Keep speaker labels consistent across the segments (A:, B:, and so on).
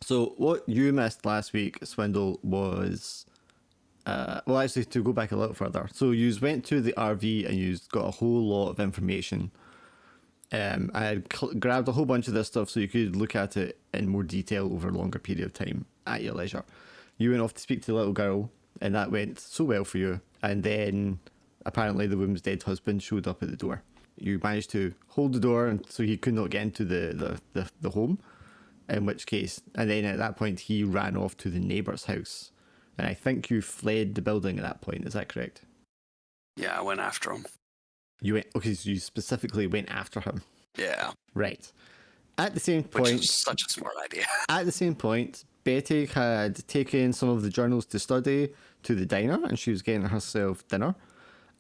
A: So what you missed last week, Swindle, was well, actually, to go back a little further. So you went to the RV and you got a whole lot of information. I had grabbed a whole bunch of this stuff so you could look at it in more detail over a longer period of time at your leisure. You went off to speak to the little girl, and that went so well for you. And then apparently the woman's dead husband showed up at the door. You managed to hold the door, and so he could not get into the home. In which case, and then at that point he ran off to the neighbour's house. And I think you fled the building at that point. Is that correct?
B: Yeah, I went after him.
A: You went, okay, so you specifically went after him.
B: Yeah.
A: Right. At the same point...
B: Which is such a smart idea.
A: At the same point, Betty had taken some of the journals to study to the diner, and she was getting herself dinner.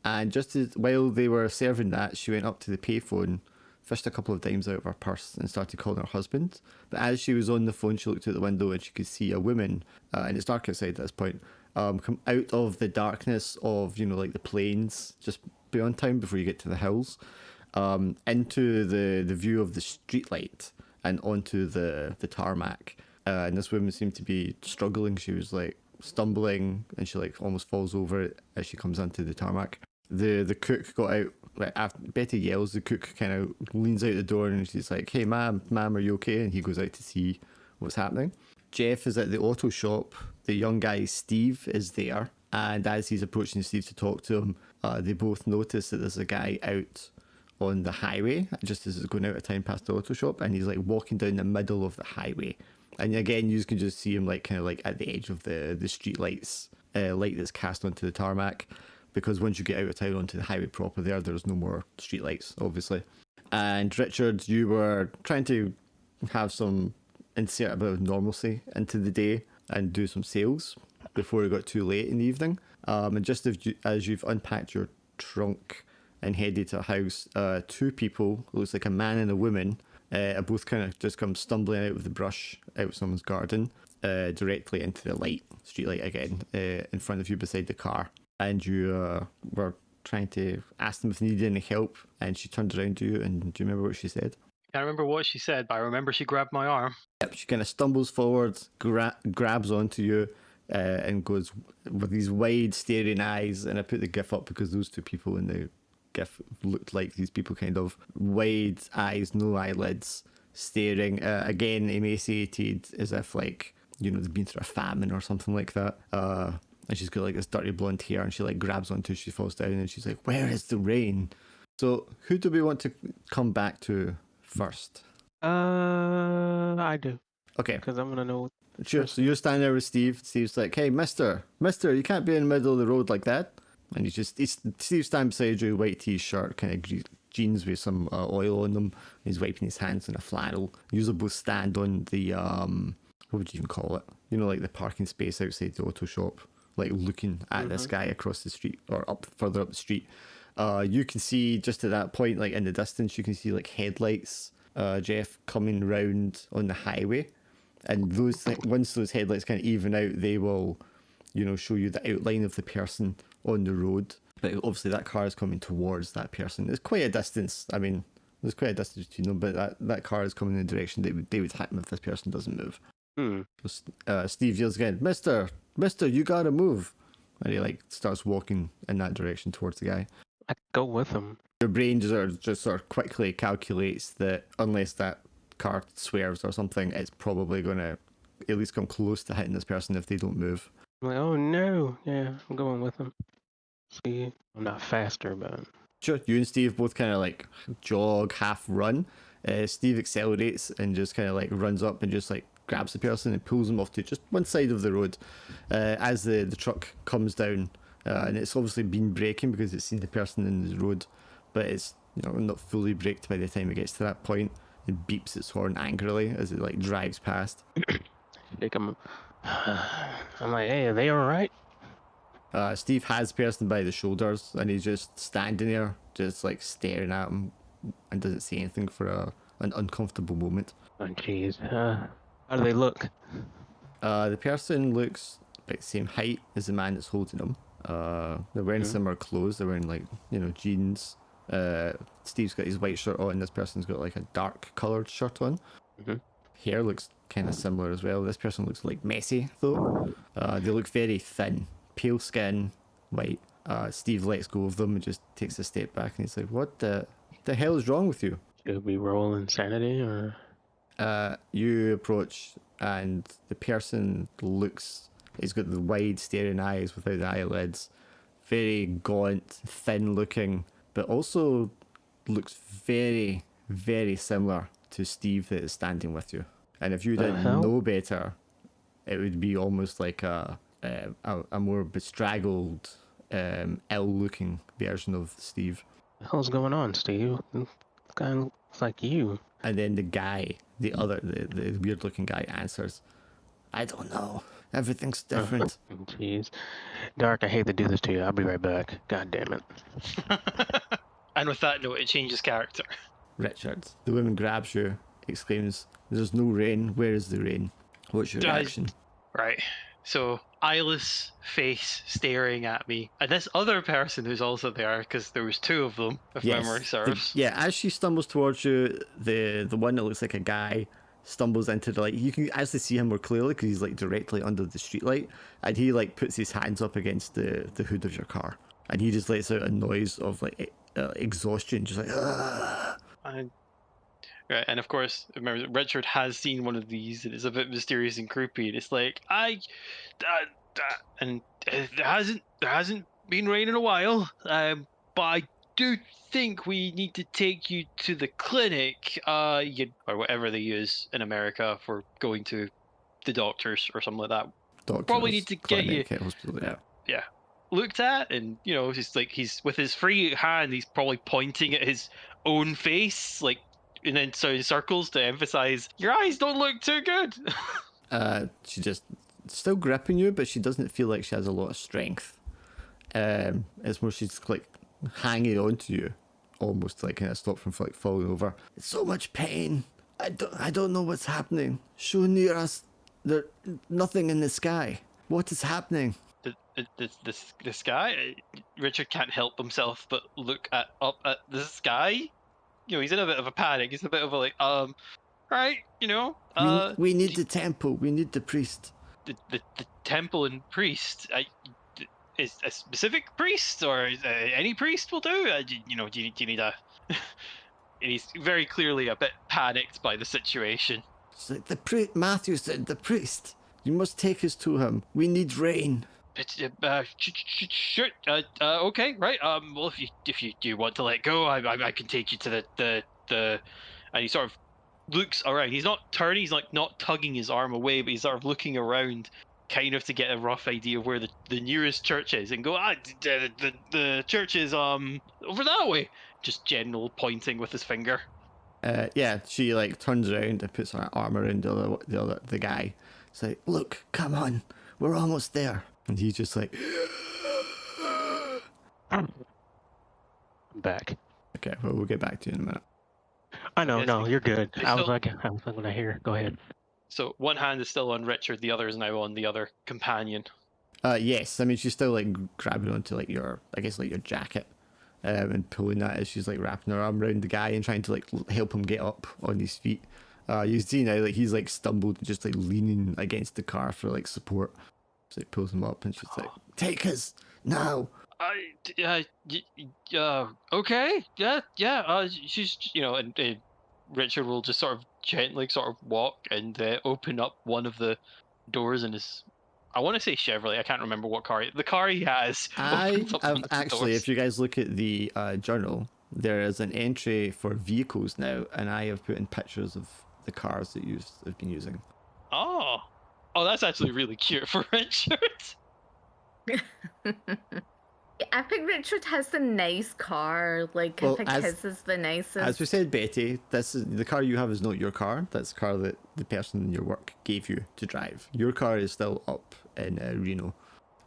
A: And just while they were serving that, she went up to the payphone, fished a couple of dimes out of her purse, and started calling her husband. But as she was on the phone, she looked out the window and she could see a woman, and it's dark outside at this point, come out of the darkness of, like the plains just beyond town before you get to the hills, into the view of the streetlight and onto the tarmac. And this woman seemed to be struggling. She was like stumbling, and she like almost falls over it as she comes onto the tarmac. The cook got out. Like after Betty yells, the cook kind of leans out the door and she's like, "Hey, ma'am, are you okay?" And he goes out to see what's happening. Jeff is at the auto shop. The young guy Steve is there, and as he's approaching Steve to talk to him, they both notice that there's a guy out on the highway just as it's going out of town past the auto shop, and he's like walking down the middle of the highway. And again, you can just see him like kind of like at the edge of the street lights, light that's cast onto the tarmac. Because once you get out of town onto the highway proper there's no more streetlights, obviously. And Richard, you were trying to insert a bit of normalcy into the day and do some sales before it got too late in the evening. And just as you've unpacked your trunk and headed to a house, two people, it looks like a man and a woman, are both kind of just come stumbling out of the brush out of someone's garden, directly into the streetlight again, in front of you beside the car. And you were trying to ask them if they needed any help, and she turned around to you, and do you remember what she said?
C: I can't remember what she said, but I remember she grabbed my arm.
A: Yep, she kind of stumbles forward, grabs onto you, and goes with these wide staring eyes, and I put the gif up because those two people in the gif looked like these people, kind of wide eyes, no eyelids, staring, again emaciated, as if like, they've been through a famine or something like that. And she's got like this dirty blonde hair, and she like grabs onto, she falls down, and she's like, "Where is the rain?" So who do we want to come back to first?
C: I do.
A: Okay.
C: Because I'm gonna know.
A: Sure. So you're standing there with Steve. Steve's like, "Hey, Mister, you can't be in the middle of the road like that." And Steve stands beside you, white t-shirt, kind of jeans with some oil on them. He's wiping his hands in a flannel. You both stand on the what would you even call it? Like the parking space outside the auto shop. Like looking at this guy across the street or further up the street. You can see just at that point, like in the distance, you can see like headlights, Jeff, coming round on the highway. And once those headlights kind of even out, they will, show you the outline of the person on the road. But obviously that car is coming towards that person. There's quite a distance. I mean, there's quite a distance between them, but that car is coming in the direction they would hit him if this person doesn't move. So, Steve yells again, Mister, you gotta move. And he like starts walking in that direction towards the guy.
C: I go with him.
A: Your brain just sort of quickly calculates that unless that car swerves or something, it's probably going to at least come close to hitting this person if they don't move.
C: I'm like, oh no. Yeah, I'm going with him. See, I'm not faster, but...
A: Sure, you and Steve both kind of like jog, half run. Steve accelerates and just kind of like runs up and just like grabs the person and pulls them off to just one side of the road as the truck comes down, and it's obviously been braking because it's seen the person in the road, but it's not fully braked by the time it gets to that point. It beeps its horn angrily as it like drives past.
C: I'm like, hey, are they all right?
A: Steve has the person by the shoulders, and he's just standing there just like staring at him and doesn't say anything for an uncomfortable moment.
C: Oh jeez. How do they look?
A: The person looks about the same height as the man that's holding them. They're wearing similar clothes. They're wearing like, jeans. Steve's got his white shirt on. This person's got like a dark coloured shirt on. hair looks kind of similar as well. This person looks like messy though. They look very thin, pale skin, white. Steve lets go of them and just takes a step back and he's like, "What the hell is wrong with you?"
C: Should we roll insanity or?
A: You approach and the person looks. He's got the wide, staring eyes without the eyelids. Very gaunt, thin looking, but also looks very, very similar to Steve that is standing with you. And if you didn't
C: hell?
A: know better, it would be almost like a more bestraggled, ill-looking version of Steve.
C: What the hell's going on, Steve? This guy looks like you.
A: And then the guy, the weird-looking guy answers, "I don't know. Everything's different."
C: Jeez. Dark, I hate to do this to you. I'll be right back. God damn it.
D: And with that note, it changes character.
A: Richard, the woman grabs you, exclaims, "There's no rain. Where is the rain?" What's your reaction?
D: Right. So, eyeless face staring at me. And this other person who's also there, because there was two of them, if memory serves.
A: As she stumbles towards you, the one that looks like a guy stumbles into the light. You can actually see him more clearly because he's like directly under the streetlight, and he like puts his hands up against the hood of your car, and he just lets out a noise of like exhaustion, just like.
D: Right, and of course, remember Richard has seen one of these, and it's a bit mysterious and creepy. And it's like and it hasn't been raining in a while, but I do think we need to take you to the clinic, or whatever they use in America for going to the doctors or something like that.
A: Doctors,
D: probably need to get you
A: hospital,
D: looked at, and he's with his free hand, he's probably pointing at his own face, like. And then so circles to emphasize your eyes don't look too good.
A: She just still gripping you, but she doesn't feel like she has a lot of strength. It's more she's like hanging on to you, almost like kind of stop from like falling over. It's so much pain. I don't know what's happening. So near us, there's nothing in the sky. What is happening?
D: The sky. Richard can't help himself but look up at the sky. He's in a bit of a panic. He's a bit of a like, right,
A: we need the temple. We need the priest.
D: The temple and priest. Is a specific priest or any priest will do? Do you need a? And he's very clearly a bit panicked by the situation.
A: It's like Matthew said, the priest. You must take us to him. We need rain.
D: Sure. Okay. Right. Well, if you do want to let go, I can take you to the. And he sort of looks around. He's not turning. He's like not tugging his arm away, but he's sort of looking around, kind of to get a rough idea of where the nearest church is, and go. The church is over that way. Just general pointing with his finger.
A: She like turns around and puts her arm around the guy. It's like, look, come on, we're almost there. And he's just like,
C: I'm back.
A: Okay, well, we'll get back to you in a minute.
C: I know,
D: Yes,
C: no, you're good. I was
D: still-
C: like when I hear. Go ahead.
D: So one hand is still on Richard, the other is now on the other companion.
A: Yes, I mean, she's still like grabbing onto like your jacket, and pulling that as she's like wrapping her arm around the guy and trying to like help him get up on his feet. You see now like he's like stumbled and just like leaning against the car for like support. So it pulls him up and she's like, "Take us now."
D: Okay, yeah. She's and Richard will just sort of gently sort of walk and open up one of the doors in his. I want to say Chevrolet. I can't remember what car. The car he has.
A: I
D: opens up
A: have
D: one of the
A: actually,
D: doors.
A: if you guys look at the journal, there is an entry for vehicles now, and I have put in pictures of the cars that have been using.
D: Oh, that's actually really cute for Richard.
E: I think Richard has the nice car. Like,
A: Well,
E: I think his is the nicest.
A: As we said, Betty, the car you have is not your car. That's the car that the person in your work gave you to drive. Your car is still up in Reno.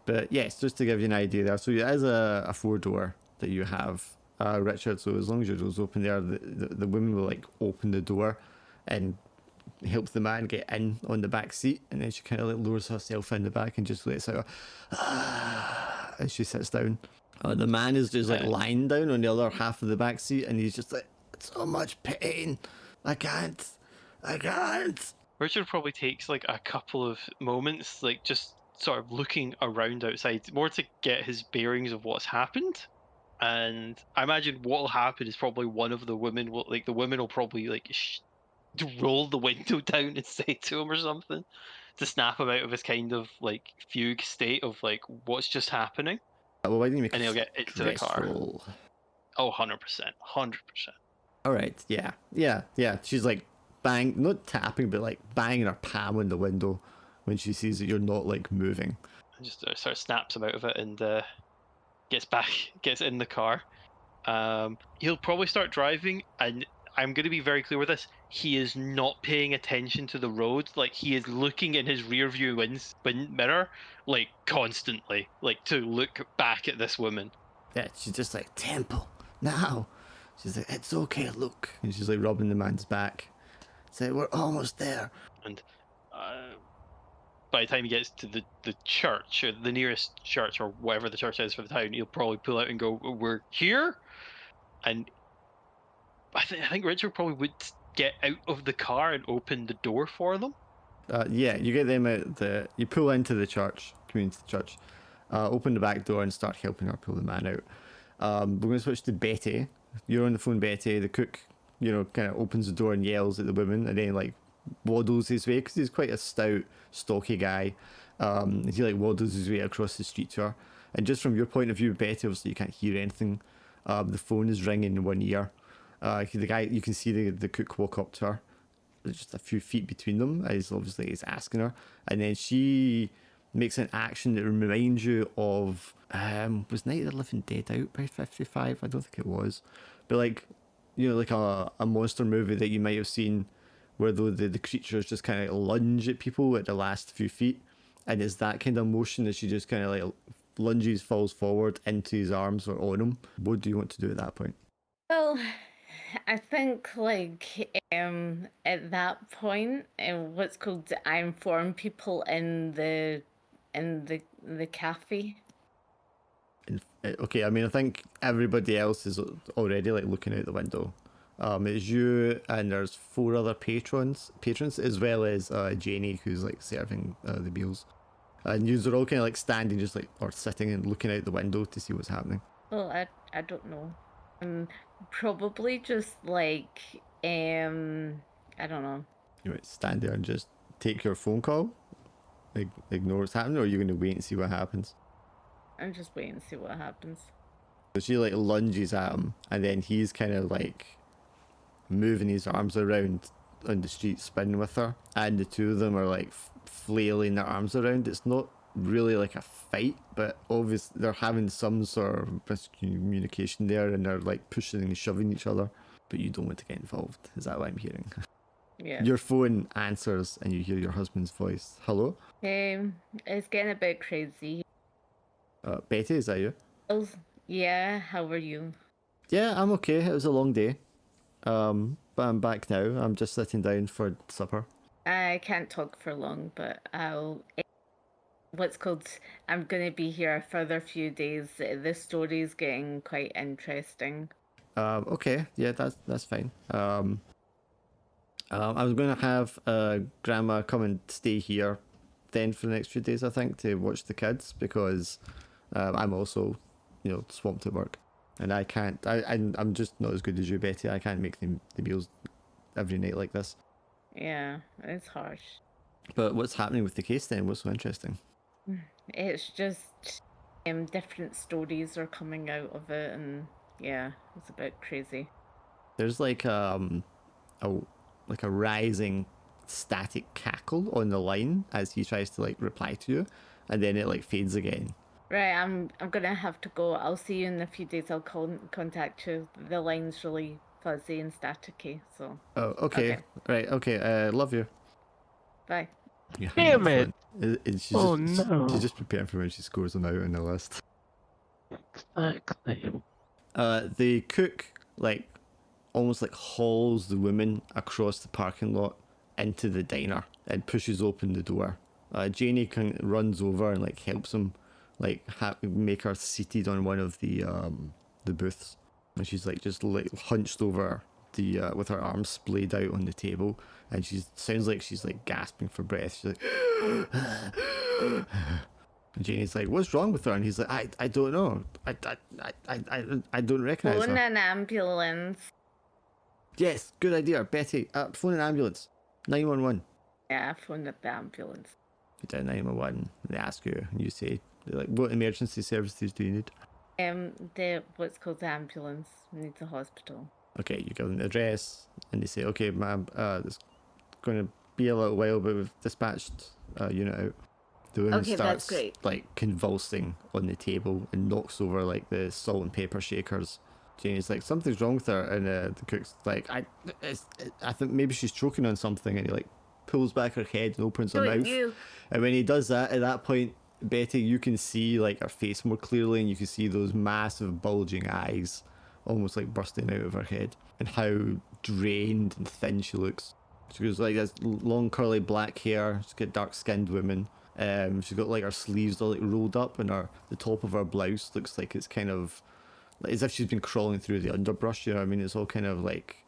A: But yes, just to give you an idea there. So it is a 4-door that you have, Richard. So as long as your door's open there, the woman will like open the door and help the man get in on the back seat, and then she kind of like lowers herself in the back and just lets out as she sits down. The man is just like lying down on the other half of the back seat, and he's just like, "So much pain, I can't."
D: Richard probably takes like a couple of moments, like just sort of looking around outside, more to get his bearings of what's happened. And I imagine what'll happen is probably one of the women will, like, the women will probably like to roll the window down and say to him or something to snap him out of his kind of like fugue state of like what's just happening,
A: Well, why didn't you make
D: and
A: a
D: he'll get into the
A: stress
D: car.
A: roll?
D: Oh, 100%, 100%.
A: All right, yeah. She's like bang, not tapping, but like banging her palm on the window when she sees that you're not like moving.
D: And just sort of snaps him out of it and gets in the car. He'll probably start driving, and I'm going to be very clear with this. He is not paying attention to the road. Like, he is looking in his rear view mirror, like, constantly, like, to look back at this woman.
A: Yeah, she's just like, Temple, now. She's like, it's okay, look. And she's like rubbing the man's back. Say, we're almost there.
D: And by the time he gets to the church, or the nearest church, or whatever the church is for the town, he'll probably pull out and go, "We're here." And I think Richard probably would get out of the car and open the door for them.
A: Yeah, you get them out you pull into the church, community church, open the back door and start helping her pull the man out. We're going to switch to Betty. You're on the phone, Betty. The cook, kind of opens the door and yells at the woman, and then like waddles his way, because he's quite a stout, stocky guy. He like waddles his way across the street to her. And just from your point of view, Betty, obviously you can't hear anything. The phone is ringing in one ear. The guy, you can see the cook walk up to her. There's just a few feet between them, as obviously he's asking her. And then she makes an action that reminds you of, was Night of the Living Dead out by 55? I don't think it was. But like, like a monster movie that you might have seen where the creatures just kind of lunge at people at the last few feet. And it's that kind of motion that she just kind of like lunges, falls forward into his arms or on him. What do you want to do at that point?
E: Well, I think like at that point, what's called, I inform people in the cafe.
A: Okay, I mean, I think everybody else is already like looking out the window. It's you and there's 4 other patrons, as well as Janie, who's like serving the meals. And you are all kind of like standing, just like, or sitting and looking out the window to see what's happening.
E: Well, I don't know. Probably just like I don't know.
A: You might stand there and just take your phone call, like ignore what's happening, or are you going to wait and see what happens?
E: I'm just waiting to see what happens.
A: So she like lunges at him, and then he's kind of like moving his arms around on the street, spinning with her, and the two of them are like flailing their arms around. It's not really like a fight, but obviously they're having some sort of miscommunication there, and they're like pushing and shoving each other. But you don't want to get involved. Is that what I'm hearing?
E: Yeah.
A: Your phone answers, and you hear your husband's voice. Hello?
E: It's getting a bit crazy.
A: Betty, is that you?
E: Oh, yeah. How are you?
A: Yeah, I'm okay. It was a long day. But I'm back now. I'm just sitting down for supper.
E: I can't talk for long, but what's called, I'm gonna be here a further few days. The story's getting quite interesting.
A: Okay, yeah, that's fine. I was going to have Grandma come and stay here then for the next few days, I think, to watch the kids, because I'm also, swamped at work, and I can't. I'm just not as good as you, Betty. I can't make the meals every night like this.
E: Yeah, it's harsh.
A: But what's happening with the case then? What's so interesting?
E: It's just different stories are coming out of it, and yeah, it's a bit crazy.
A: There's like a rising static cackle on the line as he tries to like reply to you, and then it like fades again.
E: Right, I'm gonna have to go. I'll see you in a few days. I'll contact you. The line's really fuzzy and staticky, so.
A: Oh, okay. Right, okay. Love you.
E: Bye.
A: Yeah,
C: Damn it!
A: She's
C: Oh,
A: just,
C: no.
A: She's just preparing for when she scores them out on the list.
C: Exactly.
A: The cook like almost like hauls the woman across the parking lot into the diner and pushes open the door. Janie runs over and like helps him, like make her seated on one of the booths, and she's like just like hunched over with her arms splayed out on the table, and she sounds like she's like gasping for breath. She's like, and Janie's like, "What's wrong with her?" And he's like, "I don't know. I don't recognize
E: Phone
A: her."
E: an ambulance.
A: Yes, good idea, Betty. Phone an ambulance. 911.
E: Yeah, phone the ambulance.
A: You dial 911. They ask you, and you say, like, "What emergency services do you need?"
E: The what's called the ambulance needs a hospital.
A: Okay, you give them the address, and they say, "Okay, ma'am, it's going to be a little while, but we've dispatched a unit out." The woman
E: Okay, that's
A: starts
E: great.
A: like convulsing on the table and knocks over like the salt and pepper shakers. Janie's like, "Something's wrong with her," and the cook's like, I think maybe she's choking on something," and he like pulls back her head and opens her
E: Don't
A: mouth.
E: you?
A: And when he does that, at that point, Betty, you can see like her face more clearly, and you can see those massive bulging eyes, almost like bursting out of her head, and how drained and thin she looks. She goes like this long curly black hair. She's got dark-skinned woman. She's got like her sleeves all like rolled up, and the top of her blouse looks like it's kind of like as if she's been crawling through the underbrush. You know what I mean? It's all kind of like,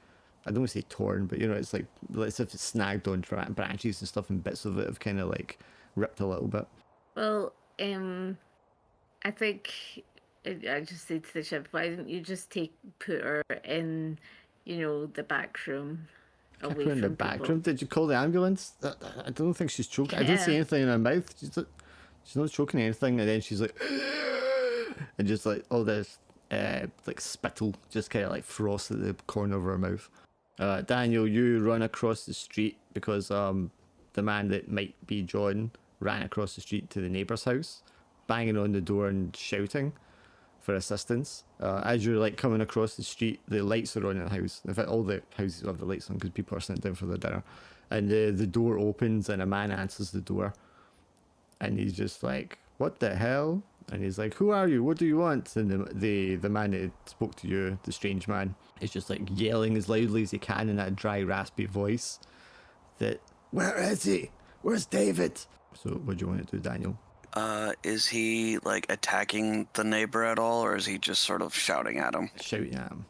A: I don't want to say torn, but you know, it's like as if it's snagged on branches and stuff, and bits of it have kind of like ripped a little bit.
E: Well, I think I just say to the ship, why didn't you just put her in, the back room,
A: Put
E: away
A: her in the
E: from
A: back
E: people?
A: room. Did you call the ambulance? I don't think she's choking. I didn't see
E: Yeah.
A: anything in her mouth. She's not choking anything, and then she's like, and just like all this like spittle just kind of like frost at the corner of her mouth. Daniel, you run across the street because the man that might be John ran across the street to the neighbour's house, banging on the door and shouting for assistance. As you're like coming across the street, the lights are on in the house. In fact, all the houses have the lights on because people are sitting down for their dinner. And the door opens and a man answers the door, and he's just like, "What the hell?" And he's like, "Who are you? What do you want?" And the man that spoke to you, the strange man, is just like yelling as loudly as he can in that dry, raspy voice that, "Where is he? Where's David?" So what do you want to do, Daniel?
B: Is he like attacking the neighbor at all, or is he just sort of shouting at him?
A: Shouting at him.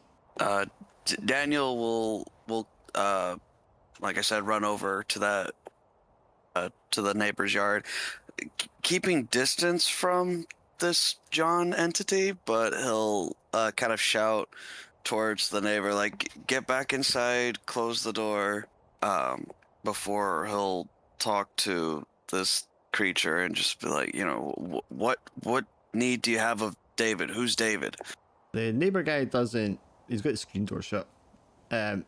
B: Daniel will like I said, run over to that to the neighbor's yard, keeping distance from this John entity, but he'll kind of shout towards the neighbor, like, "Get back inside, close the door," before he'll talk to this creature and just be like, what need do you have of David? Who's David?
A: The neighbor guy doesn't. He's got the screen door shut.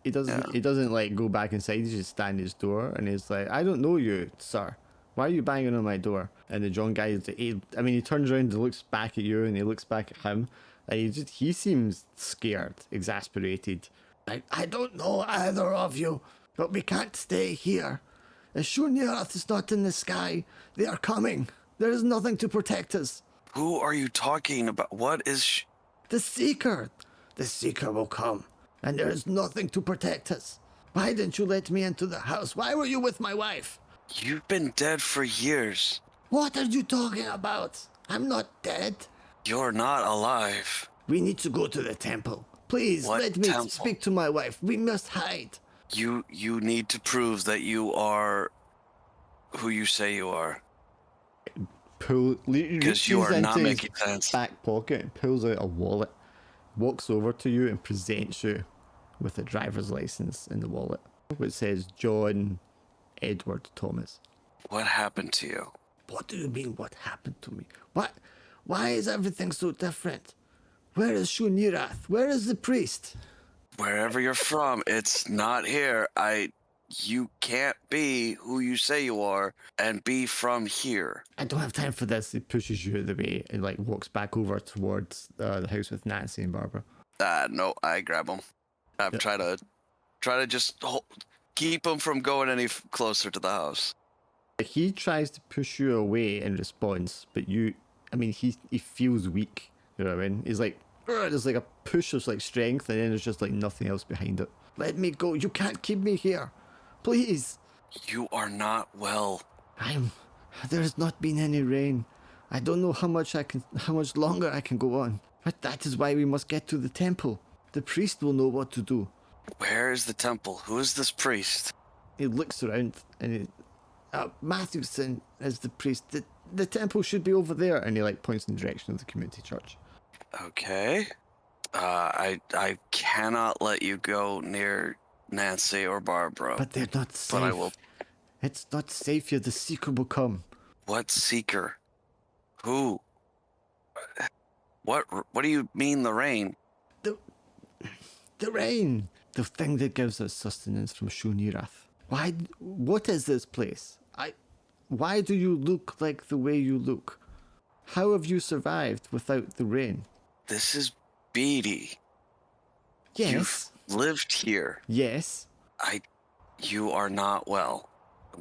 A: He doesn't like go back inside. He just stands at his door and he's like, "I don't know you, sir. Why are you banging on my door?" And the John guy, he turns around and looks back at you, and he looks back at him, and he seems scared, exasperated. Like, "I don't know either of you, but we can't stay here. The Shunya Earth is not in the sky. They are coming. There is nothing to protect us.
B: Who are you talking about? What is...
A: The Seeker. The Seeker will come, and there is nothing to protect us. Why didn't you let me into the house? Why were you with my wife?"
B: You've been dead for years.
A: "What are you talking about? I'm not dead.
B: You're not alive.
A: We need to go to the temple. Please,
B: What
A: let me
B: temple?
A: speak to my wife. We must hide."
B: You need to prove that you are who you say you are. Because you are not making sense.
A: Back pocket and pulls out a wallet, walks over to you and presents you with a driver's license in the wallet, which says John Edward Thomas.
B: What happened to you?
A: What do you mean, what happened to me? Why is everything so different? Where is Shunirath? Where is the priest?
B: Wherever you're from, it's not here. You can't be who you say you are and be from here.
A: I don't have time for this. He pushes you out of the way and like walks back over towards the house with Nancy and Barbara.
B: No, I grab him. I try to just keep him from going any closer to the house.
A: He tries to push you away in response, but he feels weak. You know what I mean? He's like, "Ugh," there's like a push of like strength, and then there's just like nothing else behind it. "Let me go. You can't keep me here. Please."
B: You are not well.
A: There has not been any rain. I don't know how much longer I can go on. But that is why we must get to the temple. The priest will know what to do.
B: Where is the temple? Who is this priest?
A: He looks around and Matthewson is the priest. The temple should be over there. And he like points in the direction of the community church.
B: Okay. I cannot let you go near Nancy or Barbara.
A: But they're not safe.
B: But I will.
A: It's not safe here. The seeker will come.
B: What seeker? Who? What do you mean the rain?
A: The rain. The thing that gives us sustenance from Shunirath. Why? What is this place? Why do you look like the way you look? How have you survived without the rain?
B: This is Beatty.
A: Yes.
B: You've lived here.
A: Yes.
B: You are not well.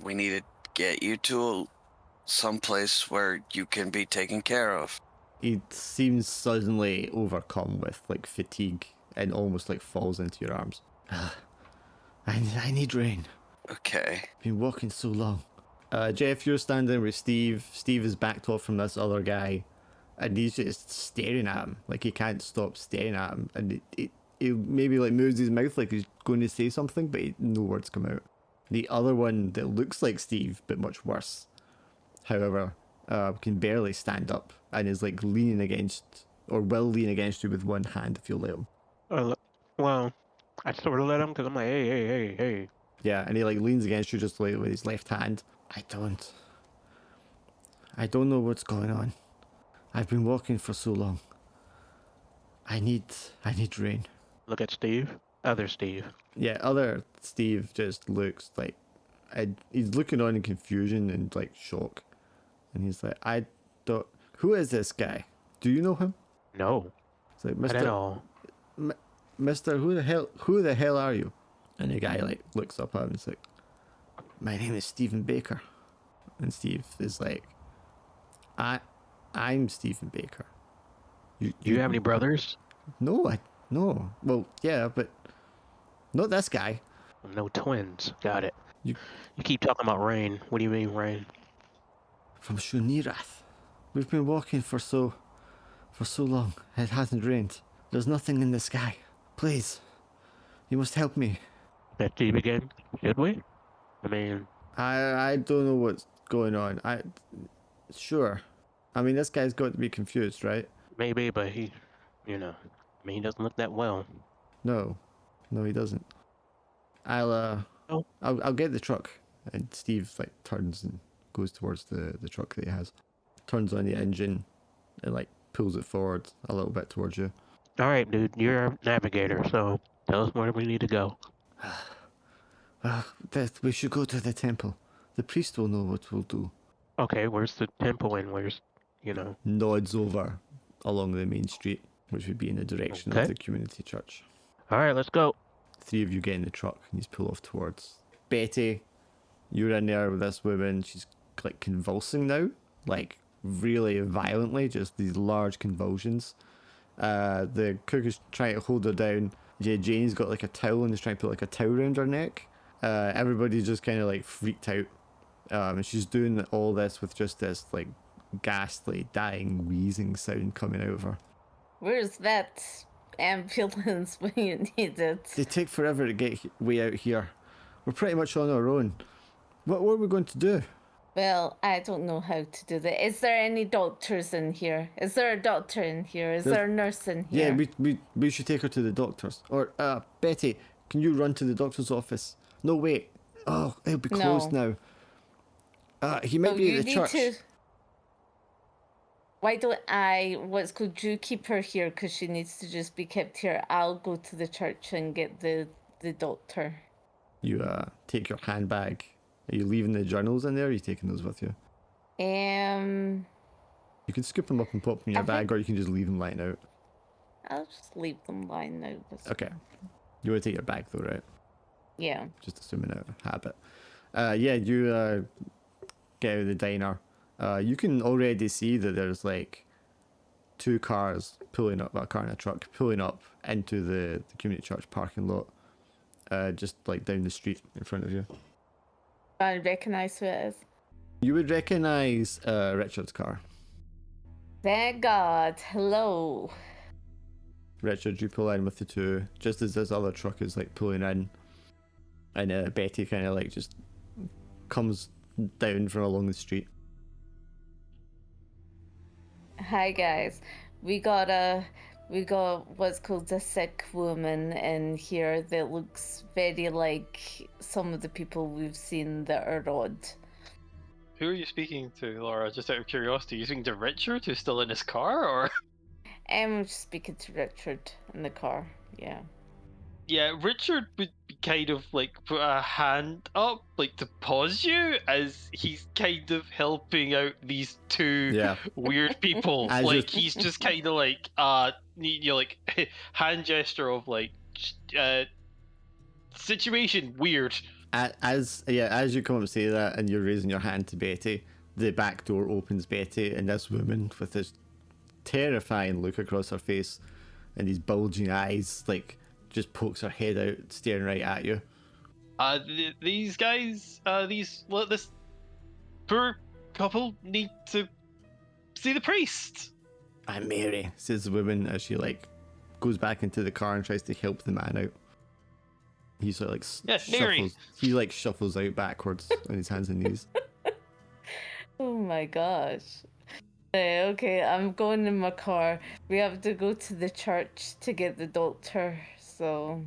B: We need to get you to someplace where you can be taken care of.
A: He seems suddenly overcome with like fatigue and almost like falls into your arms. I need rain.
B: Okay.
A: Been walking so long. Jeff, you're standing with Steve. Steve is backed off from this other guy, and he's just staring at him. Like he can't stop staring at him, and he maybe like moves his mouth like he's going to say something, but no words come out. The other one that looks like Steve but much worse, however, can barely stand up and is like leaning against, or will lean against you with one hand if you let him.
C: Well, I sort of let him because I'm like, hey.
A: Yeah, and he like leans against you just like with his left hand. I don't know what's going on. I've been walking for so long. I need rain.
C: Look at Steve. Other Steve.
A: Yeah, other Steve just looks like, he's looking on in confusion and like shock, and he's like, who is this guy? Do you know him?
C: No.
A: It's like,
C: Not at all.
A: Mister, who the hell are you? And the guy like looks up at him and is like, my name is Stephen Baker. And Steve is like, I'm Stephen Baker.
C: Do you have any brothers?
A: No. Well, yeah, but not this guy.
C: No twins. Got it.
A: You
C: keep talking about rain. What do you mean rain?
A: from Shunirath. We've been walking for so long. It hasn't rained. There's nothing in the sky. Please, you must help me.
C: That Steve again? Should we? I mean,
A: I don't know what's going on. Sure. I mean, this guy's got to be confused, right?
C: maybe, but he doesn't look that well.
A: No, he doesn't. I'll get the truck. And Steve like turns and goes towards the truck that he has. Turns on the engine and like pulls it forward a little bit towards you.
C: All right, dude, you're a navigator, so tell us where we need to go.
A: We should go to the temple. The priest will know what we'll do.
C: Okay, where's the temple and where's,
A: Nods over along the main street, which would be in the direction of
C: Okay.
A: the community church.
C: All right, let's go.
A: Three of you get in the truck and he's pull off towards Betty. You're in there with this woman. She's like convulsing now, like really violently, just these large convulsions. The cook is trying to hold her down. Jane's got like a towel and is trying to put like a towel around her neck. Everybody's just kind of like freaked out. And she's doing all this with just this like ghastly, dying, wheezing sound coming out of her.
E: Where's that ambulance when you need it?
A: They take forever to get way out here. We're pretty much on our own. What are we going to do?
E: Well, I don't know how to do that. Is there any doctors in here? Is there a doctor in here? Is there a nurse in here?
A: Yeah, we should take her to the doctor's. Or, Betty, can you run to the doctor's office? No, wait. Oh, it'll be closed now. He might be at the church.
E: Why don't you keep her here because she needs to just be kept here. I'll go to the church and get the doctor.
A: You take your handbag. Are you leaving the journals in there, or are you taking those with you? You can scoop them up and pop them in your bag, or you can just leave them lying out.
E: I'll just leave them lying out. That's
A: Okay. You want to take your bag though, right?
E: Yeah.
A: Just assuming out of habit. You get out of the diner. You can already see that there's like two cars pulling up, a car and a truck pulling up into the community church parking lot, just like down the street in front of you.
E: I recognise who it is.
A: You would recognise Richard's car.
E: Thank God. Hello.
A: Richard, you pull in with the two, just as this other truck is like pulling in, and Betty kind of like just comes down from along the street.
E: Hi guys, we got what's called a sick woman in here that looks very like some of the people we've seen that are odd.
D: Who are you speaking to, Laura? Just out of curiosity, you speaking to Richard, who's still in his car, or?
E: I'm just speaking to Richard in the car. Yeah.
D: Yeah, Richard would be kind of like put a hand up, like to pause you, as he's kind of helping out these two
A: Yeah.
D: weird people.
A: As
D: Like
A: you're-
D: he's just kind of like like hand gesture of like situation weird.
A: As you come up to say that, and you're raising your hand to Betty, the back door opens, Betty, and this woman with this terrifying look across her face and these bulging eyes, like, just pokes her head out, staring right at you.
D: These guys, this poor couple need to see the priest.
A: I'm Mary, says the woman as she like goes back into the car and tries to help the man out. He sort of like
D: Mary.
A: shuffles. He like shuffles out backwards on his hands and knees.
E: Oh my gosh. Okay, I'm going in my car. We have to go to the church to get the doctor. So,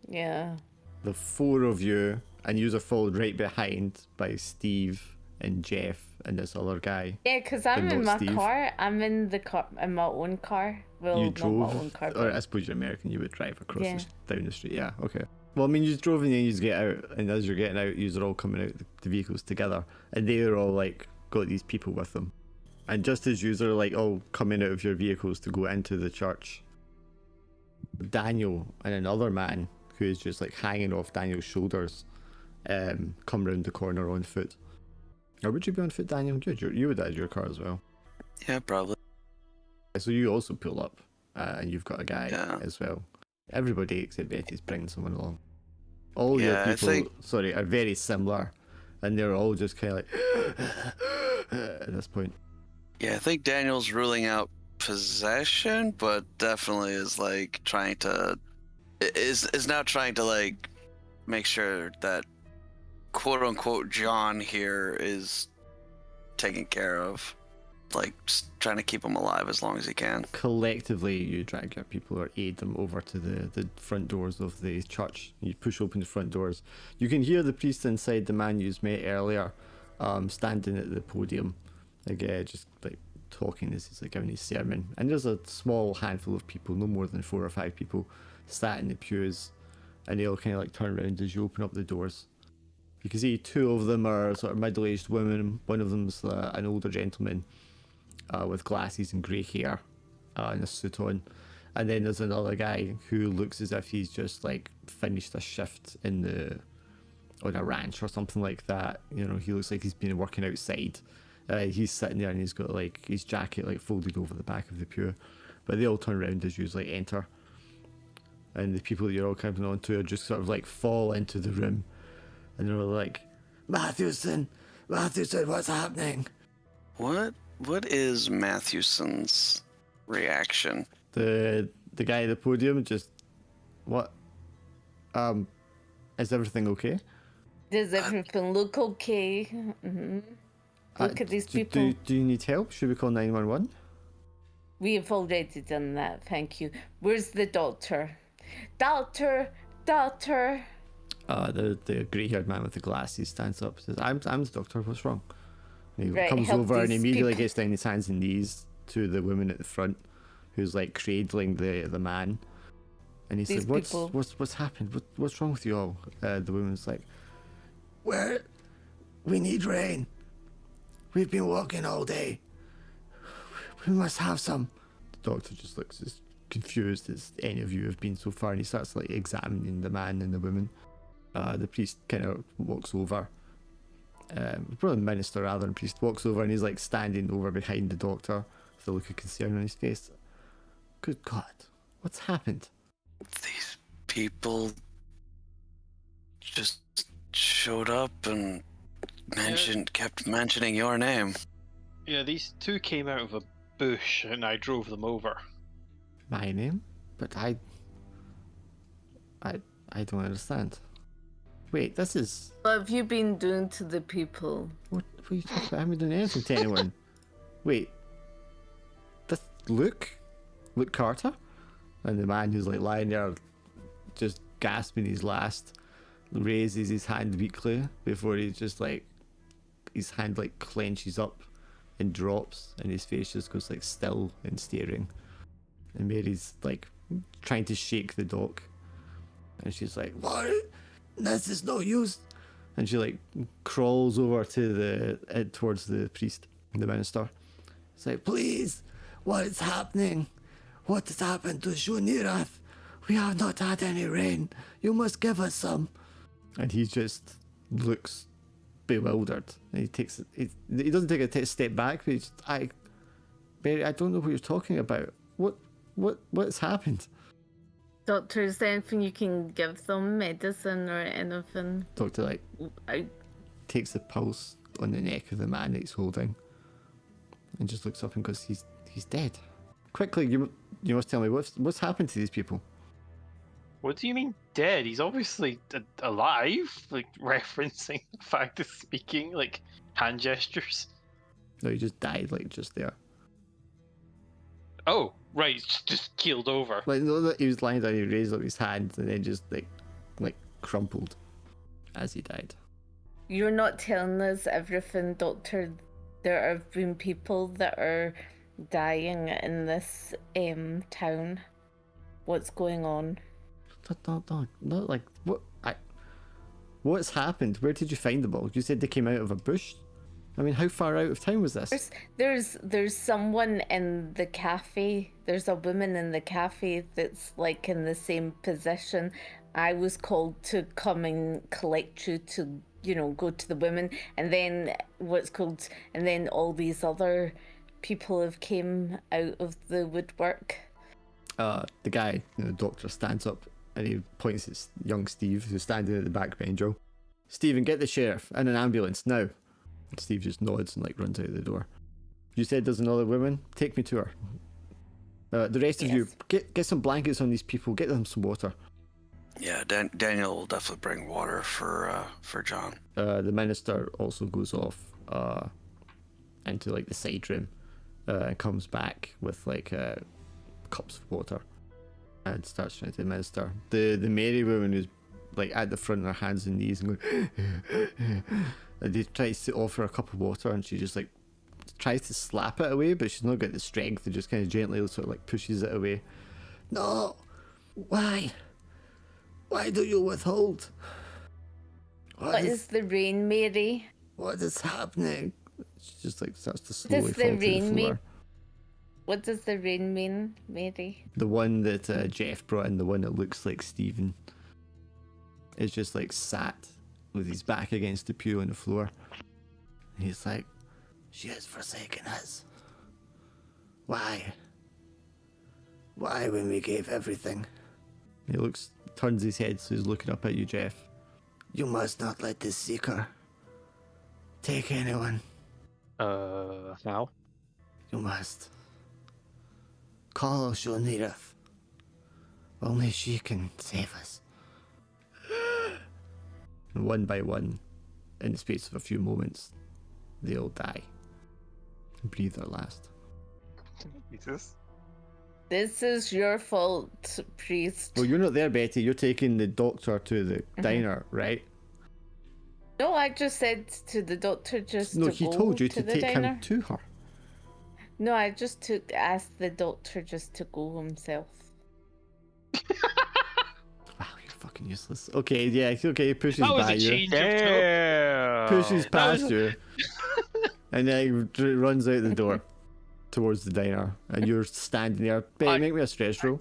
E: yeah.
A: The four of you, and you are followed right behind by Steve and Jeff and this other guy.
E: Yeah, because I'm
A: But
E: in
A: not
E: my
A: Steve.
E: car. I'm in the car, in my own car. Well,
A: You
E: not
A: drove,
E: my own car.
A: or
E: But...
A: I suppose you're American, you would drive across
E: Yeah.
A: down the street. Yeah, okay. Well, I mean, you drove and then you get out, and as you're getting out, you're all coming out the vehicles together, and they're all like got these people with them. And just as you are like all coming out of your vehicles to go into the church, Daniel and another man who is just like hanging off Daniel's shoulders come round the corner on foot. Or would you be on foot, Daniel? You would have your car as well.
B: Yeah, probably.
A: So you also pull up, and you've got a guy
B: Yeah.
A: as well. Everybody except Betty's bringing someone along. All your
B: Yeah, I
A: people,
B: think-
A: are very similar, and they're all just kind of like at this point.
B: Yeah, I think Daniel's ruling out possession, but definitely is like trying to is now trying to like make sure that quote unquote John here is taken care of. Like just trying to keep him alive as long as he can.
A: Collectively, you drag your people or aid them over to the front doors of the church. You push open the front doors. You can hear the priest inside, the man you met earlier, standing at the podium, like just like talking as he's like giving his sermon. And there's a small handful of people, no more than 4 or 5 people, sat in the pews, and they all kind of like turn around as you open up the doors. You can see 2 of them are sort of middle-aged women. One of them's an older gentleman with glasses and grey hair and a suit on. And then there's another guy who looks as if he's just like finished a shift on a ranch or something like that. You know, he looks like he's been working outside. He's sitting there and he's got like his jacket like folded over the back of the pew. But they all turn around as you like enter. And the people that you're all camping on to are just sort of like fall into the room. And they're all like, Matthewson, what's happening?
B: What is Matthewson's reaction?
A: The guy at the podium just, what? Is everything okay?
E: Does everything look okay? Mm-hmm. Look at these people.
A: Do you need help? Should we call 911?
E: We have already done that, thank you. Where's the doctor? Doctor!
A: The grey-haired man with the glasses stands up and says, I'm the doctor, what's wrong? And he
E: Right,
A: comes
E: help
A: over and
E: these
A: immediately
E: people.
A: gets down his hands and knees to the woman at the front who's like cradling the man. And he
E: These
A: said,
E: people.
A: what's happened? What's wrong with you all? The woman's like, we need rain. We've been walking all day. We must have some. The doctor just looks as confused as any of you have been so far, and he starts like examining the man and the woman. The priest kind of walks over. Probably the minister rather than priest walks over, and he's like standing over behind the doctor with a look of concern on his face. Good God, what's happened?
B: These people just showed up and kept mentioning your name.
D: Yeah, these 2 came out of a bush and I drove them over.
A: My name? But I don't understand. Wait, this is...
E: What have you been doing to the people?
A: What are you talking about? I haven't done anything to anyone. Wait. This Luke Carter? And the man who's like lying there just gasping his last raises his hand weakly before he just like his hand like clenches up and drops and his face just goes like still and staring. And Mary's like trying to shake the dock and she's like, what? This is no use. And she like crawls over to the towards the priest, the minister. It's like, please, what is happening? What has happened to Shunirath? We have not had any rain. You must give us some. And he just looks bewildered. And he doesn't take a step back, but he's just, Barry, I don't know what you're talking about. What's happened?
E: Doctor, is there anything you can give them? Medicine or anything?
A: Doctor like takes the pulse on the neck of the man that he's holding and just looks up and goes, he's dead. Quickly, you must tell me what's happened to these people.
D: What do you mean dead? He's obviously alive, like referencing the fact of speaking, like hand gestures.
A: No, he just died, like just there.
D: Oh, right, just keeled over.
A: Like no, he was lying down, he raised up his hand and then just like crumpled as he died.
E: You're not telling us everything, Doctor. There have been people that are dying in this town. What's going on?
A: Not like what? What's happened? Where did you find them all? You said they came out of a bush. I mean, how far out of town was this?
E: There's someone in the cafe. There's a woman in the cafe that's like in the same position. I was called to come and collect you to, go to the women, and then and then all these other people have came out of the woodwork.
A: The guy, the doctor, stands up and he points at young Steve, who's standing at the back bench. Stephen, get the sheriff in an ambulance now. And Steve just nods and runs out the door. You said there's another woman. Take me to her. The rest of you, get some blankets on these people. Get them some water.
B: Yeah, Daniel will definitely bring water for John.
A: The minister also goes off into the side room and comes back with cups of water and starts trying to administer. The Mary woman who's at the front on her hands and knees and going and he tries to offer a cup of water and she just tries to slap it away, but she's not got the strength and just kind of gently pushes it away. No, why do you withhold?
E: What is the rain, Mary?
A: What is happening? She just starts to slowly fall to the floor.
E: What does the rain mean, Mary?
A: The one that Jeff brought in, the one that looks like Stephen, is just sat with his back against the pew on the floor. And he's like, she has forsaken us. Why? Why when we gave everything? He turns his head so he's looking up at you, Jeff. You must not let this seeker take anyone.
C: How?
A: You must. Call Shonirath. Only she can save us. And one by one, in the space of a few moments, they all die. And breathe their last.
D: Jesus.
E: This is your fault, priest.
A: Well, you're not there, Betty. You're taking the doctor to the diner, right?
E: No, I just said to the doctor
A: No, he told you to
E: the
A: take
E: diner.
A: him to her.
E: No, I just asked the doctor just to go himself.
A: Wow, you're fucking useless. Okay, yeah, okay, he pushes
D: That was
A: by
D: a
A: you.
D: change of tone.
A: Pushes past you. And then he runs out the door towards the diner. And you're standing there. Betty, make me a stress roll.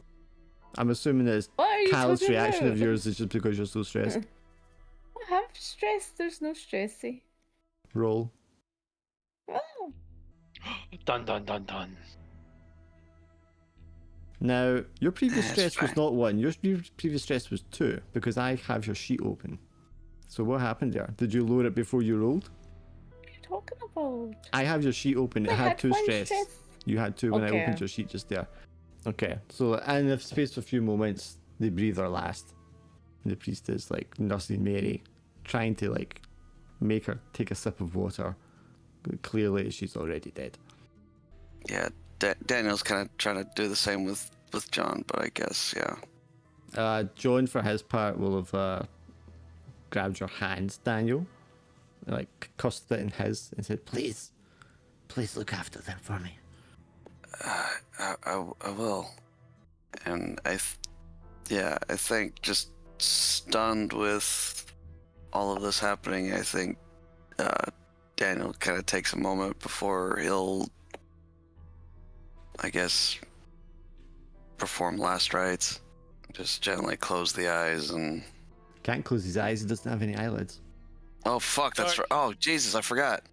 A: I'm assuming that
E: What are you
A: Cal's
E: talking
A: reaction
E: about?
A: of yours is just because you're so stressed.
E: I have stress. There's no stressy.
A: Roll.
E: Oh.
D: Dun dun dun dun.
A: Now, your previous
B: That's
A: stress was
B: fine.
A: not 1. Your previous stress was 2, because I have your sheet open. So what happened there? Did you lower it before you rolled?
E: What are you talking about?
A: I have your sheet open. It
E: I
A: had 2
E: one
A: stress. You had 2 when I
E: Okay.
A: opened your sheet just there. Okay, so in the space of a few moments, they breathe their last. The priest is like nursing Mary, trying to like make her take a sip of water. But clearly, she's already dead.
B: Yeah, Daniel's kind of trying to do the same with John, but I guess, yeah.
A: John, for his part, will have grabbed your hand, Daniel, like cussed it in his, and said, "Please, please look after them for me."
B: I will. And I think just stunned with all of this happening, I think Daniel kind of takes a moment before he'll, I guess, perform last rites. Just gently close the eyes and...
A: Can't close his eyes, he doesn't have any eyelids.
B: Oh, fuck, that's
D: Dark.
B: Oh, Jesus, I forgot.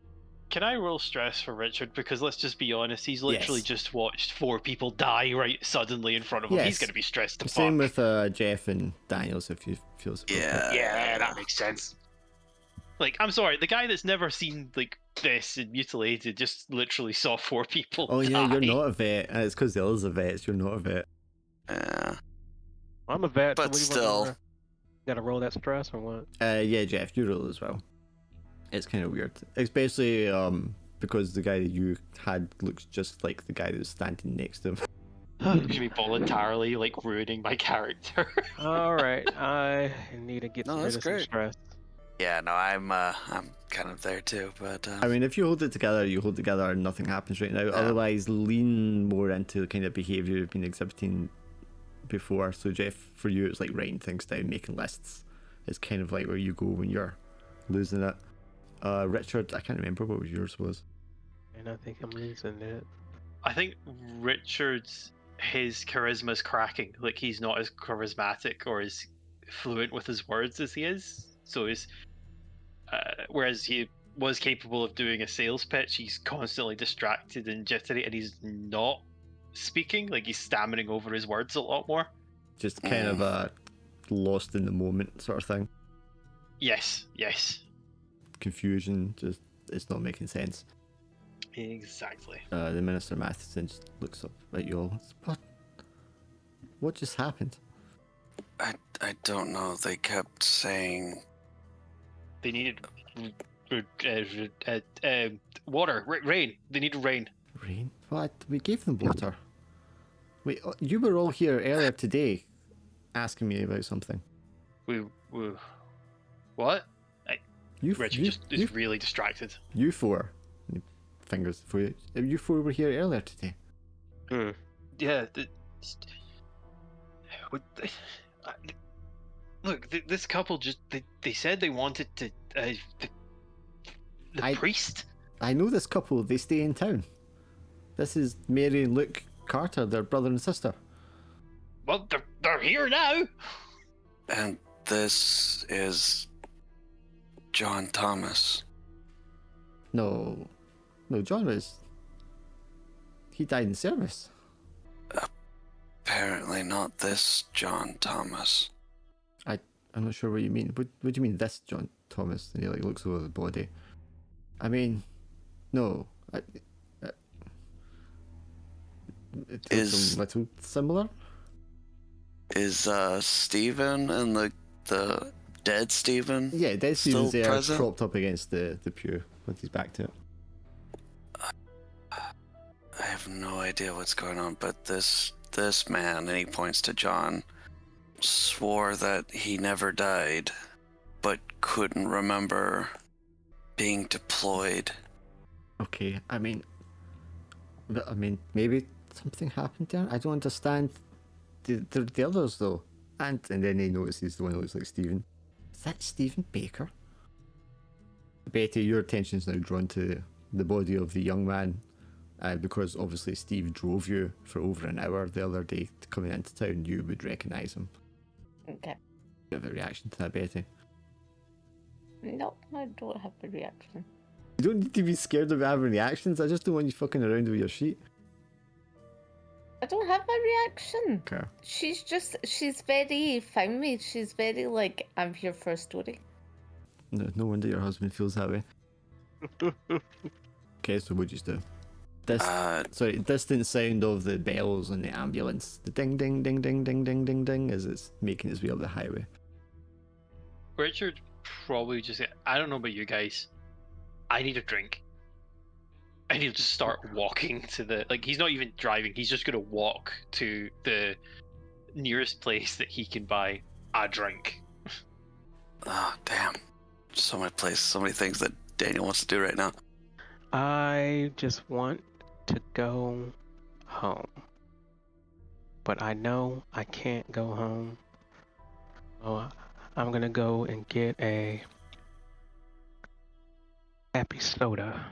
D: Can I roll stress for Richard? Because let's just be honest, he's literally
A: Yes.
D: just watched 4 people die right suddenly in front of him. He's
A: Yes.
D: going to be stressed to
A: Same
D: fuck.
A: with Jeff and Daniels, if you feel appropriate.
B: Yeah.
D: that makes sense. Like, I'm sorry, the guy that's never seen, like, this and mutilated just literally saw 4 people
A: Oh yeah,
D: die.
A: you're not a vet, and it's because the others are vets. You're not a vet.
B: Yeah.
C: I'm a vet.
B: But
C: so what do you want me to
B: still.
C: gotta roll that stress or what?
A: Yeah, Jeff, you roll as well. It's kind of weird, especially because the guy that you had looks just like the guy that was standing next to him.
D: Should be voluntarily, like, ruining my character.
C: Alright, I need to get
B: No,
C: rid
B: that's
C: of some
B: great.
C: stress.
B: Yeah, no, I'm kind of there too, but...
A: I mean, if you hold it together, you hold it together, and nothing happens right now.
B: Yeah.
A: Otherwise, lean more into the kind of behaviour you've been exhibiting before. So, Jeff, for you, it's like writing things down, making lists. It's kind of like where you go when you're losing it. Richard, I can't remember what yours was.
C: And I think I'm losing it.
D: I think Richard's, his charisma's cracking. Like, he's not as charismatic or as fluent with his words as he is. So he's... whereas he was capable of doing a sales pitch, he's constantly distracted and jittery, and he's not speaking. Like, he's stammering over his words a lot more.
A: Just kind of lost in the moment sort of thing.
D: Yes.
A: Confusion, just it's not making sense.
D: Exactly.
A: The Minister Matheson just looks up at you all. What just happened?
B: I don't know. They kept saying...
D: They needed water, rain. They needed rain.
A: Rain? What? We gave them water. Wait, you were all here earlier today asking me about something.
D: We what? Richard
A: you,
D: just is really distracted.
A: you four. Fingers for you. You four were here earlier today.
D: Yeah. Look, this couple just they said they wanted to the priest.
A: I know this couple. They stay in town. This is Mary and Luke Carter, their brother and sister.
D: Well, they're here now.
B: And this is... John Thomas.
A: No, John was... He died in service.
B: Apparently not this John Thomas.
A: I'm not sure what you mean. What do you mean, this John Thomas? And he like looks over the body. I mean, no. It looks a little similar.
B: Is Stephen and the dead Stephen?
A: Yeah, dead
B: still
A: Stephen's there,
B: present?
A: propped up against the pew with his back to it.
B: I have no idea what's going on, but this man, and he points to John, swore that he never died, but couldn't remember being deployed.
A: Okay, I mean, maybe something happened there. I don't understand the others though. And then he notices the one that looks like Stephen. Is that Stephen Baker? Betty, your attention's now drawn to the body of the young man, because obviously Steve drove you for over an hour the other day coming into town. You would recognise him.
E: Okay.
A: You have a reaction to that, Betty?
E: No, I don't have a reaction.
A: You don't need to be scared of having reactions. I just don't want you fucking around with your sheet.
E: I don't have a reaction.
A: Okay.
E: She's very found me. She's very like, I'm here for a story.
A: No wonder your husband feels that way. Okay, so what'd you do? distant sound of the bells on the ambulance. The ding ding ding ding ding ding ding ding as it's making its way up the highway.
D: Richard probably just say, I don't know about you guys. I need a drink. And he'll just start walking to the, like, he's not even driving, he's just gonna walk to the nearest place that he can buy a drink.
B: Oh, damn. So many places, so many things that Daniel wants to do right now.
C: I just want to go home. But I know I can't go home. So I'm gonna go and get a happy soda.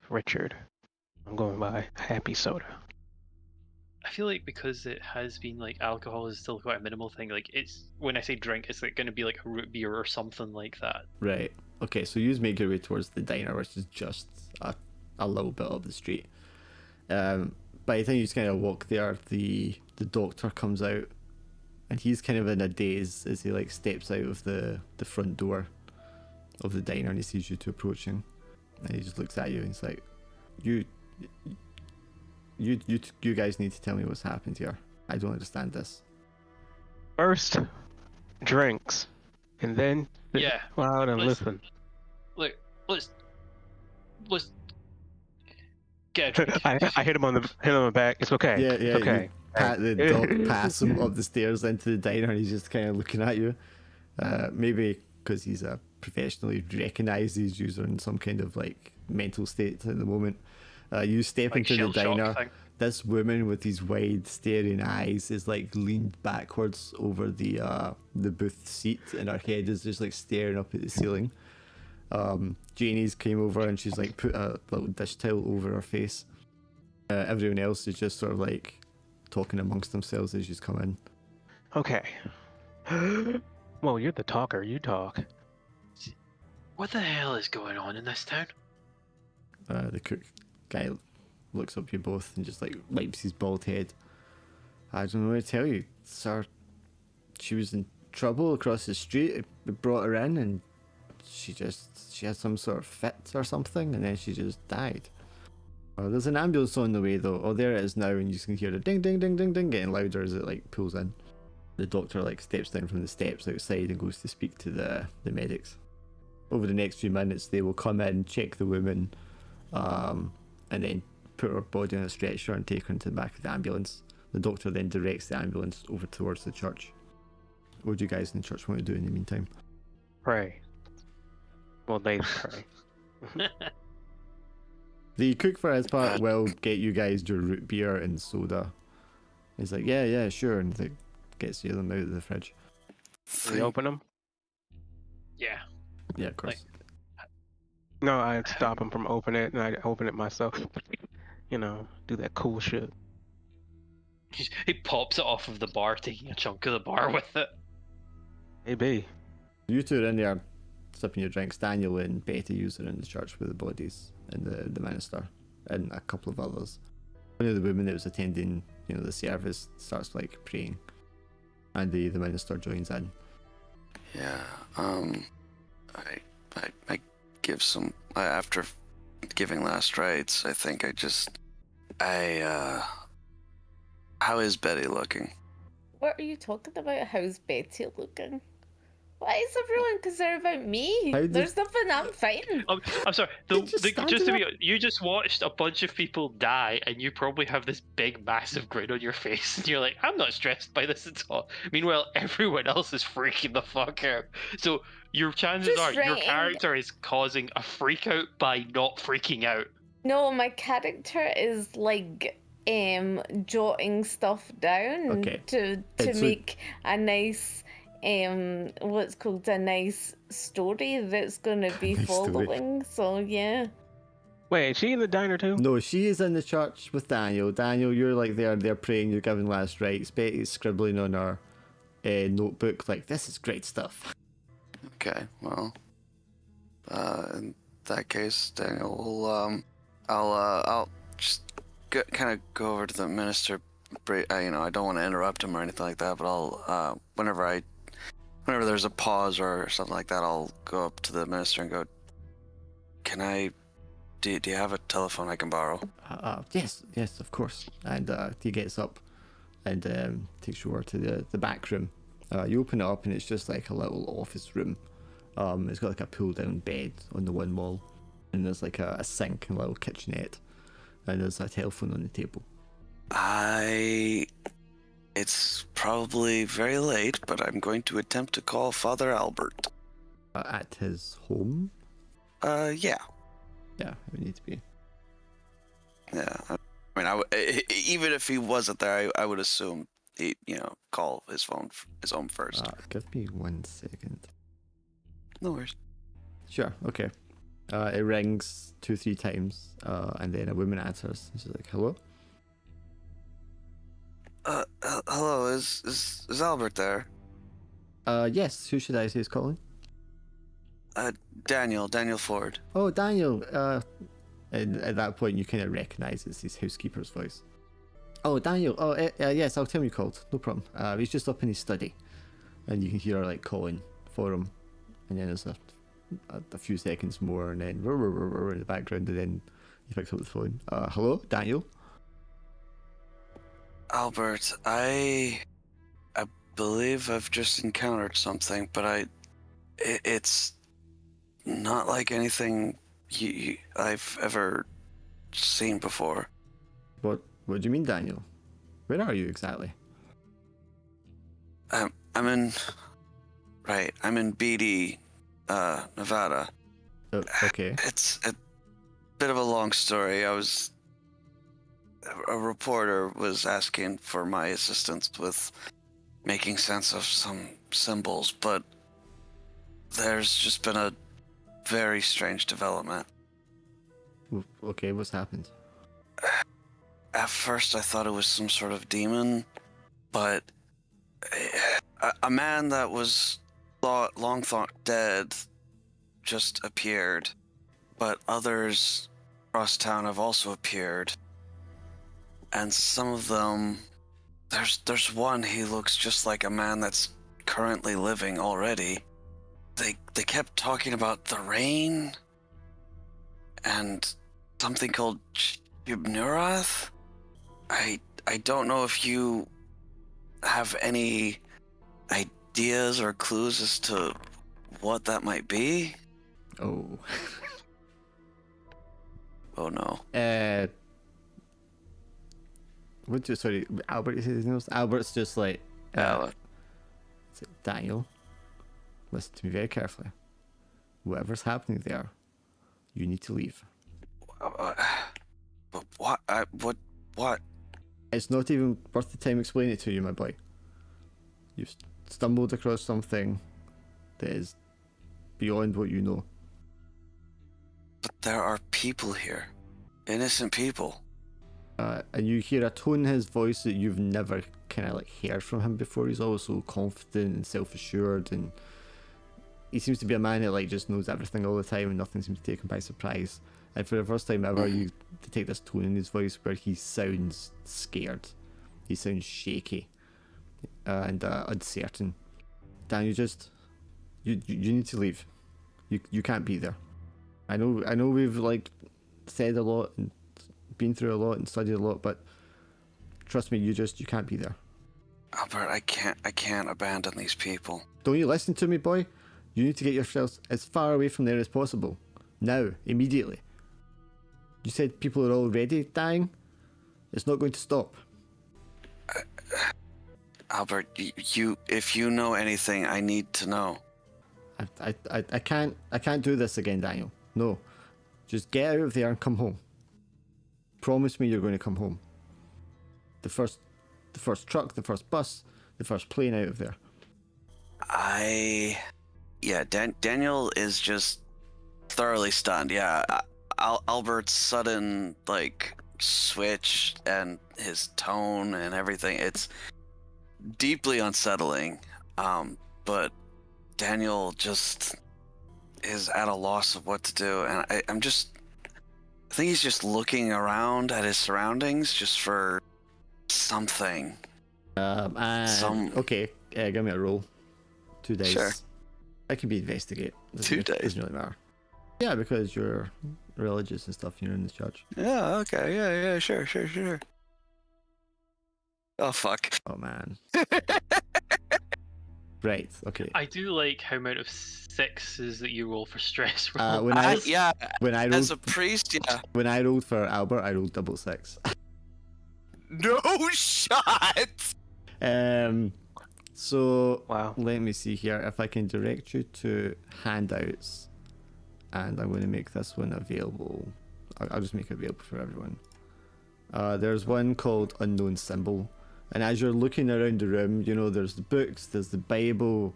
C: Richard. I'm going by happy soda.
D: I feel like because it has been like alcohol is still quite a minimal thing, like it's when I say drink, it's like gonna be like a root beer or something like that.
A: Right. Okay, so you make your way towards the diner, which is just a little bit up the street. By the time you just kind of walk there, the doctor comes out, and he's kind of in a daze as he like steps out of the front door of the diner, and he sees you two approaching, and he just looks at you and he's like, you guys need to tell me what's happened here. I don't understand this.
C: First, drinks, and then sit
D: Yeah.
C: around and
D: Let's-
C: listen.
D: Look, let's get a drink.
C: I hit him on the back. It's okay.
A: Yeah,
C: It's okay.
A: Pat the dog, pass him up the stairs into the diner, and he's just kind of looking at you. Maybe because he's a professional, he recognises you in some kind of like mental state at the moment. You step
D: Like
A: into the
D: shell shock
A: diner.
D: thing.
A: This woman with these wide staring eyes is like leaned backwards over the booth seat, and her head is just like staring up at the ceiling. Janie's came over and she's like put a little dish towel over her face. Everyone else is just sort of like talking amongst themselves as she's come in.
C: Okay. Well, you're the talker. You talk.
D: What the hell is going on in this town?
A: The cook guy looks up you both and just like wipes his bald head. I don't know what to tell you, sir. She was in trouble across the street. We brought her in and she had some sort of fit or something, and then she just died. There's an ambulance on the way though. Oh, there it is now, and you can hear the ding ding ding ding ding getting louder as it like pulls in. The doctor like steps down from the steps outside and goes to speak to the medics. Over the next few minutes, they will come in, check the woman, and then put her body on a stretcher and take her into the back of the ambulance. The doctor then directs the ambulance over towards the church. What do you guys in the church want to do in the meantime?
C: Pray. Well, they pray.
A: The cook for his part will get you guys your root beer and soda. He's like, yeah, sure, and like gets you them out of the fridge.
C: We open them?
D: Yeah.
A: Yeah, of course.
C: No, I stop him from opening it, and I open it myself. You know, do that cool shit.
D: He pops it off of the bar, taking a chunk of the bar with it.
C: Maybe.
A: You two are in there sipping your drinks. Daniel and Betty use are in the church with the bodies and the minister and a couple of others. One of the women that was attending, the service starts like praying, and the minister joins in.
B: Yeah. I give some after giving last rites. I think how is Betty looking?
E: What are you talking about? How's Betty looking? Why is everyone concerned about me?
A: How did-
E: There's nothing. I'm fine.
D: I'm sorry.
A: Just
D: You just watched a bunch of people die, and you probably have this big, massive grin on your face, and you're like, "I'm not stressed by this at all." Meanwhile, everyone else is freaking the fuck out. So your chances
E: Just
D: are your
E: writing-
D: character is causing a freak out by not freaking out.
E: No, my character is like jotting stuff down
A: Okay.
E: to
A: And so-
E: make a nice what's called a nice story that's gonna be
A: Nice story.
E: following. So yeah.
C: Wait, is she in the diner too?
A: No, she is in the church with Daniel. Daniel, you're like they're praying, you're giving last rites. Betty's scribbling on her notebook like, this is great stuff.
B: Okay, well, in that case, Daniel will I'll just kind of go over to the minister. I don't want to interrupt him or anything like that, but I'll whenever there's a pause or something like that, I'll go up to the minister and go, can I Do you have a telephone I can borrow?
A: Yes, of course. And he gets up and takes you over to the back room. You open it up and it's just like a little office room. It's got like a pull down bed on the one wall, and there's like a sink and a little kitchenette, and there's a telephone on the table.
B: It's probably very late, but I'm going to attempt to call Father Albert.
A: At his home?
B: Yeah.
A: Yeah, it would need to be.
B: Yeah. I mean, even if he wasn't there, I would assume he, call his home first.
A: Give me 1 second.
B: No worries.
A: Sure, okay. It rings 2-3 times, and then a woman answers. She's like, hello?
B: Hello, is Albert there?
A: Yes, who should I say is calling?
B: Daniel Ford.
A: Oh, Daniel. And at that point, you kind of recognize it's his housekeeper's voice. Oh, Daniel. Oh, yes, I'll tell him you called. No problem. He's just up in his study. And you can hear her, like, calling for him. And then there's a few seconds more, and then in the background, and then he picks up the phone. Hello, Daniel?
B: Albert, I believe I've just encountered something, but it's not like anything I've ever seen before.
A: What do you mean, Daniel? Where are you exactly?
B: I'm in Beatty, Nevada.
A: Oh, okay.
B: It's a bit of a long story. A reporter was asking for my assistance with making sense of some symbols, but there's just been a very strange development.
A: Okay, what's happened?
B: At first I thought it was some sort of demon, but a man that was long thought dead just appeared, but others across town have also appeared, and some of them, there's one, he looks just like a man that's currently living already. They kept talking about the rain and something called Shibnurath. I don't know if you have any ideas or clues as to what that might be.
A: Oh.
B: Oh no.
A: Sorry, Albert, you said his name was? Albert's just like, Daniel, listen to me very carefully. Whatever's happening there, you need to leave.
B: But what? What?
A: It's not even worth the time explaining it to you, my boy. You've stumbled across something that is beyond what you know.
B: But there are people here. Innocent people.
A: And you hear a tone in his voice that you've never kind of like heard from him before. He's always so confident and self-assured, and he seems to be a man that like just knows everything all the time, and nothing seems to take him by surprise. And for the first time ever, you detect this tone in his voice where he sounds scared. He sounds shaky and uncertain. Dan, you need to leave. You can't be there. I know we've like said a lot and been through a lot and studied a lot, but trust me, you can't be there.
B: Albert, I can't abandon these people.
A: Don't you listen to me, boy? You need to get yourselves as far away from there as possible. Now, immediately. You said people are already dying? It's not going to stop.
B: Albert, if you know anything, I need to know.
A: I can't do this again, Daniel. No. Just get out of there and come home. Promise me you're going to come home. The first truck, the first bus, the first plane out of there.
B: Daniel is just thoroughly stunned. Yeah, Albert's sudden like switch and his tone and everything, it's deeply unsettling. But Daniel just is at a loss of what to do, and I think he's just looking around at his surroundings just for something.
A: Okay, give me a roll. 2 days.
B: Sure.
A: I can be investigate.
B: 2 days.
A: Doesn't really matter. Yeah, because you're religious and stuff. You're in the church.
B: Yeah, okay, yeah, sure. Oh, fuck.
A: Oh man. Right. Okay.
D: I do like how amount of sixes that you roll for stress
A: Uh,
D: roll.
A: when I
B: Yeah,
A: when I
B: as
A: rolled
B: a priest, yeah.
A: when I rolled for Albert, I rolled 666.
B: No shot!
A: So
C: Wow.
A: let me see here if I can direct you to handouts, and I'm going to make this one available. I'll just make it available for everyone. There's one called Unknown Symbol, and as you're looking around the room, you know there's the books, there's the Bible,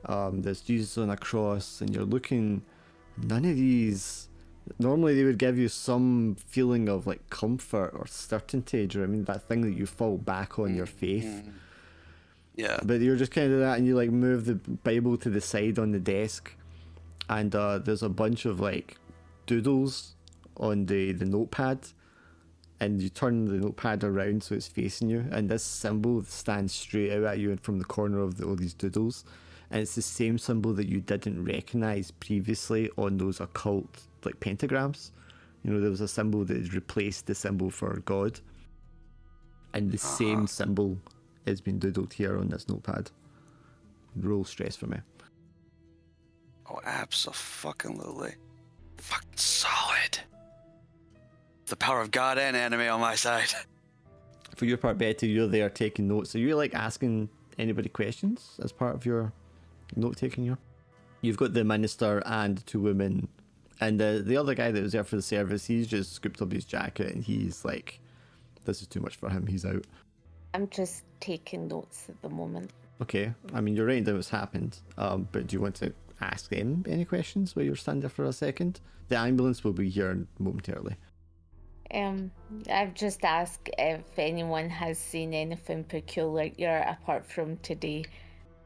A: there's Jesus on a cross, and you're looking. None of these. Normally they would give you some feeling of like comfort or certainty. Do you know what I mean? That thing that you fall back on your faith.
B: Yeah.
A: But you're just kind of that, and you like move the Bible to the side on the desk, and there's a bunch of like doodles on the notepad, and you turn the notepad around so it's facing you, and this symbol stands straight out at you from the corner of all these doodles, and it's the same symbol that you didn't recognize previously on those occult like pentagrams. You know, there was a symbol that had replaced the symbol for God, and the same symbol has been doodled here on this notepad. Roll stress for me.
B: Oh, abso-fucking-lutely. Fucking solid. The power of God and anime on my side.
A: For your part, Betty, you're there taking notes. Are you like asking anybody questions as part of your note taking here? You've got the minister and the 2 women, and the other guy that was there for the service. He's just scooped up his jacket and he's like, "This is too much for him. He's out."
E: I'm just taking notes at the moment.
A: Okay, I mean you're writing down what's happened. But do you want to ask them any questions while you're standing there for a second? The ambulance will be here momentarily.
E: I've just asked if anyone has seen anything peculiar apart from today.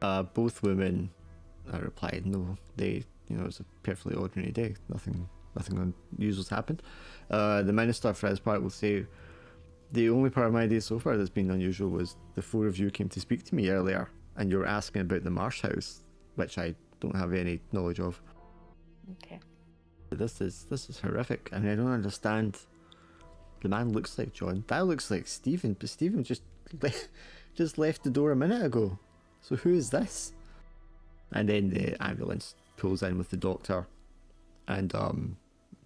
A: Both women replied, no. They, it was a perfectly ordinary day. Nothing unusual's happened. The minister, for his part, will say, the only part of my day so far that's been unusual was the 4 of you came to speak to me earlier, and you were asking about the Marsh House, which I don't have any knowledge of.
E: Okay.
A: This is horrific. I mean, I don't understand. The man looks like John. That looks like Stephen, but Stephen just left the door a minute ago. So who is this? And then the ambulance pulls in with the doctor, and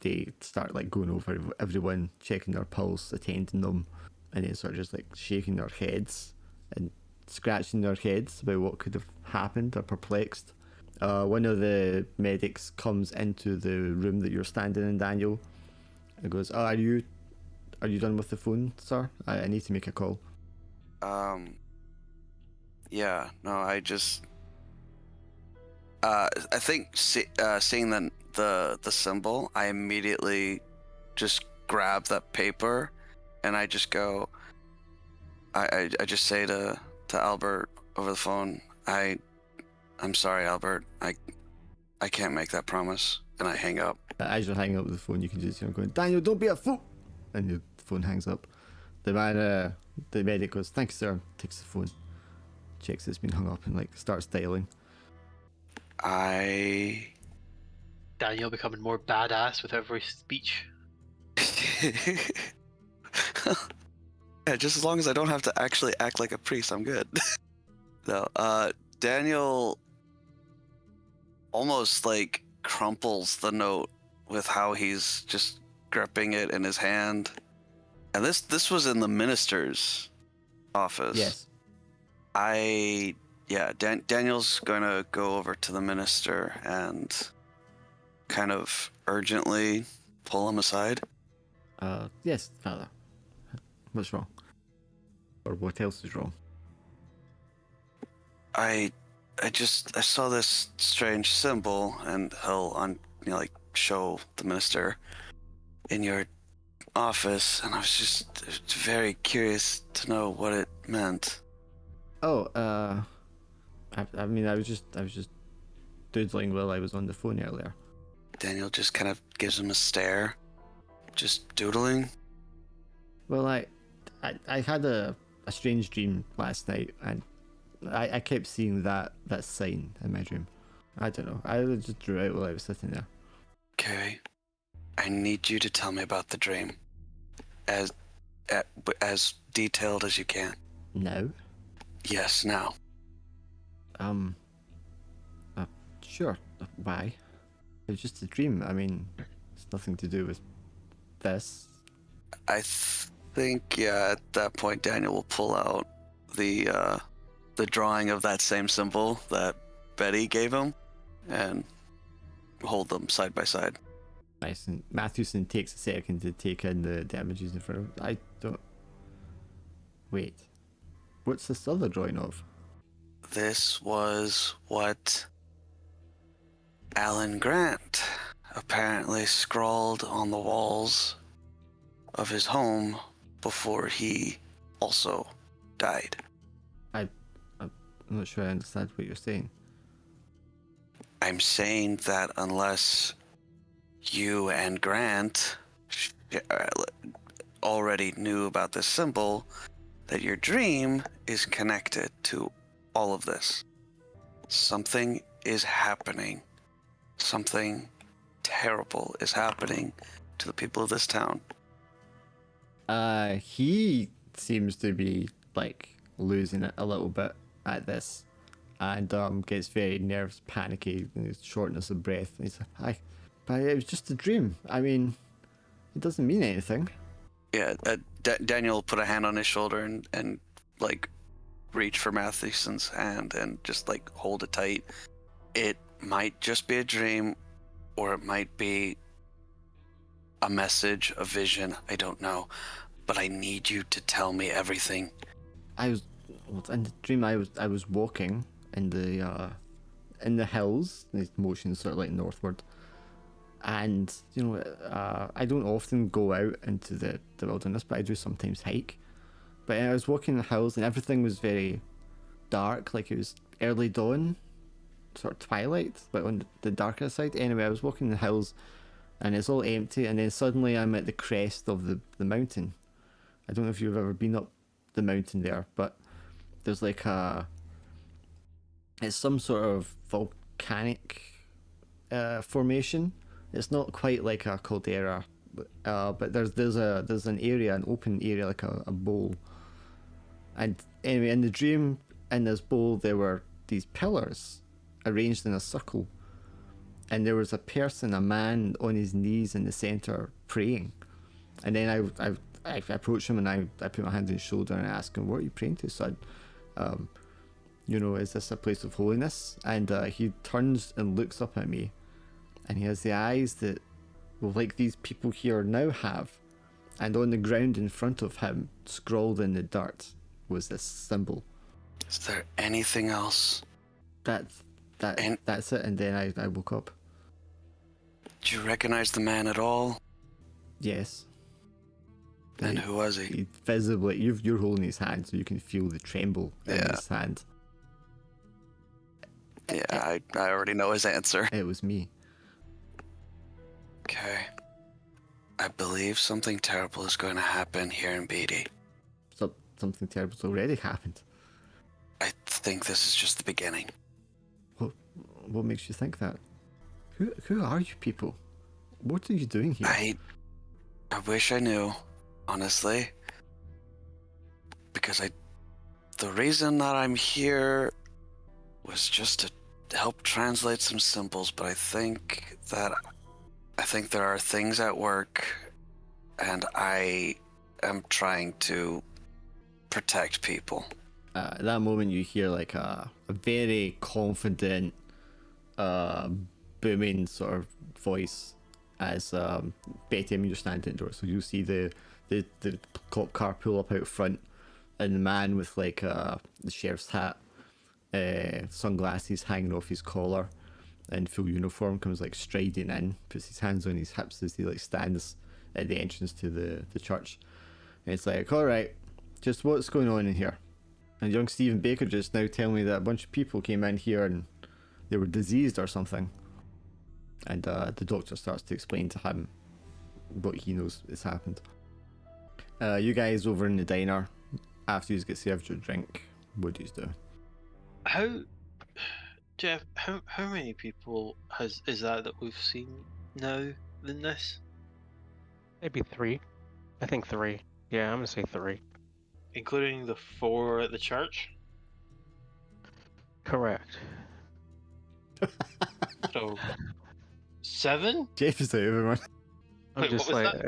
A: they start like going over everyone, checking their pulse, attending them, and then sort of just like shaking their heads and scratching their heads about what could have happened. They're perplexed. One of the medics comes into the room that you're standing in, Daniel, and goes, "Oh, are you done with the phone, sir? I need to make a call."
B: Yeah, no, I just... I think seeing the symbol, I immediately just grab that paper, and I just go... I just say to Albert over the phone, I'm sorry, Albert, I can't make that promise, and I hang up.
A: As you're hanging up with the phone, you can just hear him going, "Daniel, don't be a fool!" And the phone hangs up. The man, the medic goes, "Thanks, sir," takes the phone, checks it's been hung up, and like starts dialing.
D: Daniel becoming more badass with every speech.
B: Yeah, just as long as I don't have to actually act like a priest, I'm good. No, Daniel almost like crumples the note with how he's just gripping it in his hand. And this was in the minister's office.
A: Yes.
B: Daniel's going to go over to the minister and kind of urgently pull him aside.
A: Yes, Father. What's wrong? Or what else is wrong?
B: I saw this strange symbol, and he'll show the minister in your office, and I was just very curious to know what it meant.
A: Oh, I mean, I was just doodling while I was on the phone earlier.
B: Daniel just kind of gives him a stare, just doodling.
A: Well, I had a strange dream last night, and I kept seeing that sign in my dream. I don't know. I just drew it while I was sitting there.
B: Okay. I need you to tell me about the dream. As detailed as you can.
A: No.
B: Yes, now.
A: Sure. Why? It was just a dream. I mean, it's nothing to do with this.
B: I think, yeah, at that point, Daniel will pull out the drawing of that same symbol that Betty gave him and hold them side by side.
A: Nice. And Mathewson takes a second to take in the images in front of him. I don't... Wait. What's this other drawing of?
B: This was what Alan Grant apparently scrawled on the walls of his home before he also died.
A: I'm not sure I understand what you're saying.
B: I'm saying that unless you and Grant already knew about this symbol, that your dream is connected to all of this. Something is happening. Something terrible is happening to the people of this town.
A: He seems to be like losing it a little bit at this, and gets very nervous, panicky, and his shortness of breath. And he's like, but it was just a dream. I mean, it doesn't mean anything.
B: Yeah, Daniel put a hand on his shoulder and like reach for Mathewson's hand and just like hold it tight. It might just be a dream, or it might be a message, a vision. I don't know, but I need you to tell me everything.
A: In the dream. I was walking in the hills. The motion sort of like northward, and I don't often go out into the wilderness, but I do sometimes hike. But I was walking in the hills, and everything was very dark, like it was early dawn, sort of twilight, but on the darker side. Anyway, I was walking in the hills, and it's all empty, and then suddenly I'm at the crest of the mountain. I don't know if you've ever been up the mountain there, but there's like it's some sort of volcanic formation. It's not quite like a caldera, but there's an area, an open area, like a bowl. And anyway, in the dream, in this bowl, there were these pillars arranged in a circle, and there was a person, a man, on his knees in the center praying. And then I approached him, and I put my hand on his shoulder and I asked him, "What are you praying to, son? Is this a place of holiness?" And he turns and looks up at me, and he has the eyes that, well, like these people here now have. And on the ground in front of him, scrawled in the dirt, was this symbol.
B: Is there anything else?
A: That's it. And then I woke up.
B: Do you recognize the man at all?
A: Yes.
B: And who was he?
A: He visibly, you're holding his hand, so you can feel the tremble in his hand.
B: Yeah, I already know his answer.
A: It was me.
B: Okay. I believe something terrible is going to happen here in Beatty.
A: Something terrible's already happened.
B: I think this is just the beginning.
A: What makes you think that? Who are you people? What are you doing here?
B: I wish I knew, honestly. Because the reason that I'm here was just to help translate some symbols, but I think there are things at work, and I am trying to protect people.
A: At that moment, you hear like a very confident, booming sort of voice as Betty and me are standing at the door. So you see the cop car pull up out front, and the man with like the sheriff's hat, sunglasses hanging off his collar, in full uniform comes like striding in, puts his hands on his hips as he like stands at the entrance to the church, and it's like, all right, just what's going on in here? And young Stephen Baker just now telling me that a bunch of people came in here and they were diseased or something. And the doctor starts to explain to him what he knows has happened. You guys over in the diner, after you get served your drink, what do you do?
D: Jeff, how many people is that we've seen now than this?
C: Maybe 3. I think 3. Yeah, I'm gonna say 3.
D: Including the 4 at the church?
C: Correct.
D: So 7?
A: Jeff is out, everyone.
C: I'm
D: Wait, what
C: just
D: was
C: like,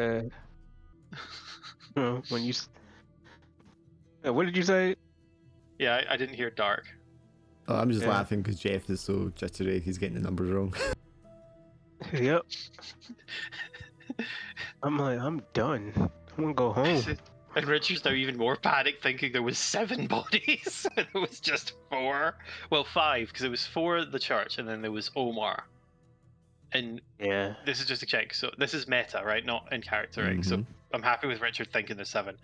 D: that?
C: when you. What did you say?
D: Yeah, I didn't hear dark.
A: Oh, I'm just
C: Yeah.
A: laughing because Jeff is so jittery. He's getting the numbers wrong.
C: Yep. I'm like, I'm done. I want to go home.
D: And Richard's now even more panicked, thinking there was 7 bodies. And it was just 4. Well, 5, because it was 4 at the church, and then there was Omar. And
C: Yeah.
D: this is just a check. So this is meta, right? Not in character, right? So
A: Mhm.
D: I'm happy with Richard thinking there's 7.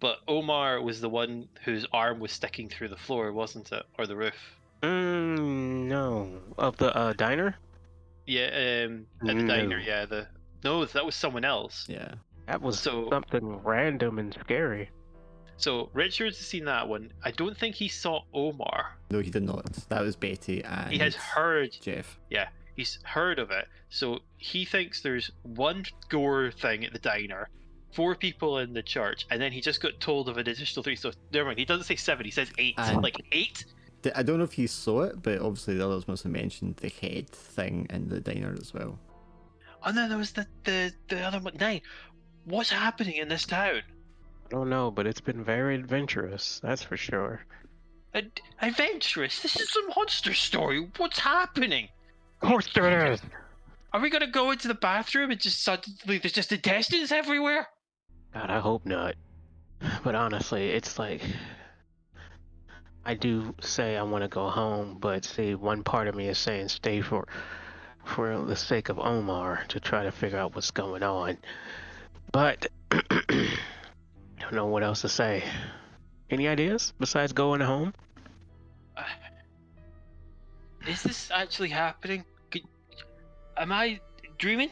D: But Omar was the one whose arm was sticking through the floor, wasn't it? Or the roof?
C: No. Of the diner?
D: Yeah, at the diner,
C: No.
D: yeah. No, that was someone else.
A: Yeah.
C: That was
D: So-
C: something random and scary.
D: So Richard's seen that one. I don't think he saw Omar.
A: No, he did not. That was Betty and
D: He has heard,
A: Jeff.
D: yeah, he's heard of it. So he thinks there's one gore thing at the diner, 4 people in the church, and then he just got told of an additional 3. So never mind. He doesn't say 7. He says 8.
A: And-
D: Like 8.
A: I don't know if he saw it, but obviously the others must have mentioned the head thing in the diner as well.
D: And then there was the other one. 9. What's happening in this town?
C: I don't know, but it's been very adventurous. That's for sure.
D: Adventurous. This is a monster story. What's happening?
C: Of course there is.
D: Are we gonna go into the bathroom and just suddenly there's just intestines everywhere?
C: God, I hope not. But honestly, it's like I do say I want to go home, but see, one part of me is saying stay for the sake of Omar to try to figure out what's going on. But I don't know what else to say. Any ideas besides going home?
D: Is this actually happening? Am I dreaming?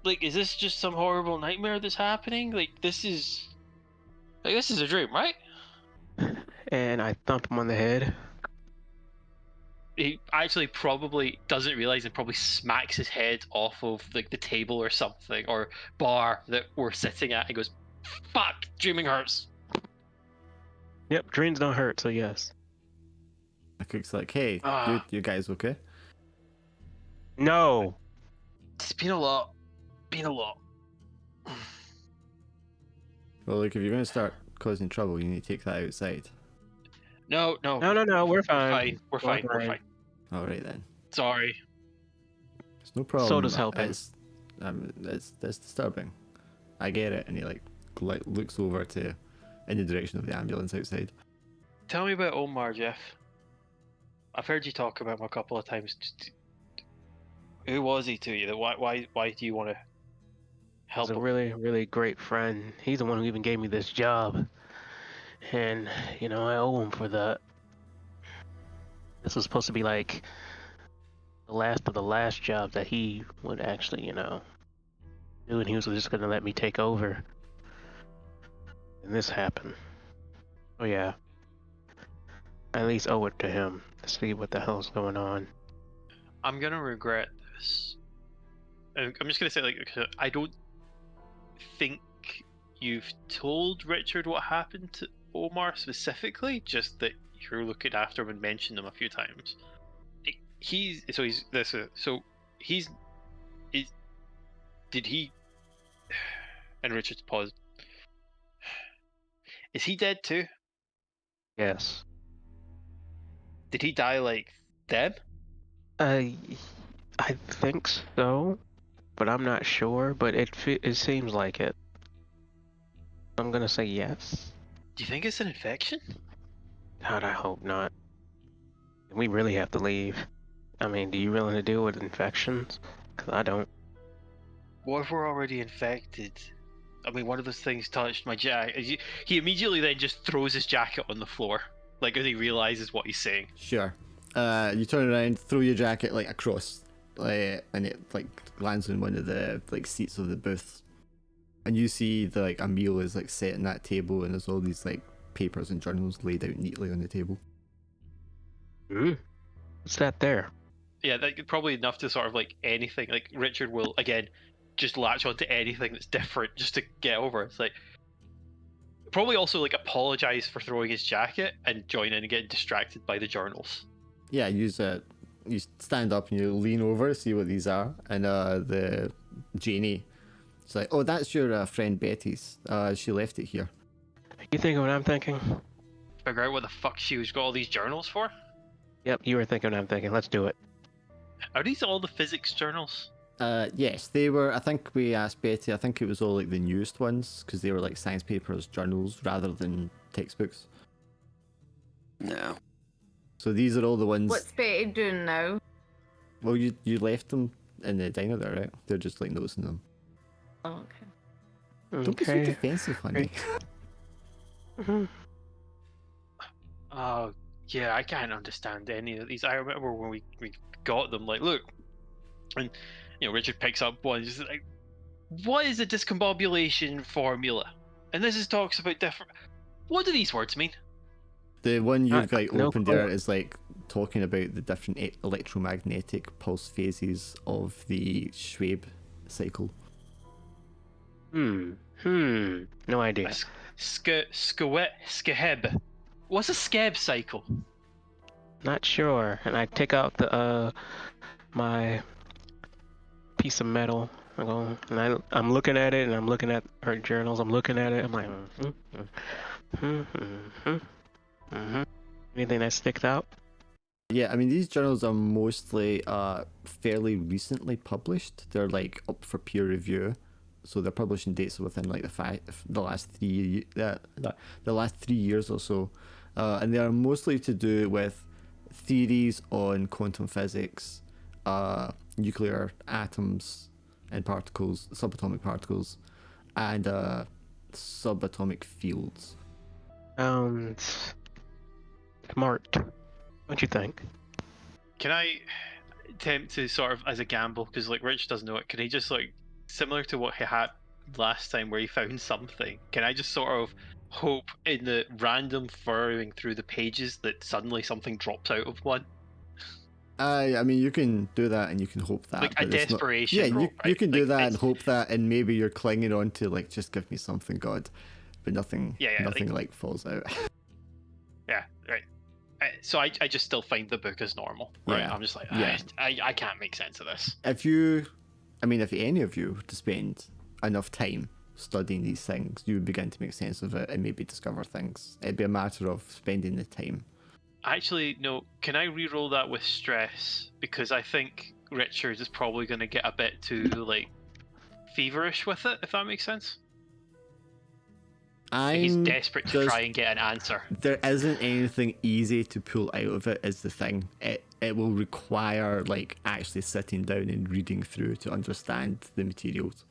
D: Like, is this just some horrible nightmare that's happening? Like, this is a dream, right?
C: And I thump him on the head.
D: He actually probably doesn't realize and probably smacks his head off of like the table or something or bar that we're sitting at and goes, "Fuck, dreaming hurts."
C: Yep, dreams don't hurt, so yes.
A: The cook's like, hey, you guys okay?
C: No.
D: It's been a lot.
A: Well, look, if you're going to start causing trouble, you need to take that outside.
D: No,
C: We're fine.
D: We're fine.
A: All right then.
D: Sorry.
A: It's no problem.
C: Soda's helping.
A: It's disturbing. I get it, and he like looks over to in the direction of the ambulance outside.
D: Tell me about Omar, Jeff. I've heard you talk about him a couple of times. Who was he to you? Why do you want to help
C: He's a
D: him?
C: really, really great friend. He's the one who even gave me this job. And, I owe him for that. This was supposed to be like the last of the last job that he would actually, do, and he was just gonna let me take over. And this happened. Oh yeah. I at least owe it to him to see what the hell's going on.
D: I'm gonna regret this. I'm just gonna say, like, I don't think you've told Richard what happened to Omar specifically, just that you're looking after him and mentioned him a few times. Did he? And Richard's paused. Is he dead too?
C: Yes.
D: Did he die like them?
C: I think so, but I'm not sure. But it seems like it. I'm gonna say yes.
D: Do you think it's an infection?
C: God, I hope not. We really have to leave. I mean, do you really want to deal with infections? Cause I don't.
D: What if we're already infected? I mean, one of those things touched my jacket. He immediately then just throws his jacket on the floor, like as he realizes what he's saying.
A: Sure. You turn around, throw your jacket like across, and it like lands on one of the like seats of the booth, and you see a meal is like set on that table, and there's all these like papers and journals laid out neatly on the table.
C: What's that there?
D: Yeah, like, probably enough to sort of like anything. Like Richard will again just latch onto anything that's different just to get over. It's like probably also like apologize for throwing his jacket and join in and get distracted by the journals.
A: Yeah, you stand up and you lean over, see what these are, and the Janie, it's like, oh, that's your friend Betty's. She left it here.
C: You thinking what I'm thinking?
D: Figure out what the fuck she was got all these journals for.
C: Yep, you were thinking what I'm thinking. Let's do it.
D: Are these all the physics journals?
A: Yes, they were. I think we asked Betty. I think it was all like the newest ones because they were like science papers, journals rather than textbooks.
B: No.
A: So these are all the ones.
E: What's Betty doing now?
A: Well, you left them in the diner there, right? They're just like noticing them.
E: Oh, okay.
A: Don't be so defensive, honey.
C: Mhm.
D: Oh, yeah, I can't understand any of these. I remember when we got them, like, look, and Richard picks up one, just like, what is a discombobulation formula? And this is talks about different. What do these words mean?
A: The one you've like
C: No
A: opened
C: clue.
A: there is like talking about the different electromagnetic pulse phases of the Schwabe cycle.
C: No idea.
D: Skeheb. What's a skeb cycle?
C: Not sure. And I take out the my piece of metal. I go and I'm looking at it, and I'm looking at her journals. I'm looking at it. I'm like, Anything that sticks out?
A: Yeah, I mean these journals are mostly fairly recently published. They're like up for peer review, so their publishing dates are within like the last 3 years or so, and they are mostly to do with theories on quantum physics, nuclear atoms and particles, subatomic particles, and subatomic fields.
C: Sounds smart. What you think?
D: Can I attempt to sort of, as a gamble, because like Rich doesn't know it, can he just like, similar to what he had last time where he found something, can I just sort of hope in the random furrowing through the pages that suddenly something drops out of one?
A: I mean, you can do that and you can hope that.
D: Like a
A: but it's not-
D: desperation
A: Yeah,
D: roll,
A: you
D: right?
A: can do
D: Like,
A: that and
D: it's-
A: hope that, and maybe you're clinging on to like, just give me something, God, but nothing,
D: Yeah,
A: nothing like falls out.
D: Yeah, right. So I just still find the book as normal, right?
A: Yeah,
D: I'm just like,
A: yeah.
D: I can't make sense of this.
A: If any of you were to spend enough time studying these things, you would begin to make sense of it and maybe discover things. It'd be a matter of spending the time.
D: Actually, no. Can I re-roll that with stress? Because I think Richard is probably going to get a bit too like feverish with it, if that makes sense. He's desperate to try and get an answer.
A: There isn't anything easy to pull out of it, is the thing. It will require like actually sitting down and reading through to understand the materials.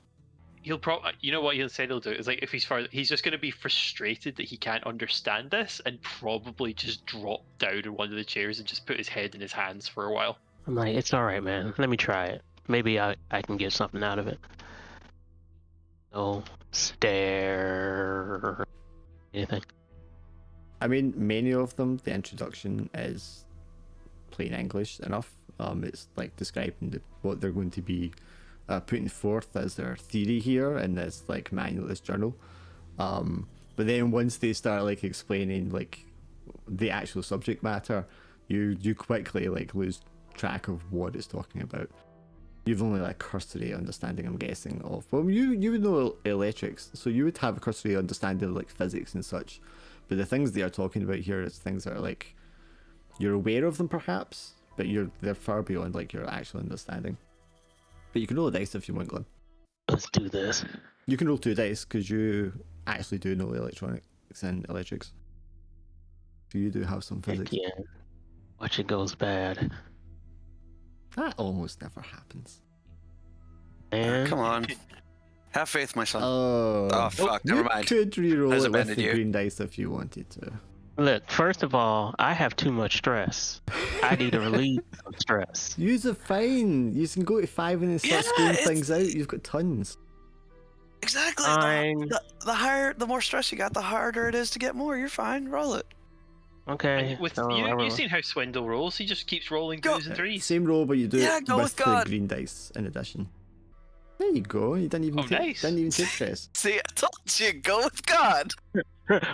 D: He'll probably, you know what he'll say he'll do is like if he's just going to be frustrated that he can't understand this and probably just drop down in one of the chairs and just put his head in his hands for a while.
C: I'm like, it's all right, man. Let me try it. Maybe I can get something out of it. No stare. Anything?
A: I mean, many of them, the introduction is plain English enough. It's like describing what they're going to be putting forth as their theory here in this like manual, this journal. But then once they start like explaining like the actual subject matter, you quickly like lose track of what it's talking about. You've only like cursory understanding, I'm guessing, of, well, you would know electrics, so you would have a cursory understanding of like physics and such. But the things they are talking about here is things that are like, you're aware of them perhaps, but they're far beyond like your actual understanding. But you can roll a dice if you want, Glenn.
C: Let's do this.
A: You can roll 2 dice because you actually do know electronics and electrics. So you do have some physics.
C: Yeah. Watch it goes bad.
A: That almost never happens.
C: And
B: Come on. Have faith, my son.
A: Oh,
B: Fuck, never
A: you
B: mind.
A: could re-roll
B: Has
A: it with
B: abandoned
A: the
B: you.
A: green dice if you wanted to.
C: look, first of all, I have too much stress. I need to relieve some stress.
A: Use it fine. You can go to 5 and then start
B: Yeah,
A: screwing
B: it's-
A: things out. You've got tons.
B: Exactly.
C: Fine.
B: The more stress you got, the harder it is to get more. You're fine. Roll it.
C: Okay.
D: And with
C: so
D: you've seen how Swindle rolls. He just keeps rolling
B: Go-
D: twos and threes.
A: Same roll, but you do
B: Yeah,
A: it
B: go
A: with
B: with
A: the
B: God.
A: green dice in addition. There you go. You didn't even
D: Oh, nice.
A: didn't even take stress.
B: See, I told you, go with God.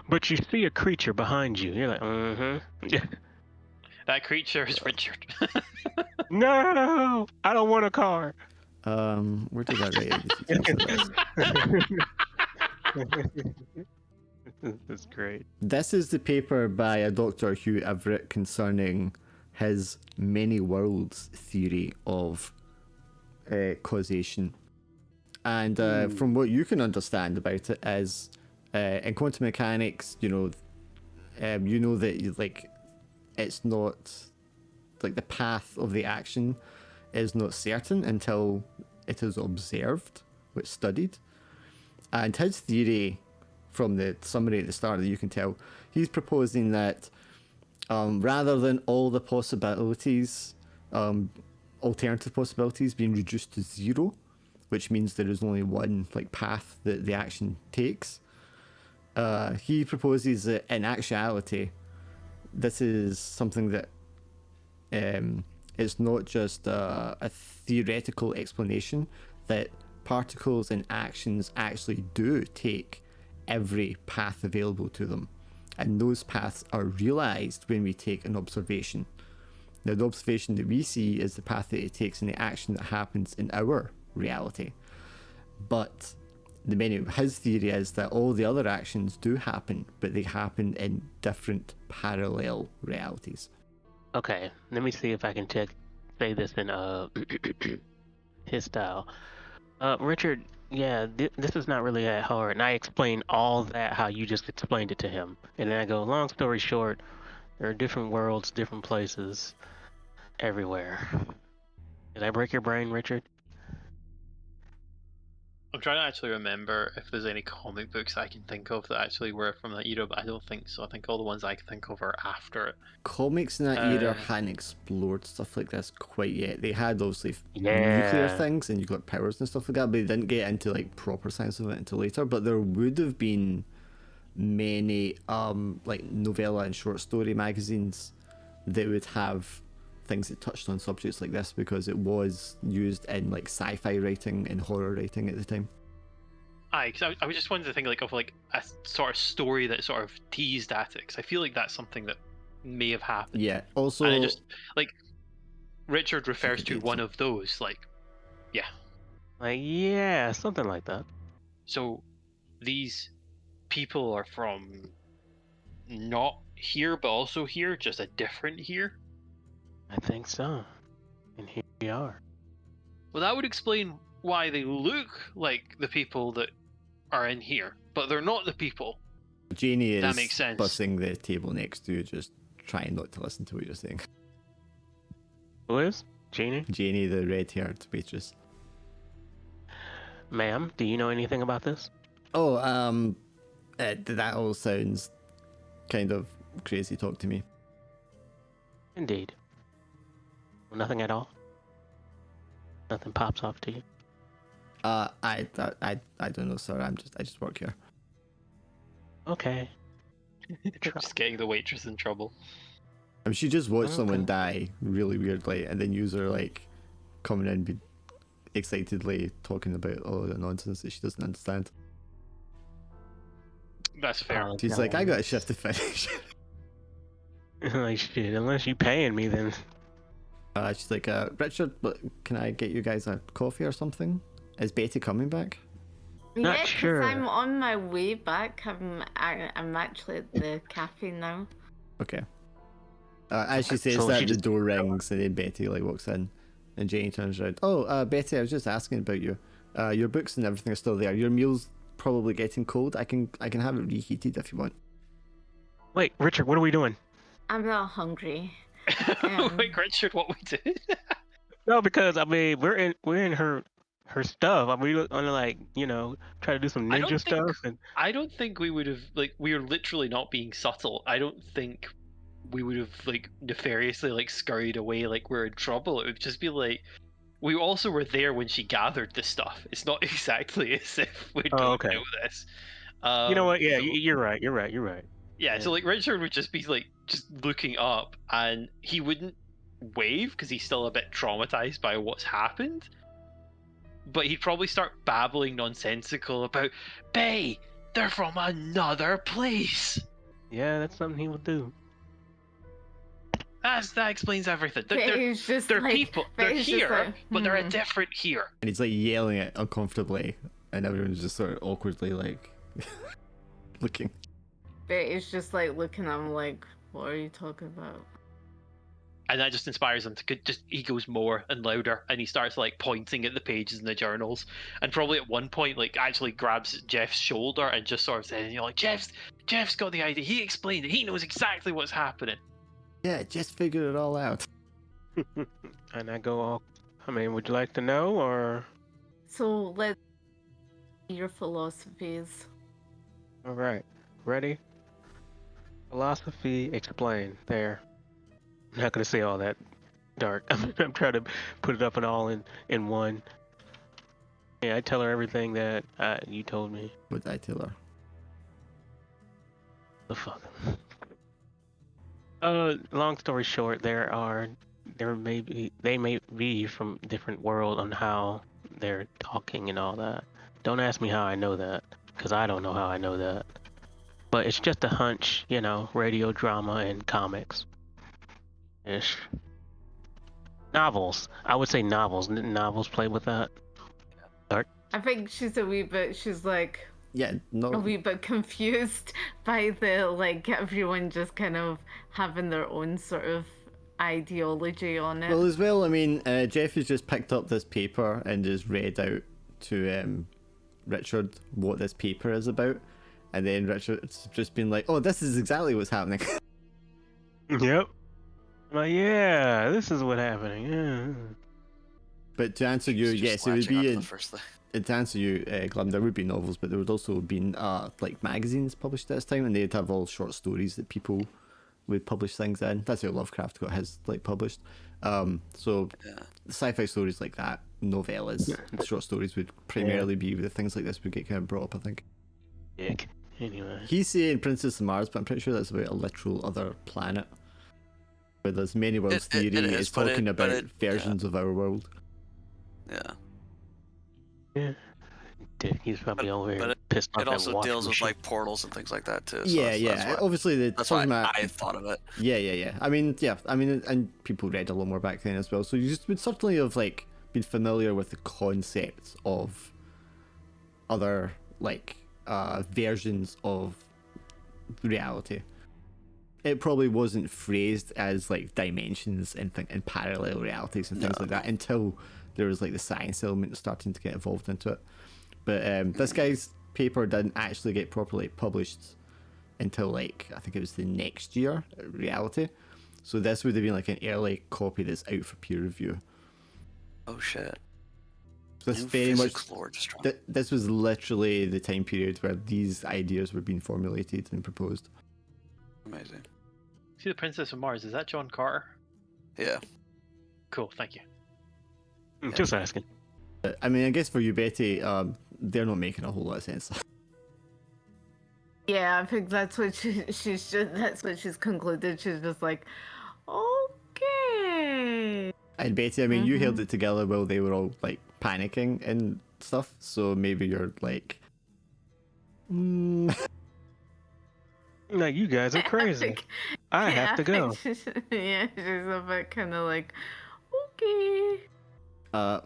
C: But you see a creature behind you. You're like, mm-hmm.
D: That creature is Richard.
C: No, I don't want a car.
A: Where did I write the details of this?
C: That's great.
A: This is the paper by a Dr. Hugh Everett concerning his many worlds theory of causation. And from what you can understand about it is, in quantum mechanics, you know that like it's not like the path of the action is not certain until it is observed, which studied. And his theory, from the summary at the start that you can tell, he's proposing that rather than all the possibilities, alternative possibilities being reduced to zero, which means there is only one like path that the action takes, he proposes that in actuality, this is something that it's not just a theoretical explanation, that particles and actions actually do take every path available to them, and those paths are realized when we take an observation. Now, the observation that we see is the path that it takes in the action that happens in our reality, but his theory is that all the other actions do happen, but they happen in different parallel realities.
C: Okay, let me see if I can say this in his style. Richard, yeah, this is not really that hard, and I explain all that how you just explained it to him, and then I go, long story short, there are different worlds, different places, everywhere. Did I break your brain, Richard?
D: I'm trying to actually remember if there's any comic books I can think of that actually were from that era, but I don't think so. I think all the ones I can think of are after it.
A: Comics in that era hadn't explored stuff like this quite yet. They had obviously nuclear things and nuclear powers and stuff like that, but they didn't get into like proper science of it until later. But there would have been many like novella and short story magazines that would have things that touched on subjects like this, because it was used in like sci-fi writing and horror writing at the time.
D: Because I was just wanted to think like of like a sort of story that sort of teased at it, because I feel like that's something that may have happened.
A: Yeah. Also,
D: and I just like Richard refers to one of those, like, yeah.
C: Like, yeah, something like that.
D: So these people are from not here, but also here, just a different here.
C: I think so. And here we are.
D: Well, that would explain why they look like the people that are in here, but they're not the people.
A: Janie is
D: that makes sense.
A: bussing the table next to you, just trying not to listen to what you're saying.
C: Who is? Janie?
A: Janie, the red-haired waitress.
C: Ma'am, do you know anything about this?
A: Oh, that all sounds kind of crazy talk to me.
C: Indeed. Nothing at all? Nothing pops off to you?
A: I don't know, sir. I just work here.
C: Okay.
D: Just getting the waitress in trouble.
A: I mean, she just watched someone
C: Okay.
A: die really weirdly, and then use her like coming in, be excitedly talking about all the nonsense that she doesn't understand.
D: That's fair.
A: She's like, I got a shift to finish.
C: Like, shit, unless you paying me, then...
A: She's like, Richard, can I get you guys a coffee or something? Is Betty coming back?
C: Not
E: Yeah, 'cause
C: sure.
E: I'm on my way back. I'm actually at the cafe now.
A: Okay. As she says
C: So
A: that,
C: she
A: the
C: just-
A: door rings and then Betty like walks in, and Jane turns around. Oh, Betty, I was just asking about you. Your books and everything are still there. Your meal's probably getting cold. I can have it reheated if you want.
C: Wait, Richard, what are we doing?
E: I'm not hungry.
D: Wait, Richard, what we did?
C: No, because I mean we're in her stuff. I mean, we want to like try to do some
D: I don't
C: ninja
D: think-
C: stuff and
D: I don't think we would have like we are literally not being subtle. I don't think we would have like nefariously like scurried away like we're in trouble. It would just be like we also were there when she gathered the stuff. It's not exactly as if we don't
C: okay.
D: know this.
C: you know what? Yeah,
D: so-
C: you're right. You're right.
D: Yeah, so like Richard would just be like just looking up, and he wouldn't wave because he's still a bit traumatized by what's happened. But he'd probably start babbling nonsensical about, Bay, they're from another place.
C: Yeah, that's something he would do.
D: That explains everything.
E: But he's just
D: They're
E: like,
D: people.
E: but
D: They're
E: he's just
D: here,
E: like,
D: but they're a different here.
A: And he's like yelling it uncomfortably, and everyone's just sort of awkwardly like looking.
E: But he's just like looking at him like, what are you talking about?
D: And that just inspires him to he goes more and louder, and he starts like pointing at the pages in the journals, and probably at one point like actually grabs Jeff's shoulder and just sort of says, like, Jeff's got the idea. He explained it. He knows exactly what's happening.
A: Yeah, just figured it all out.
C: And I go all, I mean, would you like to know, or?
E: So let's see your philosophies.
C: All right, ready? Philosophy explained. There. I'm not gonna say all that dark. I'm trying to put it up and all in one. Yeah, I tell her everything that you told me.
A: What did I tell her?
C: The fuck. Long story short, they may be from different world on how they're talking and all that. Don't ask me how I know that, because I don't know how I know that. But it's just a hunch, radio drama and comics. Ish. Novels. I would say novels. Didn't novels play with that? Dark.
E: I think she's like
A: Yeah, no.
E: a wee bit confused by the like everyone just kind of having their own sort of ideology on it.
A: Well, as well, I mean, Jeff has just picked up this paper and just read out to Richard what this paper is about, and then Richard's just been like, "Oh, this is exactly what's happening."
C: Yep. Like, yeah, this is what's happening. Yeah.
A: But to answer you,
B: He's just
A: yes, it would
B: latching onto
A: be.
B: the first thing.
A: To answer you, Glum, there would be novels, but there would also been like magazines published at this time, and they'd have all short stories that people would publish things in. That's how Lovecraft got his like published. So sci-fi stories like that, novellas, short stories would primarily be the things like this would get kind of brought up, I think.
C: Dick. Anyway.
A: He's saying Princess of Mars, but I'm pretty sure that's about a literal other planet. Where there's many worlds theory is talking about versions of our world.
B: Yeah.
C: Yeah. Dick, he's probably over here pissed off.
B: It also deals with like portals and things like that too. So
A: Yeah. Obviously,
B: that's why I thought of it.
A: Yeah. I mean, and people read a lot more back then as well. So you just would certainly have like been familiar with the concepts of other like versions of reality. It probably wasn't phrased as like dimensions and parallel realities and things like that until there was like the science element starting to get involved into it. But this guy's paper didn't actually get properly published until like I think it was the next year, Reality. So this would have been like an early copy that's out for peer review.
B: Oh shit.
A: This very much. This was literally the time period where these ideas were being formulated and proposed.
B: Amazing.
D: See the Princess of Mars, is that John Carter?
B: Yeah.
D: Cool, thank you.
C: Just asking.
A: I mean, I guess for you, Betty, they're not making a whole lot of sense.
E: Yeah, I think that's what that's what she's concluded. She's just like, okay.
A: And Betty, I mean, you held it together while they were all like panicking and stuff, so maybe you're like,
C: Like, you guys are crazy. I have to go.
E: Yeah, she's a bit kind of like, okay.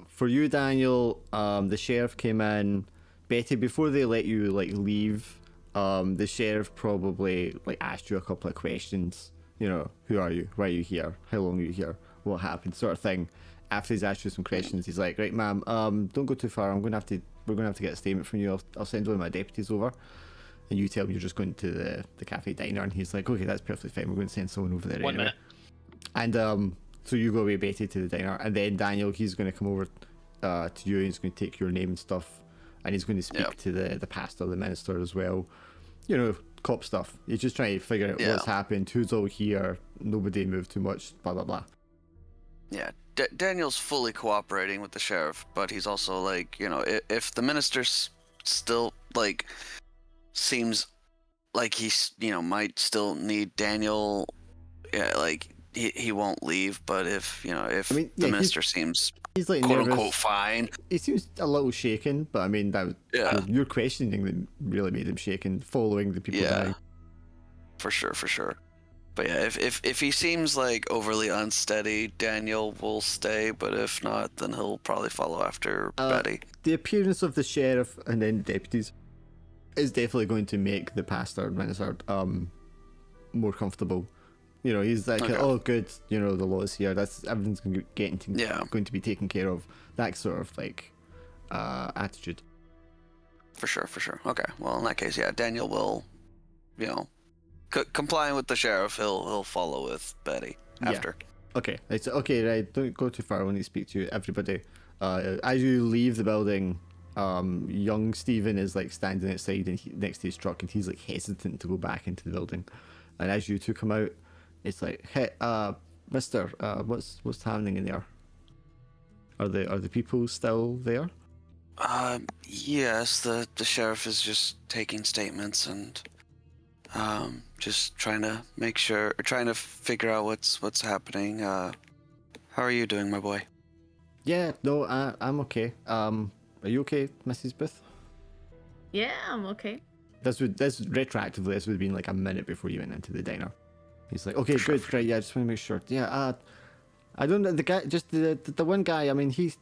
A: For you, Daniel, the sheriff came in. Betty, before they let you like leave, the sheriff probably like asked you a couple of questions. You know, who are you? Why are you here? How long are you here? What happened? Sort of thing. After he's asked you some questions, he's like, right, ma'am, don't go too far. We're gonna have to get a statement from you. I'll send one of my deputies over. And you tell him you're just going to the cafe diner, and he's like, okay, that's perfectly fine. We're going to send someone over there anyway. 1 minute. And so you go away, Betty, to the diner, and then Daniel, he's going to come over to you, and he's going to take your name and stuff, and he's going to speak to the pastor, the minister as well. You know, cop stuff. He's just trying to figure out what's happened, who's all here, nobody moved too much, blah, blah, blah.
B: Yeah, Daniel's fully cooperating with the sheriff, but he's also like, you know, if the minister's still like seems like he's might still need Daniel. Yeah, like he won't leave, but if if
A: I mean,
B: the
A: yeah,
B: minister seems
A: he's like
B: quote
A: nervous.
B: unquote fine.
A: He seems a little shaken, but I mean, that
B: Yeah.
A: your questioning that really made him shaken, following the people dying.
B: For sure. But yeah, if he seems like overly unsteady, Daniel will stay. But if not, then he'll probably follow after Betty.
A: The appearance of the sheriff and then deputies is definitely going to make the pastor minister more comfortable. He's like,
B: Okay.
A: oh, good, the law's here. That's everything's going to be taken care of. That sort of like attitude.
B: For sure. Okay. Well, in that case, yeah, Daniel will, complying with the sheriff, he'll follow with Betty after.
A: Yeah. Okay. It's okay. Right. Don't go too far. I want to speak to everybody. As you leave the building, young Stephen is like standing outside and next to his truck, and he's like hesitant to go back into the building. And as you two come out, it's like, hey, Mister, what's happening in there? Are the people still there?
B: Yes, the sheriff is just taking statements and just trying to figure out what's happening. How are you doing, my boy?
A: Yeah, no, I'm okay. Are you okay, Mrs. Booth?
E: Yeah, I'm okay.
A: This retroactively, this would have been like a minute before you went into the diner. He's like, okay,
B: Sure.
A: good, right, yeah, I just want to make sure. Yeah, I don't know, the guy, just the one guy, I mean, he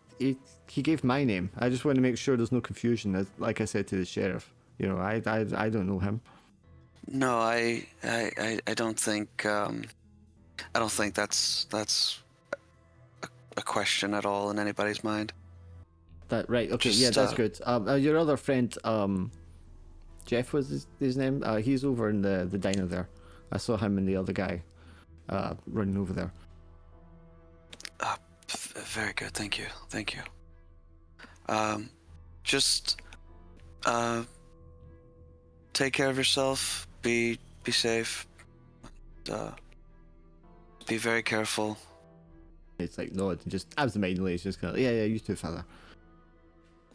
A: gave my name. I just want to make sure there's no confusion. Like I said to the sheriff, I don't know him.
B: No, I don't think that's a question at all in anybody's mind.
A: That right? Okay,
B: Just,
A: yeah, that's good. Your other friend, Jeff was his name. He's over in the diner there. I saw him and the other guy, running over there.
B: Very good, thank you. Just take care of yourself. Be safe. Be very careful.
A: It's like no, just absentmindedly. It's just kind of yeah, you too, fella.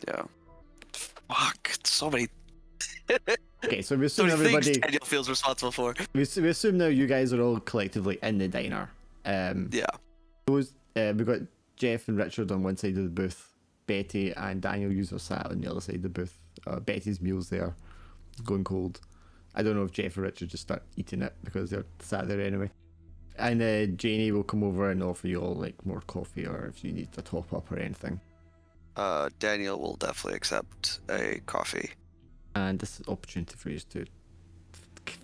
B: Yeah. Fuck. So many.
A: Okay, so we
B: So
A: assume
B: many
A: everybody.
B: things Daniel feels responsible for.
A: We assume now you guys are all collectively in the diner.
B: Yeah.
A: We got Jeff and Richard on one side of the booth. Betty and Daniel user sat on the other side of the booth. Betty's meal's there, going cold. I don't know if Jeff or Richard just start eating it because they're sat there anyway. And Janie will come over and offer you all like more coffee or if you need a top up or anything.
B: Daniel will definitely accept a coffee.
A: And this is an opportunity for you to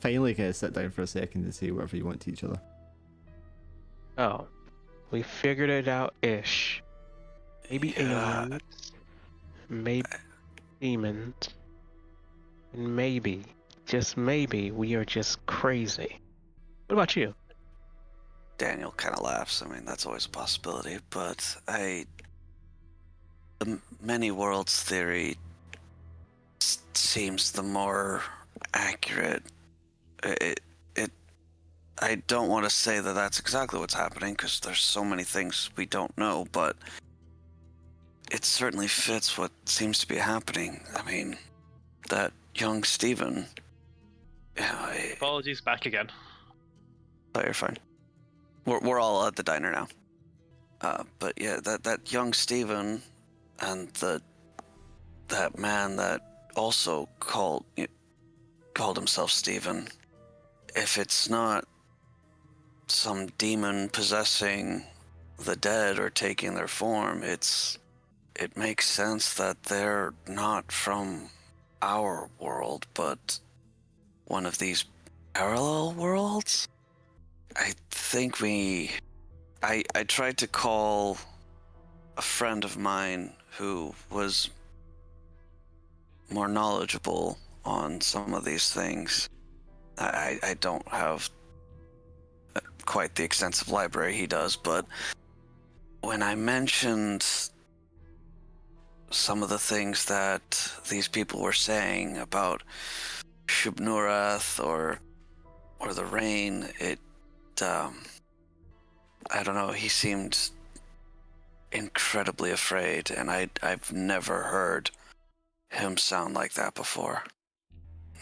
A: finally kind of sit down for a second and say whatever you want to each other.
C: Oh, we figured it out-ish. Maybe aliens, maybe demons, and maybe, just maybe, we are just crazy. What about you?
B: Daniel kind of laughs. I mean, that's always a possibility, but the many worlds theory seems the more accurate. I don't want to say that that's exactly what's happening because there's so many things we don't know, but it certainly fits what seems to be happening. I mean, that young Stephen. Yeah,
D: Apologies, back again.
B: Oh, you're fine. We're all at the diner now. But yeah, that young Stephen and that man that also called himself Stephen. If it's not some demon possessing the dead or taking their form, it makes sense that they're not from our world, but one of these parallel worlds. I think I tried to call a friend of mine who was more knowledgeable on some of these things. I don't have quite the extensive library he does, but when I mentioned some of the things that these people were saying about Shub-Nurath or the rain, I don't know, he seemed incredibly afraid, and I've never heard him sound like that before.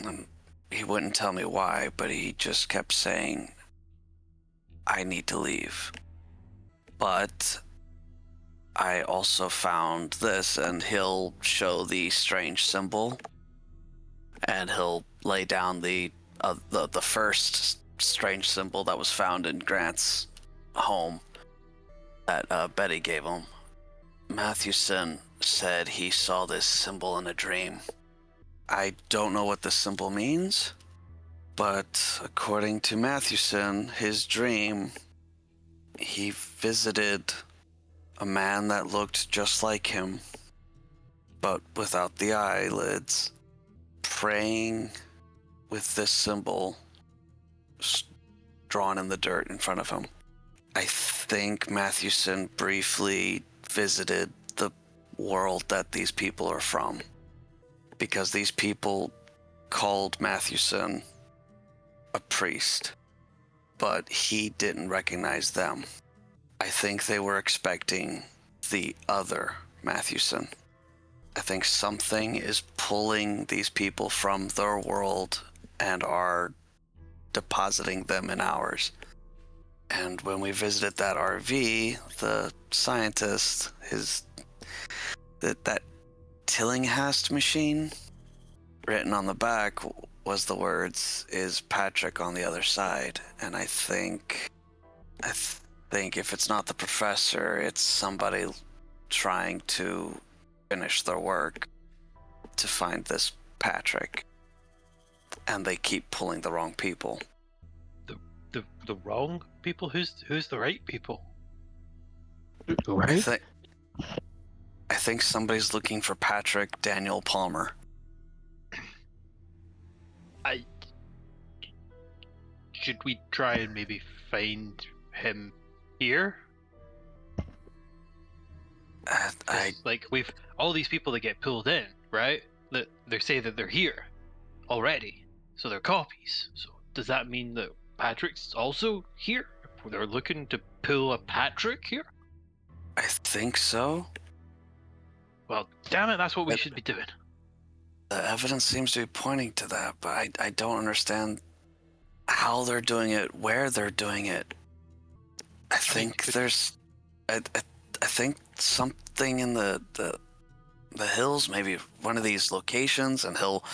B: And he wouldn't tell me why, but he just kept saying, I need to leave. But I also found this, and he'll show the strange symbol, and he'll lay down the first strange symbol that was found in Grant's home that Betty gave him. Mathewson said he saw this symbol in a dream. I don't know what this symbol means, but according to Mathewson, his dream, he visited a man that looked just like him, but without the eyelids, praying with this symbol drawn in the dirt in front of him. I think Mathewson briefly visited the world that these people are from, because these people called Mathewson a priest, but he didn't recognize them. I think they were expecting the other Mathewson. I think something is pulling these people from their world and are depositing them in ours. And when we visited that RV, the scientist, that Tillinghast machine, written on the back was the words, "Is Patrick on the other side?" And I think if it's not the professor, it's somebody trying to finish their work to find this Patrick. And they keep pulling the wrong people.
D: The wrong people? Who's the right people?
C: Right?
B: I think somebody's looking for Patrick Daniel Palmer.
D: Should we try and maybe find him here? Like, we've all these people that get pulled in, right? That they say that they're here already, so they're copies. So does that mean that Patrick's also here? They're looking to pull a Patrick here?
B: I think so.
D: Well, damn it, that's what we should be doing.
B: The evidence seems to be pointing to that, but I don't understand how they're doing it, where they're doing it. I think there's... I think something in the hills, maybe one of these locations, and he'll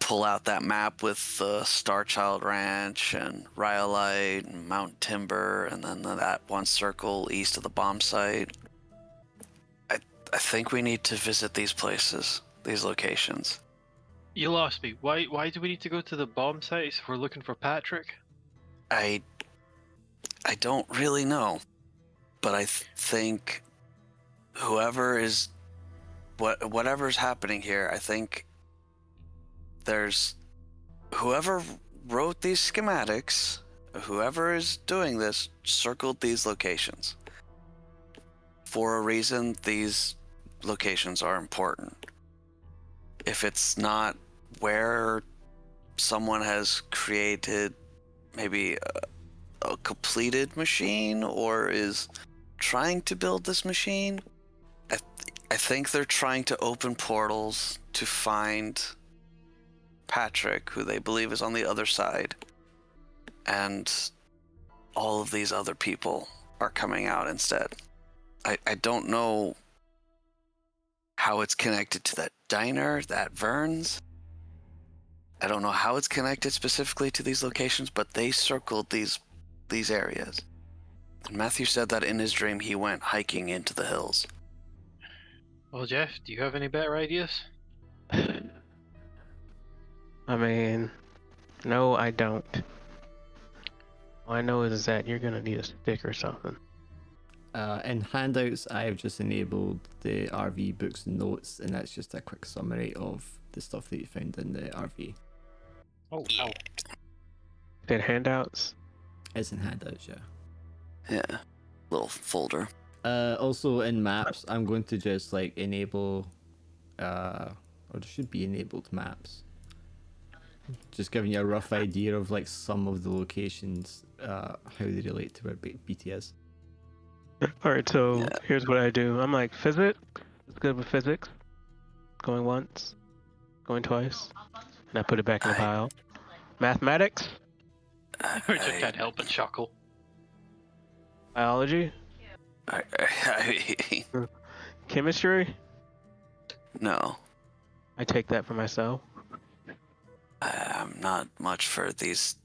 B: pull out that map with the Starchild Ranch and Rhyolite and Mount Timber, and then that one circle east of the bomb site. I think we need to visit these places, these locations.
D: You lost me. Why do we need to go to the bomb sites if we're looking for Patrick?
B: I don't really know, but I think whatever's happening here, I think there's whoever wrote these schematics, whoever is doing this, circled these locations. For a reason, these locations are important. If it's not where someone has created maybe a completed machine or is trying to build this machine, I think they're trying to open portals to find Patrick, who they believe is on the other side, and all of these other people are coming out instead. I don't know how it's connected to that diner, that Vern's. I don't know how it's connected specifically to these locations, but they circled these areas. And Matthew said that in his dream he went hiking into the hills.
D: Well, Jeff, do you have any better ideas?
C: I mean, no, I don't. All I know is that you're gonna need a stick or something.
A: In handouts, I've just enabled the RV books and notes, and that's just a quick summary of the stuff that you found in the RV.
D: Oh, wow.
C: Did handouts?
A: It's in handouts, yeah.
B: Yeah, little folder.
A: Also in maps, I'm going to just like enable, or there should be enabled maps. Just giving you a rough idea of like some of the locations, how they relate to where BT is.
C: Alright, so
B: Yeah.
C: here's what I do. I'm like, physics? It's good with physics. Going once. Going twice. And I put it back in the pile. Mathematics,
D: Richard can't help but chuckle.
C: biology, chemistry.
B: No,
C: I take that for myself.
B: I'm not much for these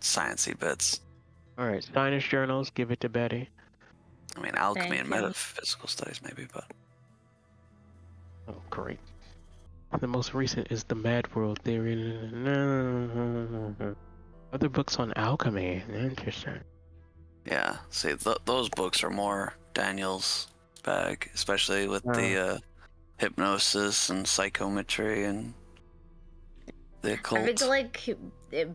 B: sciencey bits.
C: All right, science journals. Give it to Betty.
B: I mean, alchemy
E: Thank
B: and
E: you.
B: metaphysical studies, maybe, but
C: Oh, great. The most recent is the Mad World Theory. Other books on alchemy. Interesting.
B: yeah. See, those books are more Daniel's bag, especially with the hypnosis and psychometry and the
E: I
B: occult.
E: think like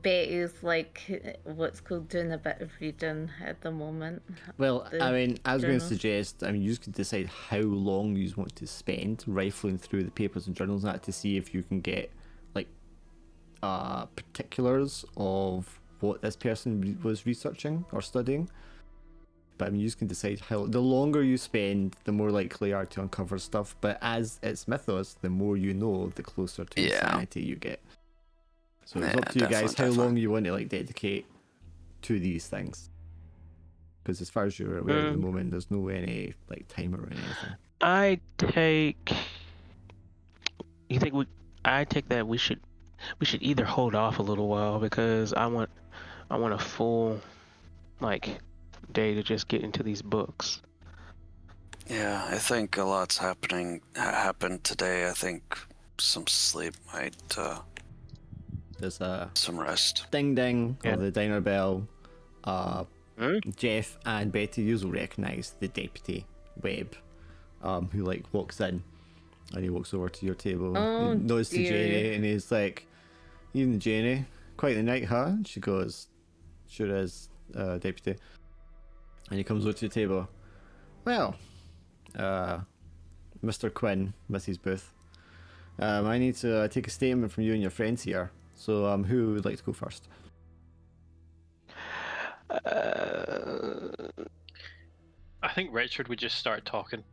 E: Betty's like what's called doing a bit of reading at the moment.
A: Well,
E: The
A: I mean, I was going to
E: journals.
A: suggest, I mean, you could decide how long you want to spend rifling through the papers and journals and that to see if you can get, like, particulars of what this person was researching or studying. But I mean, you can decide how. The longer you spend, the more likely you are to uncover stuff. But as it's Mythos, the more you know, the closer to
B: Yeah.
A: insanity you get. So it's
B: Yeah,
A: up to you guys how
B: definitely.
A: long you want to like dedicate to these things. Because as far as you're aware at the moment, there's no any like timer or anything.
C: I take. You think we? I take that we should either hold off a little while because I want a full like day to just get into these books.
B: Yeah, I think a lot's happened today. I think some sleep might,
A: There's a
B: some rest.
A: ding ding
C: Yeah.
A: of the diner bell.
C: Hmm?
A: Jeff and Betty, you will recognise the deputy Webb, who like walks in, and he walks over to your table.
E: Oh,
A: He nods to
E: dear.
A: Jenny, and he's like, "Evening, Jenny. Quite the night, huh?" And she goes, "Sure is, deputy." And he comes over to the table. Well, Mr. Quinn, Mrs. Booth. I need to take a statement from you and your friends here. So, who would like to go first?
D: I think Richard would just start talking.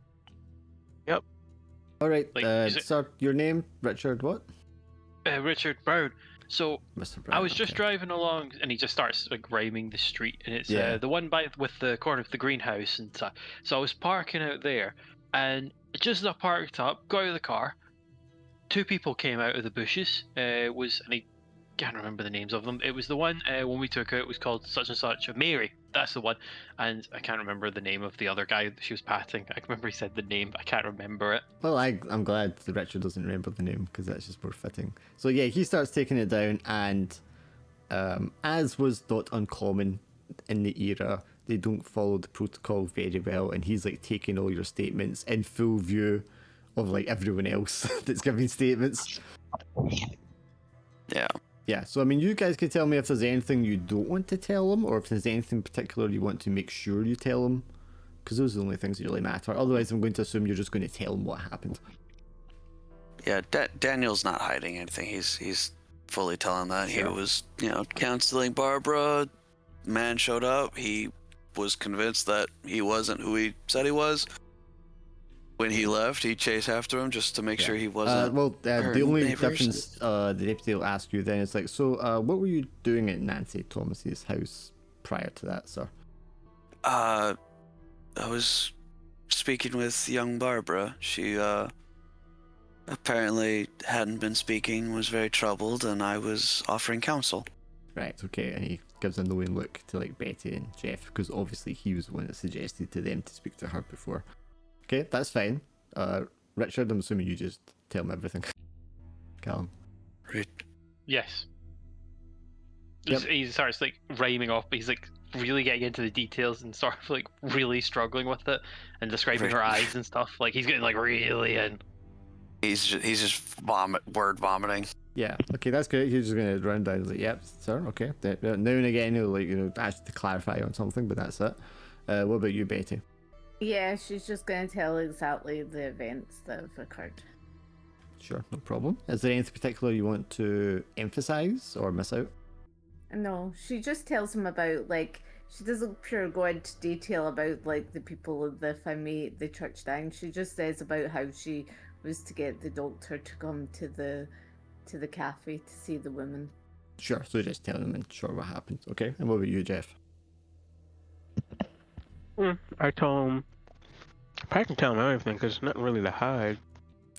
A: All right,
D: Like, is it-
A: sir, your name, Richard. What?
D: Richard Brown. So
A: Mr. Brown.
D: I was just
A: okay.
D: driving along, and he just starts like rhyming the street, and it's
A: Yeah.
D: the one by with the corner of the greenhouse and stuff. So I was parking out there, and just as I parked up, got out of the car, two people came out of the bushes. And I can't remember the names of them. It was the one when we took it was called such and such. Mary, that's the one. And I can't remember the name of the other guy that she was patting. I remember he said the name, but I can't remember it.
A: Well, I'm glad that Richard doesn't remember the name because that's just more fitting. So yeah, he starts taking it down, and as was not uncommon in the era, they don't follow the protocol very well, and he's like taking all your statements in full view of like everyone else that's giving statements.
B: Yeah.
A: Yeah, so I mean, you guys can tell me if there's anything you don't want to tell them, or if there's anything particular you want to make sure you tell them, because those are the only things that really matter. Otherwise, I'm going to assume you're just going to tell them what happened.
B: Yeah, Daniel's not hiding anything. He's fully telling that. He
A: Sure.
B: was, counseling Barbara. Man showed up. He was convinced that he wasn't who he said he was. When he left, he chased after him just to make sure he wasn't.
A: The
B: her
A: only
B: neighbors.
A: difference the deputy will ask you then is like, so what were you doing at Nancy Thomas's house prior to that, sir?
B: I was speaking with young Barbara. She apparently hadn't been speaking, was very troubled, and I was offering counsel.
A: Right, okay, and he gives a knowing look to like Betty and Jeff, because obviously he was the one that suggested to them to speak to her before. Okay, that's fine. Richard, I'm assuming you just tell him everything. Callum.
B: Right.
D: Yes.
A: Yep.
D: He starts like rhyming off, but he's like really getting into the details and sort of like really struggling with it and describing her eyes and stuff. Like he's getting like really in.
B: He's just word vomiting.
A: Yeah, okay, that's great. He's just going to run down and like, yep, sir, okay. Now and again, he'll like, ask to clarify on something, but that's it. What about you, Betty?
E: Yeah, she's just going to tell exactly the events that have occurred.
A: Sure, no problem. Is there anything particular you want to emphasize or miss out?
E: No, she just tells him about, like, she doesn't pure go into detail about, like, the people of the family, the church down. She just says about how she was to get the doctor to come to the to the cafe to see the women.
A: Sure, so just tell them and sure what happened. Okay, and what about you, Jeff?
C: I told him. I can tell him everything because there's nothing really to hide.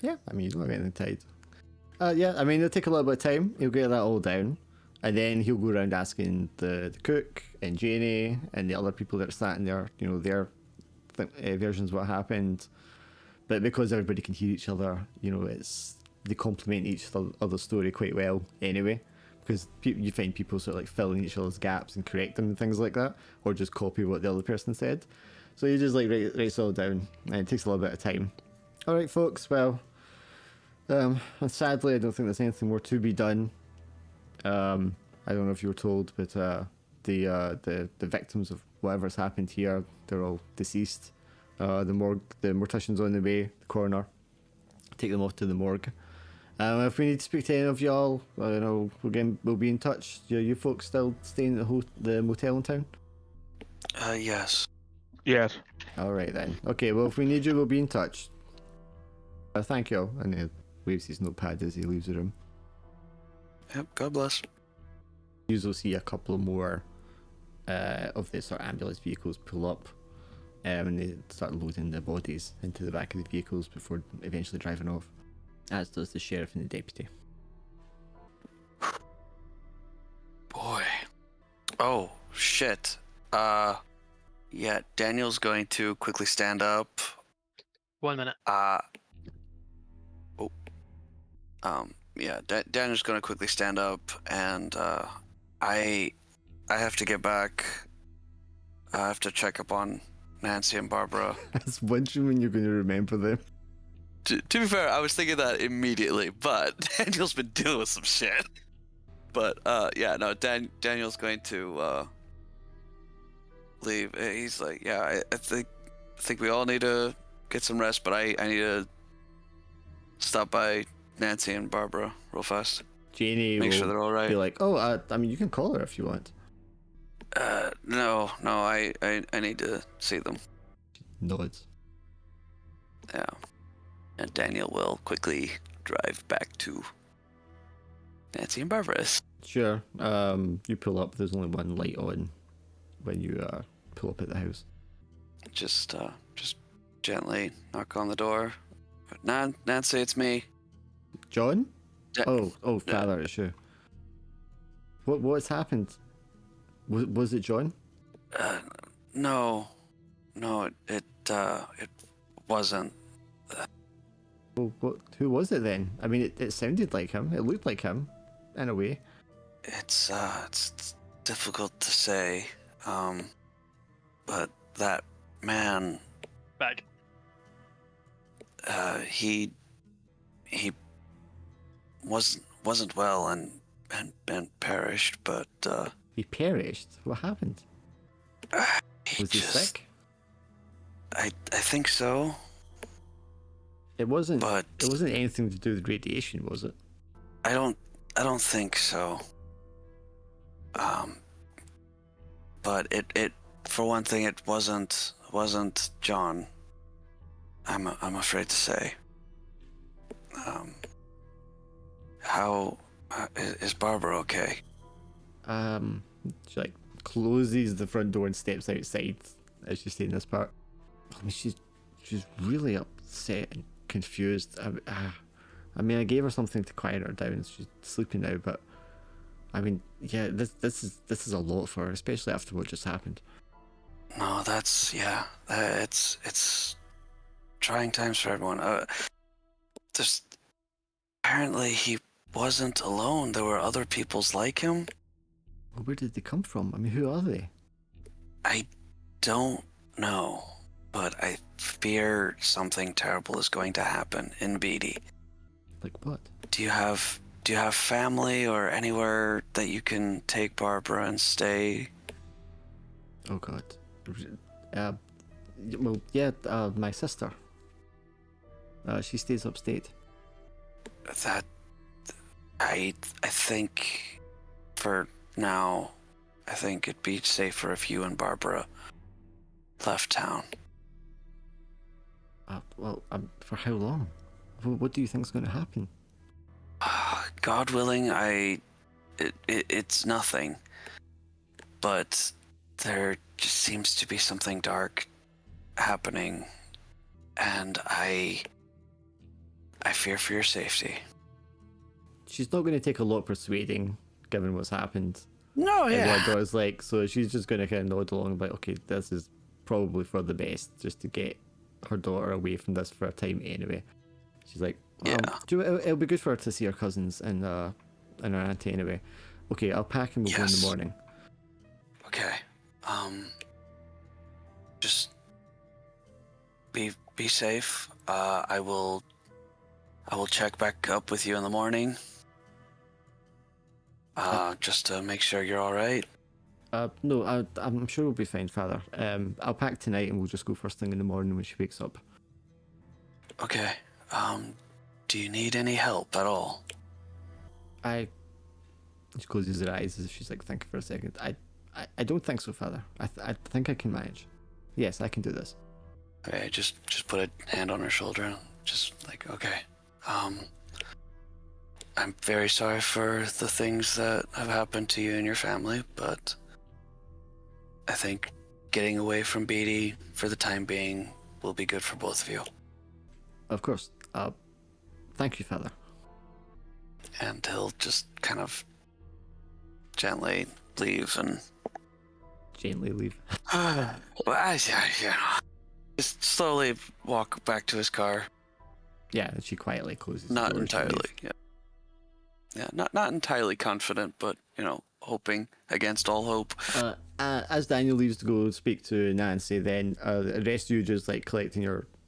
A: Yeah, I mean, you don't have anything tied. Yeah, I mean, it'll take a little bit of time. He'll get that all down. And then he'll go around asking the cook and Janie and the other people that are sat in there, you know, their versions of what happened. But because everybody can hear each other, you know, they complement each other's story quite well anyway. Because you find people sort of like filling each other's gaps and correct them and things like that, or just copy what the other person said. So you just like write it all down, and it takes a little bit of time. All right, folks. Well, sadly, I don't think there's anything more to be done. I don't know if you were told, but the victims of whatever's happened here, they're all deceased. The mortician's on the way, the coroner. Take them off to the morgue. If we need to speak to any of y'all, you know, we'll be in touch. You folks still staying at the motel in town?
B: Yes.
C: Yes.
A: All right then. Okay, well, if we need you, we'll be in touch. Thank you. And he waves his notepad as he leaves the room.
B: Yep, God bless.
A: You will see a couple more of the sort of ambulance vehicles pull up, and they start loading the bodies into the back of the vehicles before eventually driving off, as does the sheriff and the deputy.
B: Boy. Oh, shit. Yeah, Daniel's going to quickly stand up.
D: 1 minute.
B: Yeah, Daniel's going to quickly stand up, and I have to get back. I have to check up on Nancy and Barbara.
A: I was wondering when you're going to remember them.
B: To be fair, I was thinking that immediately, but Daniel's been dealing with some shit. But yeah, no, Daniel's going to leave. He's like, yeah, I think we all need to get some rest, but I need to stop by Nancy and Barbara real fast.
A: Janie
B: Make
A: will
B: sure they're all right.
A: be like, oh, I mean, you can call her if you want.
B: No, I need to see them.
A: Nods.
B: Yeah. And Daniel will quickly drive back to Nancy and Barbara's.
A: Sure. You pull up. There's only one light on when you pull up at the house.
B: Just gently knock on the door. Nancy, it's me.
A: John?
B: Ja-
A: Oh, Father, it's you. What's happened? Was it John?
B: No, it wasn't.
A: Well, who was it then? I mean, it sounded like him. It looked like him, in a way.
B: It's difficult to say. But that man,
D: Back.
B: he wasn't well and perished, but
A: He perished. What happened? Was he sick?
B: I think so.
A: It wasn't.
B: But
A: It wasn't anything to do with radiation, was it?
B: I don't think so. But it for one thing, it wasn't John. I'm afraid to say. How is Barbara okay?
A: She like closes the front door and steps outside as she's saying this part. I mean, she's really upset and confused. I mean, I gave her something to quiet her down. She's sleeping now, but I mean, yeah, this is a lot for her, especially after what just happened.
B: No, it's trying times for everyone. Just apparently he wasn't alone. There were other peoples like him.
A: Well, where did they come from? I mean, who are they?
B: I don't know, but I fear something terrible is going to happen in Beatty.
A: Like what?
B: Do you have family or anywhere that you can take Barbara and stay?
A: Oh God. Well, yeah, my sister. She stays upstate.
B: That I think for now, I think it'd be safer if you and Barbara left town.
A: Well, for how long? What do you think's going to happen?
B: God willing, it's nothing. But there just seems to be something dark happening, and I fear for your safety.
A: She's not going to take a lot persuading, given what's happened.
B: No,
A: And
B: yeah.
A: what does like, so she's just going to kind of nod along, like, okay, this is probably for the best, just to get her daughter away from this for a time anyway. She's like, it'll be good for her to see her cousins and her auntie anyway. Okay, I'll pack and we'll go in the
B: Yes.
A: morning.
B: Okay. Just be safe. I will check back up with you in the morning. Just to make sure you're all right.
A: No, I'm sure we'll be fine, Father. I'll pack tonight and we'll just go first thing in the morning when she wakes up.
B: Okay. Do you need any help at all?
A: She closes her eyes as if she's like thinking for a second. I don't think so, Father. I think I can manage. Yes, I can do this.
B: Okay, just put a hand on her shoulder. Just like, okay. I'm very sorry for the things that have happened to you and your family, but I think getting away from Beatty for the time being will be good for both of you.
A: Of course. Thank you, Father.
B: And he'll just kind of gently leave and
A: Gently leave.
B: just slowly walk back to his car.
A: Yeah, and she quietly closes
B: Not
A: the door.
B: entirely. Yeah, not entirely confident, but hoping against all hope.
A: As Daniel leaves to go speak to Nancy, then the rest of you just like collecting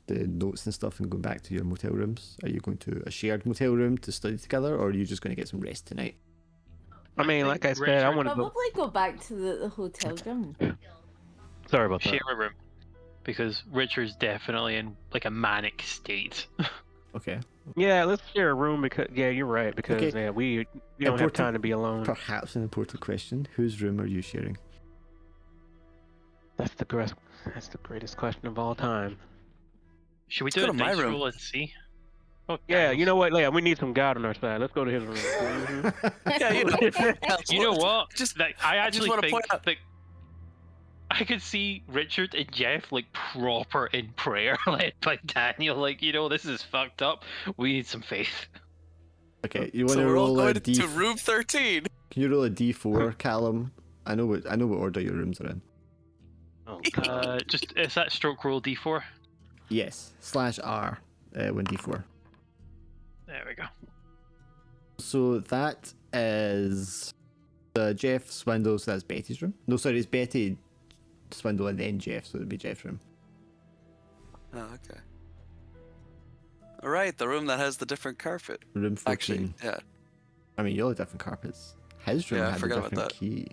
A: the notes and stuff and going back to your motel rooms. Are you going to a shared motel room to study together, or are you just going to get some rest tonight?
C: I mean, like I said, I want to go.
E: Probably go back to the hotel room.
C: Sorry about that.
D: Share a room, because Richard's definitely in like a manic state.
A: Okay.
C: Yeah, let's share a room because you're right because
A: Okay.
C: we don't have time to be alone.
A: Perhaps an important question: whose room are you sharing?
C: That's the greatest question of all time.
D: Should we
B: Let's
D: do
B: go
D: a
B: to my
D: dice
B: room.
D: roll and see? Oh,
C: Yeah,
D: Daniels.
C: you know what? Yeah, we need some God on our side. Let's go to his room. Mhm.
B: Yeah,
D: You know what?
B: Just
D: Like, I actually
B: wanna
D: think
B: point out-
D: that I could see Richard and Jeff like proper in prayer, led by Daniel. Like, this is fucked up. We need some faith.
A: Okay, you want
B: So
A: to
B: we're all
A: roll a
B: going
A: D?
B: to room 13.
A: Can you roll a D4, Callum? I know what order your rooms are in.
C: Oh, God.
D: Just is that stroke roll D4?
A: Yes, /R when D4.
D: There we go.
A: So that is Jeff Swindle, so that's Betty's room. No, sorry, it's Betty Swindle and then Jeff, so it'd be Jeff's room.
B: Oh, okay. All right, the room that has the different carpet.
A: Room 14.
B: Actually, yeah.
A: I mean, you all have different carpets. His room
B: Yeah, I
A: had a
B: forgot about
A: different
B: that.
A: key.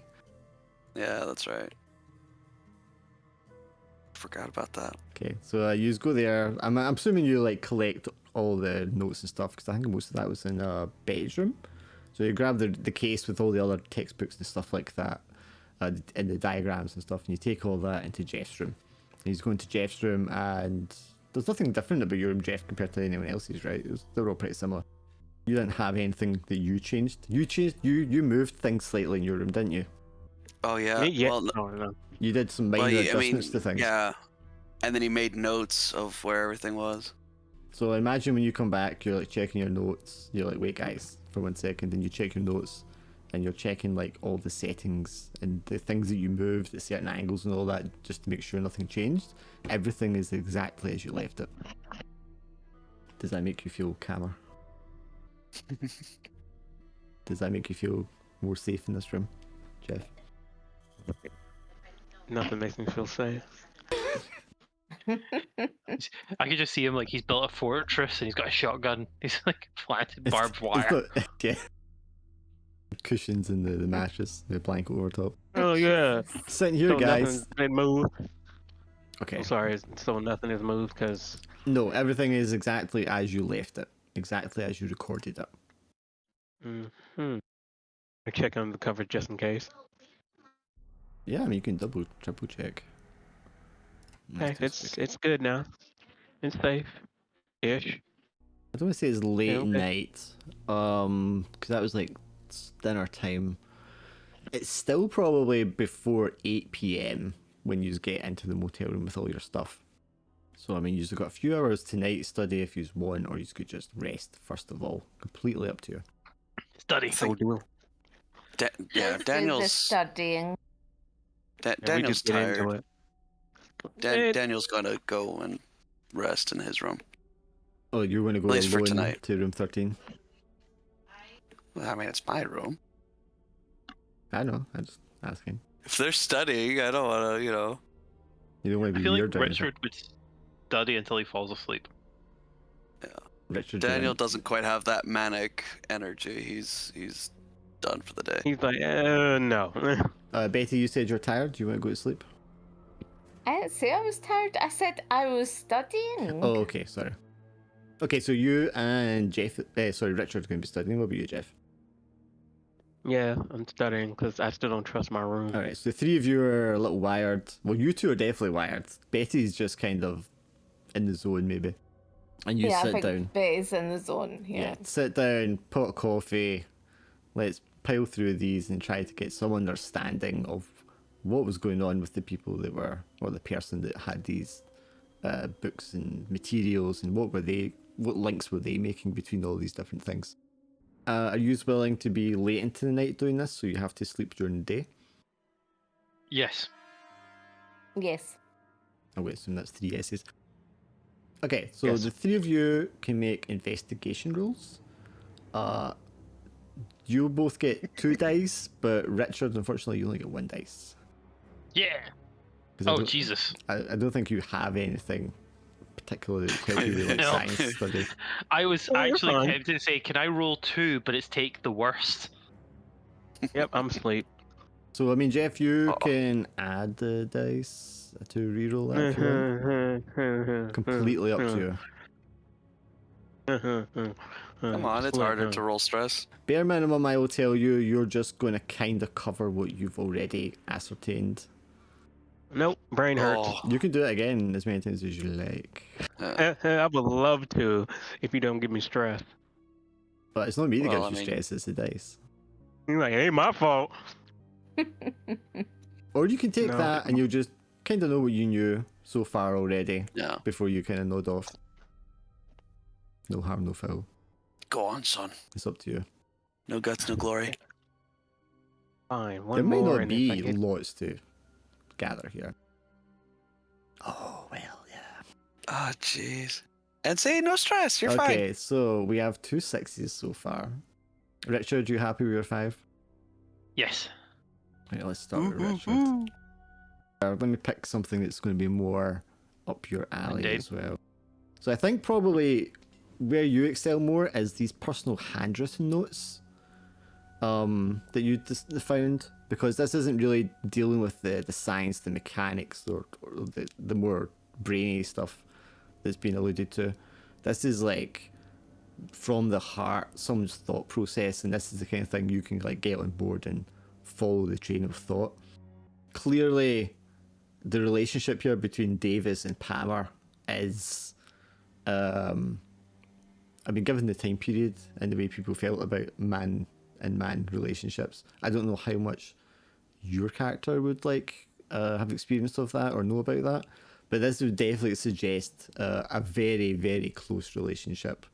B: Yeah, that's right. Forgot about that.
A: Okay, so you just go there. I'm assuming you like collect all the notes and stuff because I think most of that was in Betty's room. So you grab the case with all the other textbooks and stuff like that, and the diagrams and stuff, and you take all that into Jeff's room. And he's going to Jeff's room, and there's nothing different about your room, Jeff, compared to anyone else's, right? They're all pretty similar. You didn't have anything that you changed. You moved things slightly in your room, didn't you?
B: Oh yeah.
C: Yeah.
B: Well,
C: No.
A: You did some minor adjustments to things.
B: Yeah. And then he made notes of where everything was.
A: So imagine when you come back, you're like checking your notes. You're like, wait, guys, for 1 second, and you check your notes, and you're checking like all the settings and the things that you moved at certain angles and all that, just to make sure nothing changed. Everything is exactly as you left it. Does that make you feel calmer? Does that make you feel more safe in this room, Jeff?
C: Nothing makes me feel safe.
D: I could just see him like he's built a fortress and he's got a shotgun. He's like planted barbed wire.
A: Yeah. Cushions in the mattress, the blanket over top.
C: Oh yeah.
A: Sitting here,
C: So
A: guys.
C: nothing's been moved.
A: Okay.
C: I'm sorry. So nothing is moved because.
A: No, everything is exactly as you left it. Exactly as you recorded it.
C: I check on the cover just in case.
A: Yeah, I mean, you can triple check.
C: Okay, it's good now. It's safe, ish.
A: I don't want to say it's late
C: okay.
A: night, because that was like dinner time. It's still probably before 8 p.m. when you get into the motel room with all your stuff. So I mean, you've got a few hours tonight to study if you want, or you could just rest first of all. Completely up to you.
D: Study.
C: So do
B: Yeah,
E: Let's do the
B: Daniel's
E: studying.
C: we
B: Daniel's
C: just get into
B: tired.
C: it.
B: Daniel's gonna go and rest in his room.
A: Oh, you're going to go
B: At least for
A: alone
B: tonight.
A: to room 13?
B: Well, I mean, it's my room.
A: I know. I'm just asking.
B: If they're studying, I don't want to,
A: You don't want
D: I
A: to be
D: feel
A: weird
D: like
A: or anything.
D: Richard would study until he falls asleep.
A: Richard.
B: Daniel doesn't quite have that manic energy. He's done for the day.
C: He's like, no.
A: Betty, you said you're tired. Do you want to go to sleep?
E: I didn't say I was tired. I said I was studying.
A: Oh, okay. Sorry. Okay, so you and Jeff. Richard's going to be studying. What about you, Jeff?
C: Yeah, I'm studying because I still don't trust my room.
A: All right. So the three of you are a little wired. Well, you two are definitely wired. Betty's just kind of in the zone, maybe. And you
E: I
A: sit
E: think
A: down.
E: Betty's in the zone. Yeah.
A: Sit down, pot of coffee. Let's pile through these and try to get some understanding of what was going on with the people that were, or the person that had these books and materials, and what links were they making between all these different things. Are you willing to be late into the night doing this, so you have to sleep during the day?
D: Yes.
E: Yes.
A: I would assume that's 3 S's. Okay, so
C: Yes.
A: the three of you can make investigation rolls. You both get 2 dice, but Richard, unfortunately, you only get 1 dice.
D: Yeah.
A: 'Cause I
D: Oh,
A: don't-
D: Jesus.
A: I don't think you have anything particularly that tells you like
D: No.
A: science study.
D: I was
C: Oh, you're
D: actually
C: fine.
D: tempted to say, can I roll 2, but it's take the worst?
C: Yep, I'm asleep.
A: So I mean, Jeff, you
B: Oh.
A: can add the dice to reroll that if you want. Completely up to you.
B: Come on, it's harder to roll stress.
A: Bare minimum, I will tell you, you're just going to kind of cover what you've already ascertained.
C: Nope, brain hurts.
B: Oh,
A: You can do it again as many times as you like,
C: I would love to if you don't give me stress.
A: but it's not me that
B: Well,
A: gives you
B: I mean-
A: stress; it's the dice.
C: You're like, it ain't my fault.
A: Or you can take
C: No.
A: that and you'll just kind of know what you knew so far already
B: yeah.
A: before you kind of nod off. No harm, no foul.
B: Go on, son.
A: It's up to you.
B: No guts, no glory.
C: Fine, one
A: There might
C: more,
A: not
C: and if I
A: be
C: get...
A: lots to gather here. Oh, well, yeah.
B: Oh, jeez. And say no stress. You're fine.
A: Okay, so we have 2 6s so far. Richard, you happy with your 5?
D: Yes.
A: Right, let's start with Richard. Let me pick something that's going to be more up your alley
D: Indeed.
A: as well. So I think probably where you excel more is these personal handwritten notes that you just found, because this isn't really dealing with the science, the mechanics, or the more brainy stuff that's been alluded to. This is like from the heart, someone's thought process, and this is the kind of thing you can like get on board and follow the train of thought. Clearly, the relationship here between Davis and Palmer is, I mean, given the time period and the way people felt about man and man relationships, I don't know how much your character would like have experience of that or know about that, but this would definitely suggest a very, very close relationship,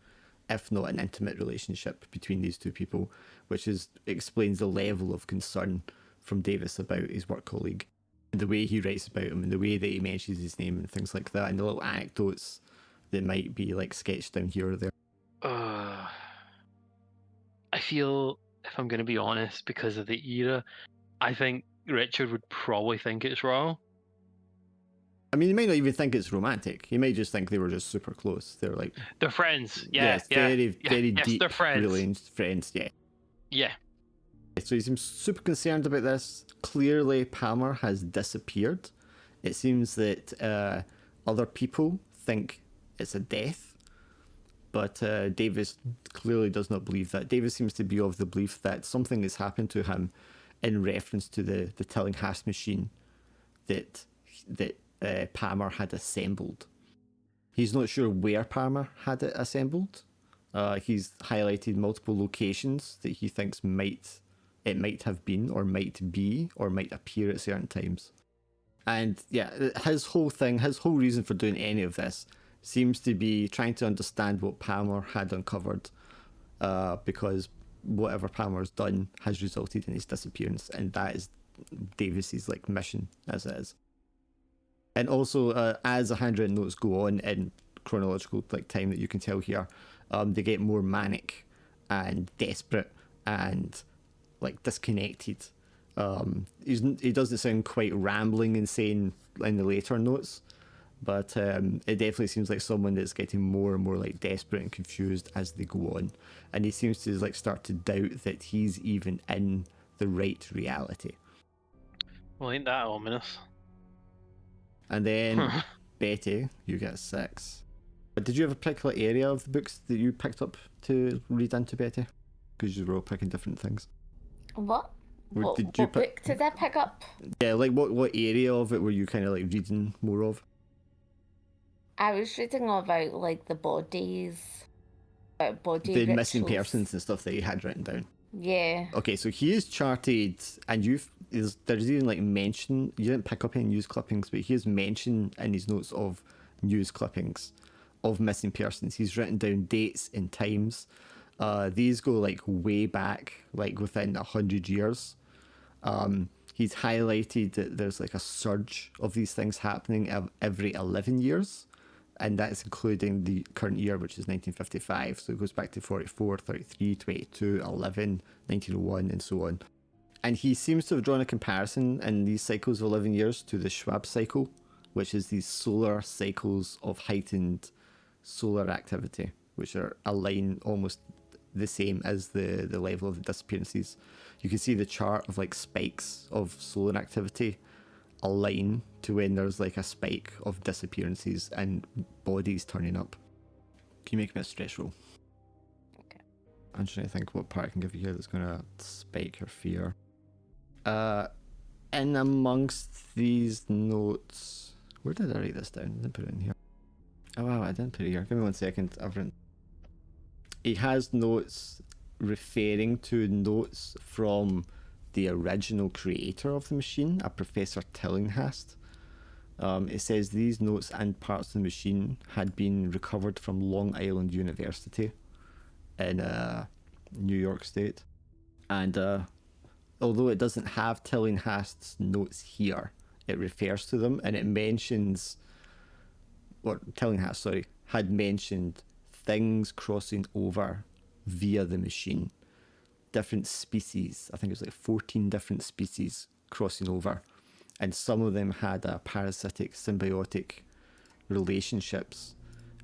A: if not an intimate relationship between these two people, which explains the level of concern from Davis about his work colleague, and the way he writes about him, and the way that he mentions his name and things like that, and the little anecdotes that might be like sketched down here or there.
D: I feel, if I'm going to be honest, because of the era, I think Richard would probably think it's wrong.
A: I mean, he might not even think it's romantic. He might just think they were just super close. They're like,
D: They're friends. Yeah,
A: yes,
D: yeah.
A: very, very
D: yes,
A: deep
D: they're friends.
A: friends. Yeah.
D: Yeah.
A: So he seems super concerned about this. Clearly, Palmer has disappeared. It seems that other people think it's a death, but Davis clearly does not believe that. Davis seems to be of the belief that something has happened to him in reference to the Tillinghast machine that Palmer had assembled. He's not sure where Palmer had it assembled, He's highlighted multiple locations that he thinks it might have been, or might be, or might appear at certain times. And yeah, his whole reason for doing any of this seems to be trying to understand what Palmer had uncovered, because whatever Palmer's done has resulted in his disappearance, and that is Davis's like mission as it is. And also, as the handwritten notes go on in chronological like time that you can tell here, they get more manic and desperate and like disconnected. He doesn't sound quite rambling insane in the later notes, but it definitely seems like someone that's getting more and more like desperate and confused as they go on, and he seems to like start to doubt that he's even in the right reality.
D: Well, ain't that ominous?
A: And then Betty, you get 6. But did you have a particular area of the books that you picked up to read into, Betty? Because you were all picking different things.
E: What? What
A: did you
E: book did I pick up?
A: Yeah, like what area of it were you kind of like reading more of?
E: I was reading all about like the bodies, about body
A: The
E: rituals.
A: missing persons and stuff that he had written down.
E: Yeah.
A: Okay, so he is charted, and there's even like mention, you didn't pick up any news clippings, but he has mentioned in his notes of news clippings of missing persons. He's written down dates and times. These go like way back, like within 100 years. He's highlighted that there's like a surge of these things happening every 11 years. And that's including the current year, which is 1955. So it goes back to 44, 33, 22, 11, 1901, and so on. And he seems to have drawn a comparison in these cycles of 11 years to the Schwab cycle, which is these solar cycles of heightened solar activity, which are aligned almost the same as the level of the disappearances. You can see the chart of like spikes of solar activity align to when there's like a spike of disappearances and bodies turning up. Can you make me a stress roll?
E: Okay.
A: I'm trying to think what part I can give you here that's going to spike your fear. In amongst these notes, where did I write this down? I didn't put it in here. Oh wow, I didn't put it here. Give me 1 second. He has notes referring to notes from the original creator of the machine, a Professor Tillinghast. It says these notes and parts of the machine had been recovered from Long Island University in New York State. And although it doesn't have Tillinghast's notes here, it refers to them, and it mentions, or Tillinghast, sorry, had mentioned things crossing over via the machine. Different species, I think it was like 14 different species crossing over, and some of them had a parasitic symbiotic relationships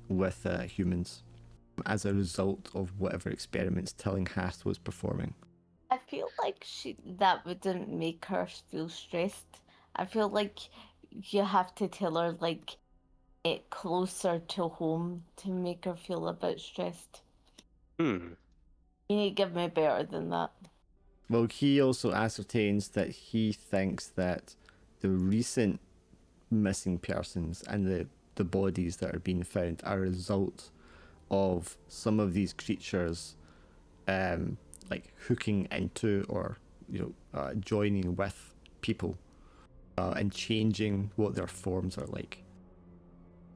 A: with humans as a result of whatever experiments Tillinghast was performing.
E: I feel like that wouldn't make her feel stressed. I feel like you have to tell her like it closer to home to make her feel a bit stressed. You need to give me better than that.
A: Well, he also ascertains that he thinks that the recent missing persons and the bodies that are being found are a result of some of these creatures like hooking into or joining with people and changing what their forms are like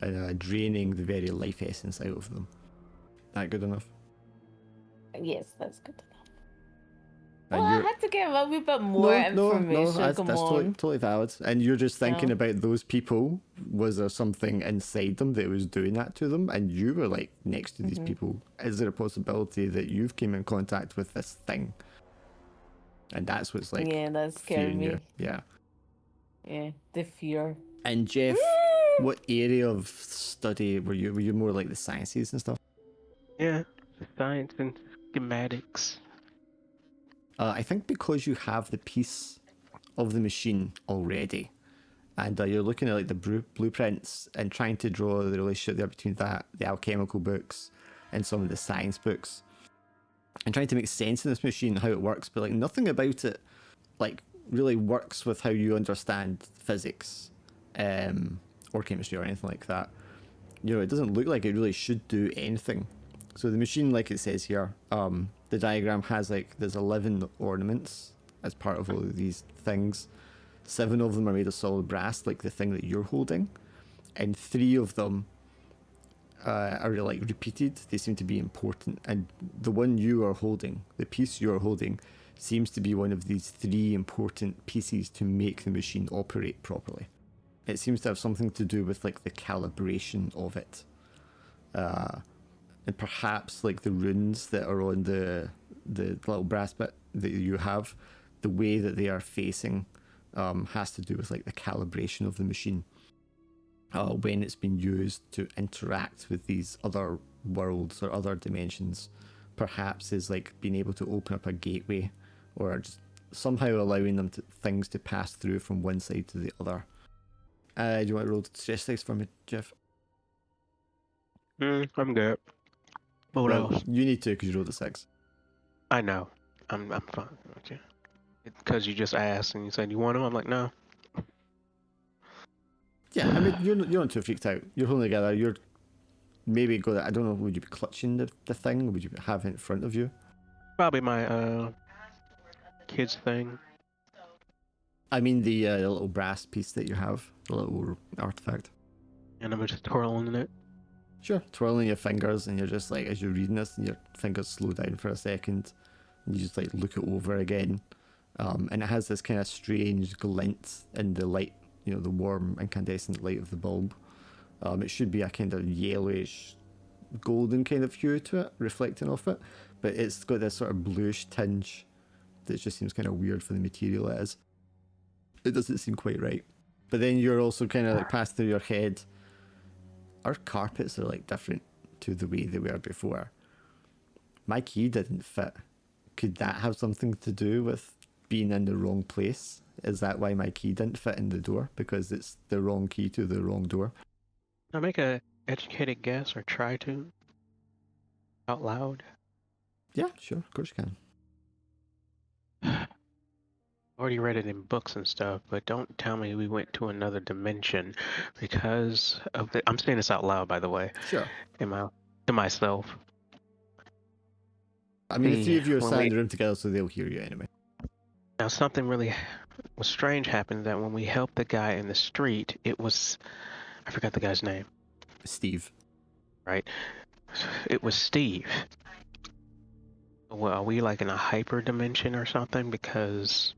A: and draining the very life essence out of them. That good enough?
E: Yes, that's good enough.
A: And
E: Well, I had to get a wee bit more information.
A: No, that's
E: Come
A: totally,
E: on.
A: totally valid. And you're just thinking
E: No.
A: about those people. Was there something inside them that was doing that to them? And you were like next to these people. Is there a possibility that you've came in contact with this thing? And that's what's like
E: Yeah, that's scaring
A: fearing
E: me.
A: you. Yeah.
E: Yeah, the fear.
A: And Jeff, what area of study were you? Were you more like the sciences and stuff?
C: Yeah, science and schematics.
A: I think because you have the piece of the machine already, and you're looking at like the blueprints and trying to draw the relationship there between that, the alchemical books, and some of the science books, and trying to make sense of this machine, how it works, but like nothing about it like really works with how you understand physics or chemistry or anything like that. It doesn't look like it really should do anything So the machine, like it says here, the diagram has there's 11 ornaments as part of all of these things. 7 of them are made of solid brass, like the thing that you're holding, and 3 of them are repeated. They seem to be important, and the one you are holding, the piece you are holding, seems to be one of these 3 important pieces to make the machine operate properly. It seems to have something to do with the calibration of it, and perhaps the runes that are on the little brass bit that you have, the way that they are facing has to do with the calibration of the machine. When it's been used to interact with these other worlds or other dimensions, perhaps is being able to open up a gateway, or just somehow allowing them things to pass through from one side to the other. Do you want to roll stress dice for me, Jeff?
C: I'm good. What else?
A: You need to, because you rolled a 6.
C: I know. I'm fine. Okay. Because you just asked and you said you want them. I'm like, no.
A: Yeah, I mean, you're not too freaked out. You're holding together. You're maybe going. I don't know. Would you be clutching the thing? Or would you have it in front of you?
C: Probably my kids thing.
A: I mean, the little brass piece that you have, the little artifact.
C: And I'm just twirling it.
A: Sure, twirling your fingers, and you're just as you're reading this, and your fingers slow down for a second, and you just look it over again, and it has this kind of strange glint in the light, the warm incandescent light of the bulb. It should be a kind of yellowish, golden kind of hue to it, reflecting off it, but it's got this sort of bluish tinge that just seems kind of weird for the material it is. It doesn't seem quite right. But then you're also kind of passed through your head, our carpets are different to the way they were before. My key didn't fit. Could that have something to do with being in the wrong place? Is that why my key didn't fit in the door? Because it's the wrong key to the wrong door?
C: Can I make a educated guess or try to? Out loud?
A: Yeah, sure, of course you can.
C: Already read it in books and stuff, but don't tell me we went to another dimension because of the. I'm saying this out loud, by the way.
A: Sure.
C: To myself.
A: I mean, the 3 of you are sat in the room together, so they'll hear you anyway.
C: Now, something really was strange happened that when we helped the guy in the street, it was. I forgot the guy's name.
A: Steve.
C: Right? It was Steve. Well, are we in a hyper dimension or something? Because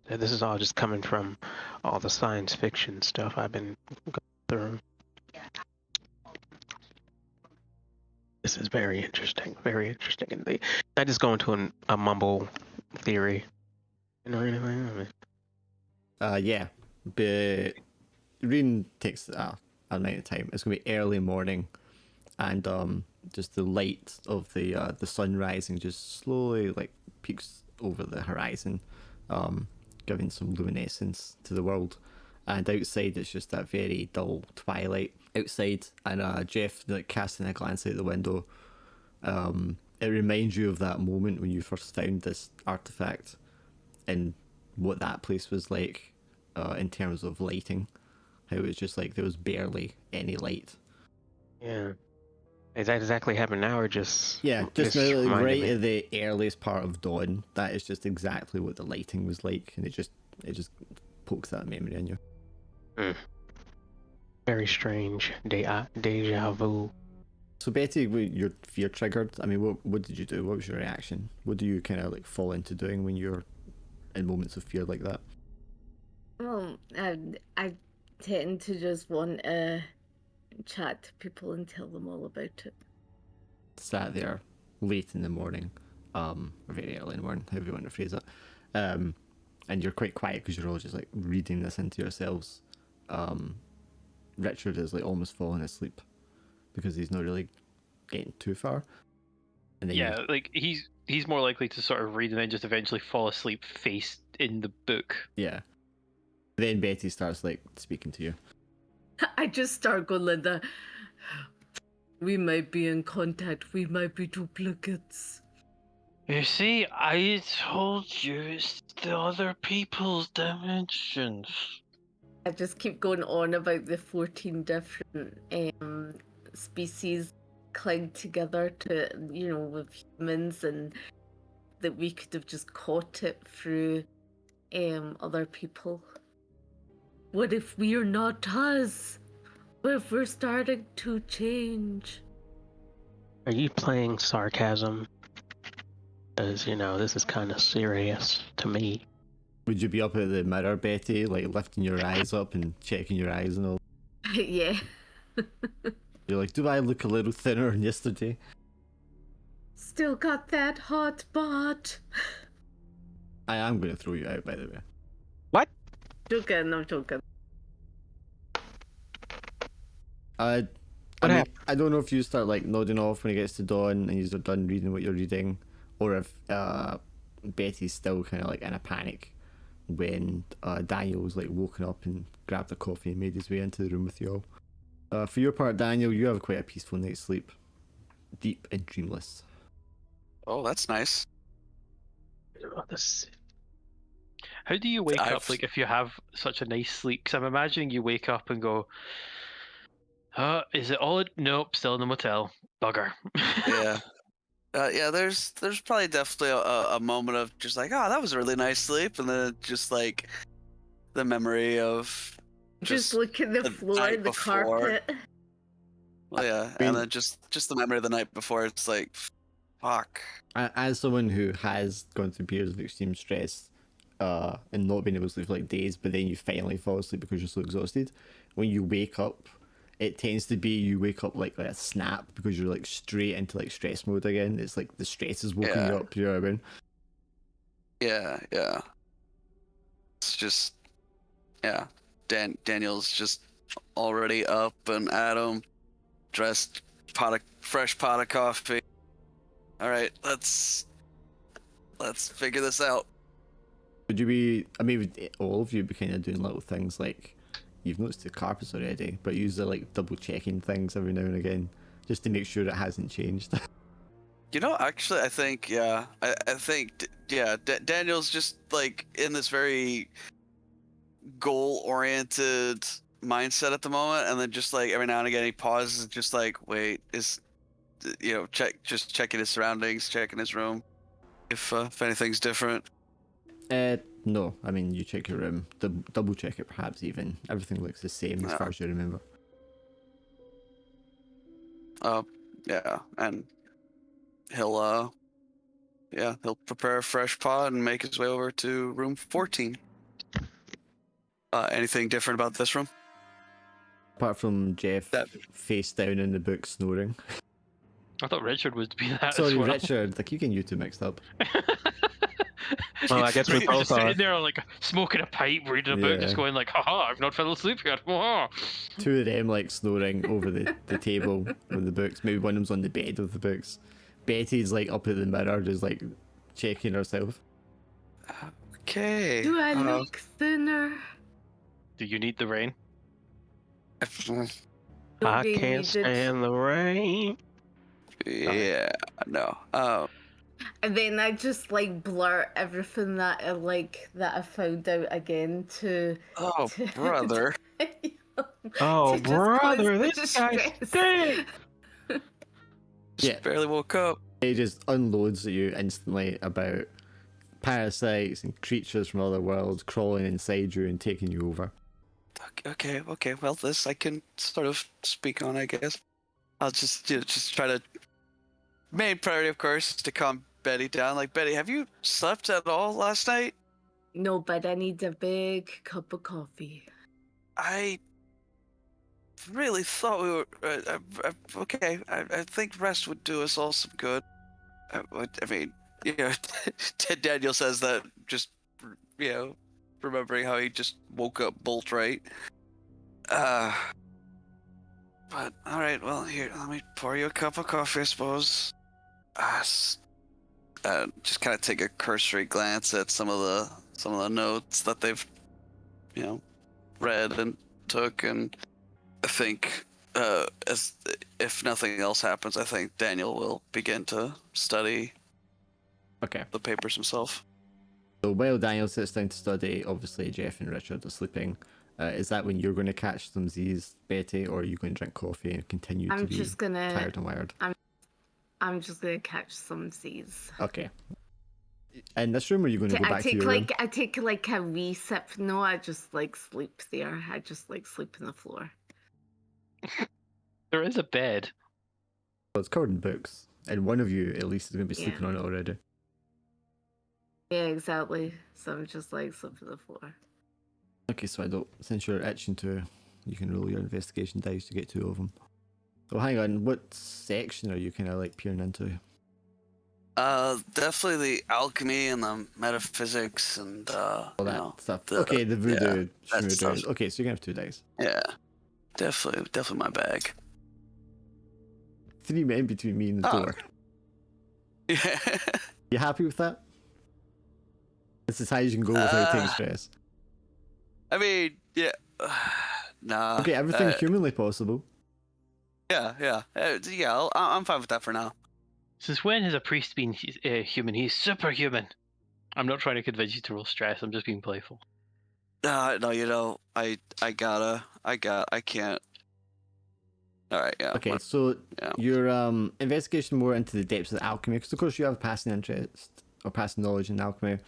C: this is all just coming from all the science fiction stuff I've been going through. This is very interesting. Very interesting indeed. I just go into a mumble theory. You know anything?
A: Yeah. But reading takes a amount of time. It's going to be early morning, and just the light of the sun rising just slowly peeks over the horizon, giving some luminescence to the world. And outside it's just that very dull twilight outside, and Jeff casting a glance out the window, it reminds you of that moment when you first found this artifact and what that place was like in terms of lighting. How it was just there was barely any light.
C: Yeah. Is that exactly happened now, or just?
A: Yeah, just now, right at the earliest part of dawn. That is just exactly what the lighting was like, and it just pokes that memory in you.
C: Very strange. Deja vu.
A: So Betty, your fear triggered. I mean, what did you do? What was your reaction? What do you kind of fall into doing when you're in moments of fear like that?
E: Well, I tend to just want to chat to people and tell them all about it.
A: Sat there late in the morning, or very early in the morning, however you want to phrase it, and you're quite quiet because you're all just reading this into yourselves. Richard is almost falling asleep because he's not really getting too far. And then
D: he's more likely to sort of read and then just eventually fall asleep face in the book.
A: Yeah. Then Betty starts speaking to you.
E: I just start going Linda. We might be in contact. We might be duplicates.
D: You see, I told you it's the other people's dimensions.
E: I just keep going on about the 14 different species cling together to, with humans, and that we could have just caught it through other people. What if we're not us? What if we're starting to change?
C: Are you playing sarcasm? Because, this is kind of serious to me.
A: Would you be up at the mirror, Betty, like lifting your eyes up and checking your eyes and all?
E: Yeah.
A: You're like, do I look a little thinner than yesterday?
E: Still got that hot bod.
A: I am going to throw you out, by the way.
C: What?
E: Joking, I'm joking.
A: I mean, I don't know if you start like nodding off when it gets to dawn and you're done reading what you're reading, or if Betty's still kind of like in a panic when Daniel's like woken up and grabbed a coffee and made his way into the room with you all. For your part, Daniel, you have quite a peaceful night's sleep, deep and dreamless.
B: Oh, that's nice.
D: How do you wake up, like, if you have such a nice sleep? Because I'm imagining you wake up and go, is it all? Nope, still in the motel. Bugger.
B: Yeah. Yeah, there's probably definitely a moment of just like, oh, that was a really nice sleep, and then just like the memory of
E: just look at the floor, the carpet.
B: Well, yeah, and then just the memory of the night before. It's like, fuck.
A: As someone who has gone through periods of extreme stress, and not being able to sleep for like days, but then you finally fall asleep because you're so exhausted, when you wake up, it tends to be you wake up like a snap because you're like straight into like stress mode again. It's like the stress is woken you up, you know what I mean?
B: Yeah. It's just, Daniel's just already up and at him, dressed, fresh pot of coffee. All right, let's figure this out.
A: Would you be, I mean, would all of you be kind of doing little things like, you've noticed the carpets already, but use the like double checking things every now and again just to make sure it hasn't changed?
B: Actually, I think, I think, Daniel's just like in this very goal-oriented mindset at the moment, and then just like every now and again he pauses and just like, wait, is, just checking his surroundings, checking his room, if anything's different.
A: No, I mean, you check your room, double check it perhaps even. Everything looks the same as far as you remember.
B: Yeah, and he'll prepare a fresh pot and make his way over to room 14. Anything different about this room?
A: Apart from Jeff face down in the book snoring.
D: I thought Richard would be that.
A: Sorry,
D: as well.
A: Richard, I keep getting you two mixed up.
C: Well, I guess we both
D: just sitting there like smoking a pipe, reading a book, just going like, haha, I've not fell asleep yet. Haha.
A: Two of them like snoring over the table with the books. Maybe one of them's on the bed with the books. Betty's like up at the mirror, just like checking herself.
B: Okay.
E: Do I look thinner?
D: Do you need the rain?
C: I can't stand the rain.
B: Yeah, no.
E: And then I just like blurt everything that I found out again to.
B: Oh, brother.
C: Oh,
E: to just
C: brother,
E: cause
C: this
E: the
C: guy's
E: stress.
C: dead.
B: Just barely woke up.
A: It just unloads at you instantly about parasites and creatures from other worlds crawling inside you and taking you over.
B: Okay. Well, this I can sort of speak on, I guess. I'll just try to. Main priority, of course, is to calm Betty down. Like, Betty, have you slept at all last night?
E: No, but I need a big cup of coffee.
B: I really thought we were okay. I think rest would do us all some good. I mean, Daniel says that just remembering how he just woke up bolt right. But all right, well, here, let me pour you a cup of coffee, I suppose. Just kind of take a cursory glance at some of the notes that they've read and took, and I think as if nothing else happens, I think Daniel will begin to study the papers himself.
A: So while Daniel sits down to study, obviously Jeff and Richard are sleeping, Is that when you're going to catch some Z's, Betty, or are you going to drink coffee and continue to
E: I'm
A: be
E: just gonna.
A: tired and wired?
E: I'm just gonna catch some Z's.
A: Okay. In this room, or are you going to go back to your room?
E: I take like a wee sip. No, I just like sleep there. I just like sleep on the floor.
D: There is a bed.
A: Well, it's covered in books, and one of you at least is going to be
E: Yeah.
A: sleeping on it already.
E: Yeah, exactly. So I'm just like sleep on the floor.
A: Okay, so I don't. Since you're itching to, you can roll your investigation dice to get 2 of them. Oh, hang on. What section are you kind of like peering into?
B: Definitely the alchemy and the metaphysics and
A: All that
B: you know,
A: stuff. Okay, the voodoo,
B: that
A: schmoodoo.
B: stuff.
A: Okay, so you're gonna have 2 dice.
B: Yeah, definitely my bag.
A: 3 men between me and the
B: Oh.
A: door.
B: Yeah.
A: You happy with that? This is how you can go without taking stress.
B: I mean, yeah. Nah.
A: Okay, everything humanly possible.
B: Yeah. I'm fine with that for now.
D: Since when has a priest been human? He's superhuman. I'm not trying to convince you to roll stress. I'm just being playful.
B: No, you know, I can't. All right, yeah.
A: Okay, so
B: Yeah.
A: your investigation more into the depths of the alchemy, because of course you have a passing interest or passing knowledge in alchemy,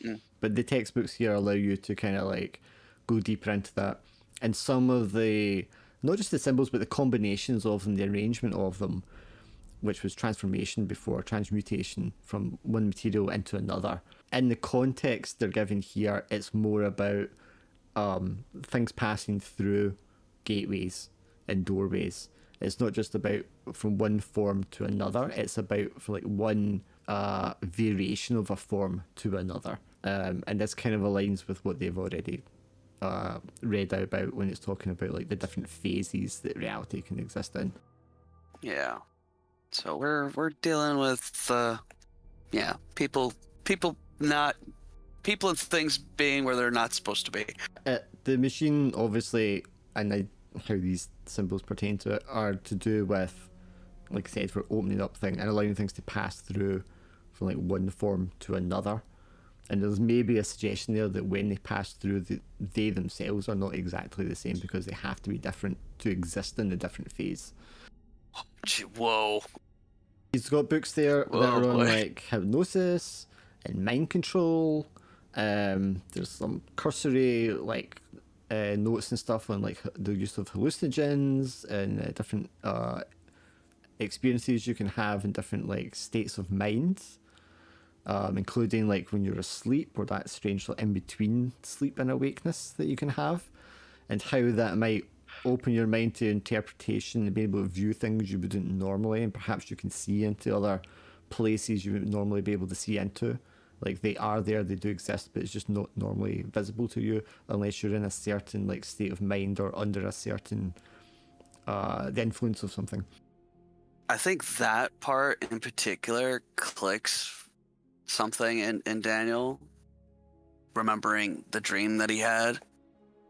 A: but the textbooks here allow you to kind of like go deeper into that, and some of the, not just the symbols, but the combinations of them, the arrangement of them, which was transformation before, transmutation from one material into another. In the context they're given here, it's more about things passing through gateways and doorways. It's not just about from one form to another, it's about from like one variation of a form to another. And this kind of aligns with what they've already read out about when it's talking about like the different phases that reality can exist in.
B: Yeah. So we're dealing with people and things being where they're not supposed to be.
A: The machine, obviously, and how these symbols pertain to it, are to do with, like I said, for opening up things and allowing things to pass through from like one form to another. And there's maybe a suggestion there that when they pass through, they themselves are not exactly the same because they have to be different to exist in a different phase.
B: Whoa.
A: He's got books there that are on like hypnosis and mind control. There's some cursory like notes and stuff on like the use of hallucinogens and different experiences you can have in different like states of mind, including like when you're asleep or that strange like, in between sleep and awakeness that you can have, and how that might open your mind to interpretation and be able to view things you wouldn't normally, and perhaps you can see into other places you wouldn't normally be able to see into. Like they are there, they do exist, but it's just not normally visible to you unless you're in a certain like state of mind or under a certain the influence of something.
B: I think that part in particular clicks something in Daniel, remembering the dream that he had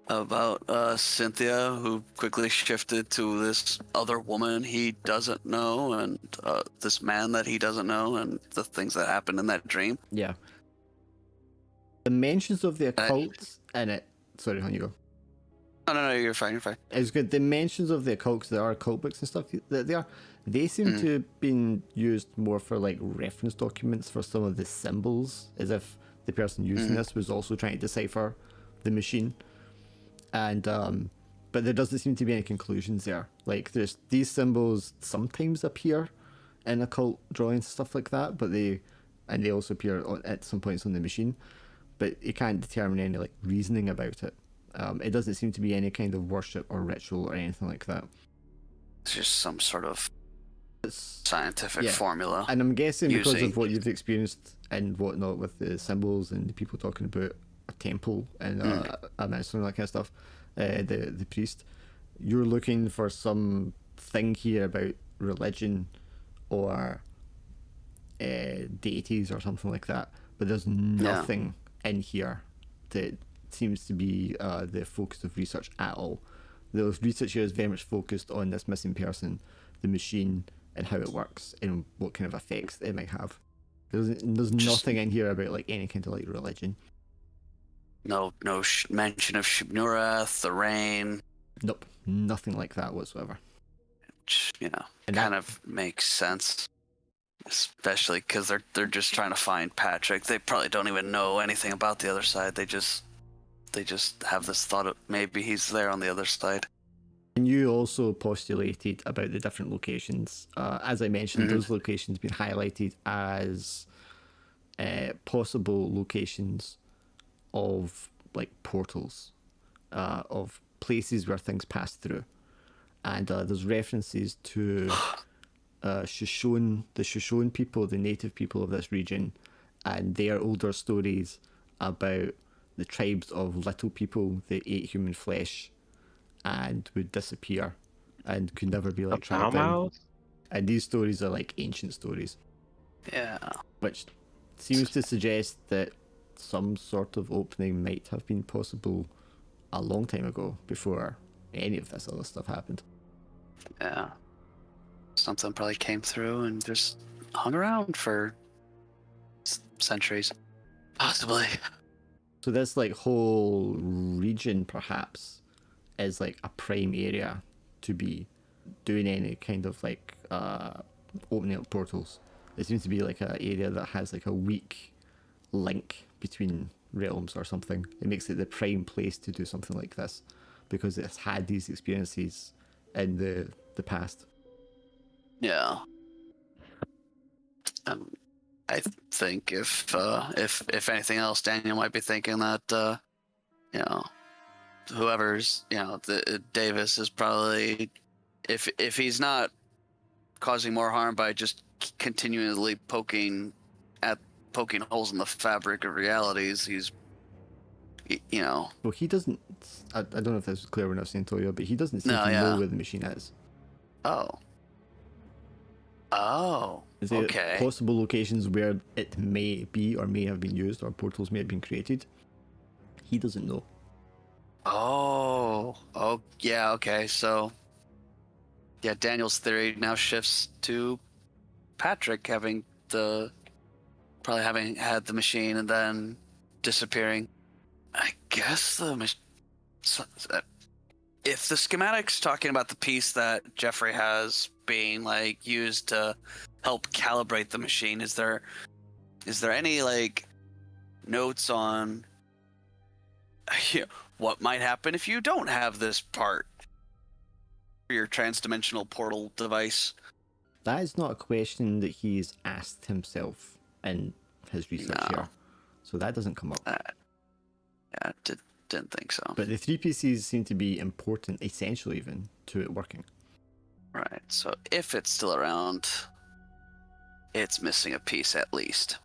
B: about Cynthia, who quickly shifted to this other woman he doesn't know, and this man that he doesn't know, and the things that happened in that dream.
A: Yeah. The mentions of the occult in it. Sorry, on you go.
B: No, you're fine.
A: It's good. The mentions of the occult, 'cause there are occult books and stuff that they seem to have been used more for like reference documents for some of the symbols, as if the person using this was also trying to decipher the machine. And but there doesn't seem to be any conclusions there. Like there's these symbols sometimes appear in occult drawings, stuff like that, but they also appear at some points on the machine, but you can't determine any like reasoning about it. It doesn't seem to be any kind of worship or ritual or anything like that.
B: It's just some sort of scientific formula.
A: And I'm guessing because of what you've experienced and whatnot with the symbols and the people talking about a temple and a minister and that kind of stuff, the priest, you're looking for some thing here about religion or deities or something like that, but there's nothing in here that seems to be the focus of research at all. The research here is very much focused on this missing person, the machine, and how it works and what kind of effects it might have. There's nothing in here about like any kind of like religion.
B: No mention of Shibnurath, the rain.
A: Nope, nothing like that whatsoever.
B: Which,
A: And
B: kind
A: that-
B: of makes sense. Especially because they're just trying to find Patrick. They probably don't even know anything about the other side. They just have this thought of maybe he's there on the other side.
A: And you also postulated about the different locations. As I mentioned,
B: Mhm.
A: those locations been highlighted as possible locations of like portals, of places where things pass through. And there's references to the Shoshone people, the native people of this region, and their older stories about the tribes of little people that ate human flesh and would disappear and could never be like tracked down.
C: Mouse?
A: And these stories are like ancient stories,
B: Yeah.
A: which seems to suggest that some sort of opening might have been possible a long time ago before any of this other stuff happened.
B: Yeah. Something probably came through and just hung around for centuries. Possibly.
A: So this like whole region perhaps is like a prime area to be doing any kind of like opening up portals. It seems to be like an area that has like a weak link between realms or something. It makes it the prime place to do something like this because it's had these experiences in the past.
B: Yeah. I think if anything else, Daniel might be thinking that whoever's Davis is probably if he's not causing more harm by just continually poking holes in the fabric of realities, he's
A: Well, he doesn't. I don't know if this was clear enough, Santoya, but he doesn't seem
B: No,
A: to
B: yeah.
A: know where the machine is.
B: Oh,
A: Is there
B: okay.
A: possible locations where it may be or may have been used or portals may have been created? He doesn't know.
B: Oh, yeah, okay. So, yeah, Daniel's theory now shifts to Patrick probably having had the machine and then disappearing. I guess if the schematic's talking about the piece that Jeffrey has being like used to help calibrate the machine, is there any like notes on what might happen if you don't have this part for your transdimensional portal device?
A: That is not a question that he's asked himself in his research
B: No.
A: here. So that doesn't come up.
B: Yeah, didn't think so.
A: But the three PCs seem to be important, essential even, to it working.
B: Right, so if it's still around, it's missing a piece at least.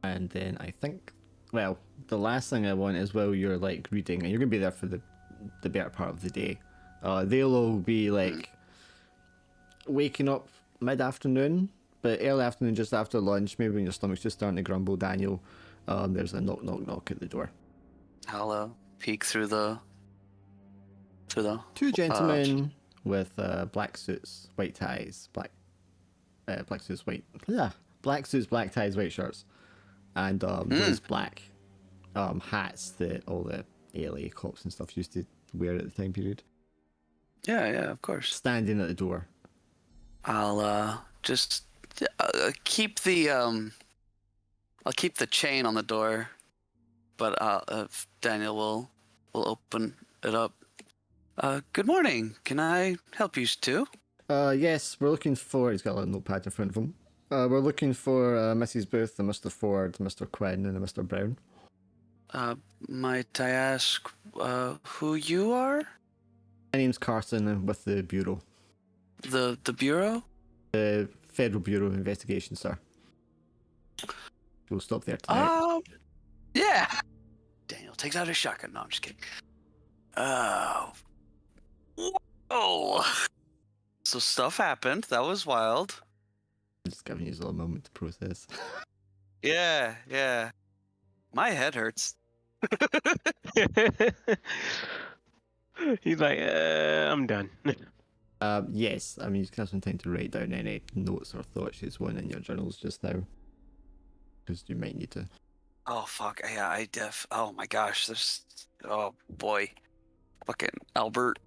A: And then I think, well, the last thing I want is while you're like reading, and you're going to be there for the better part of the day, they'll all be like waking up mid-afternoon, but early afternoon just after lunch, maybe when your stomach's just starting to grumble, Daniel, there's a knock, knock, knock at the door.
B: I'll peek through the
A: Two gentlemen with black suits, white ties, black suits, black suits, black ties, white shirts, and those black hats that all the ALA cops and stuff used to wear at the time period.
B: Yeah, of course.
A: Standing at the door.
B: I'll just keep the I'll keep the chain on the door, but Daniel will open it up. Good morning. Can I help you too?
A: Yes, we're looking for. He's got a little notepad in front of him. We're looking for Mrs. Booth, and Mr. Ford, Mr. Quinn, and Mr. Brown.
B: Might I ask who you are?
A: My name's Carson, and with the Bureau.
B: The Bureau?
A: The Federal Bureau of Investigation, sir. We'll stop there tonight.
B: Yeah. Daniel takes out his shotgun. No, I'm just kidding. Oh. Whoa. So stuff happened. That was wild.
A: I'm just giving you a little moment to process.
B: Yeah. My head hurts.
C: He's like, I'm done.
A: Yes, I mean, you can have some time to write down any notes or thoughts you want in your journals just now. Because you might need to.
B: Oh fuck, yeah, oh my gosh, oh boy. Fucking Albert.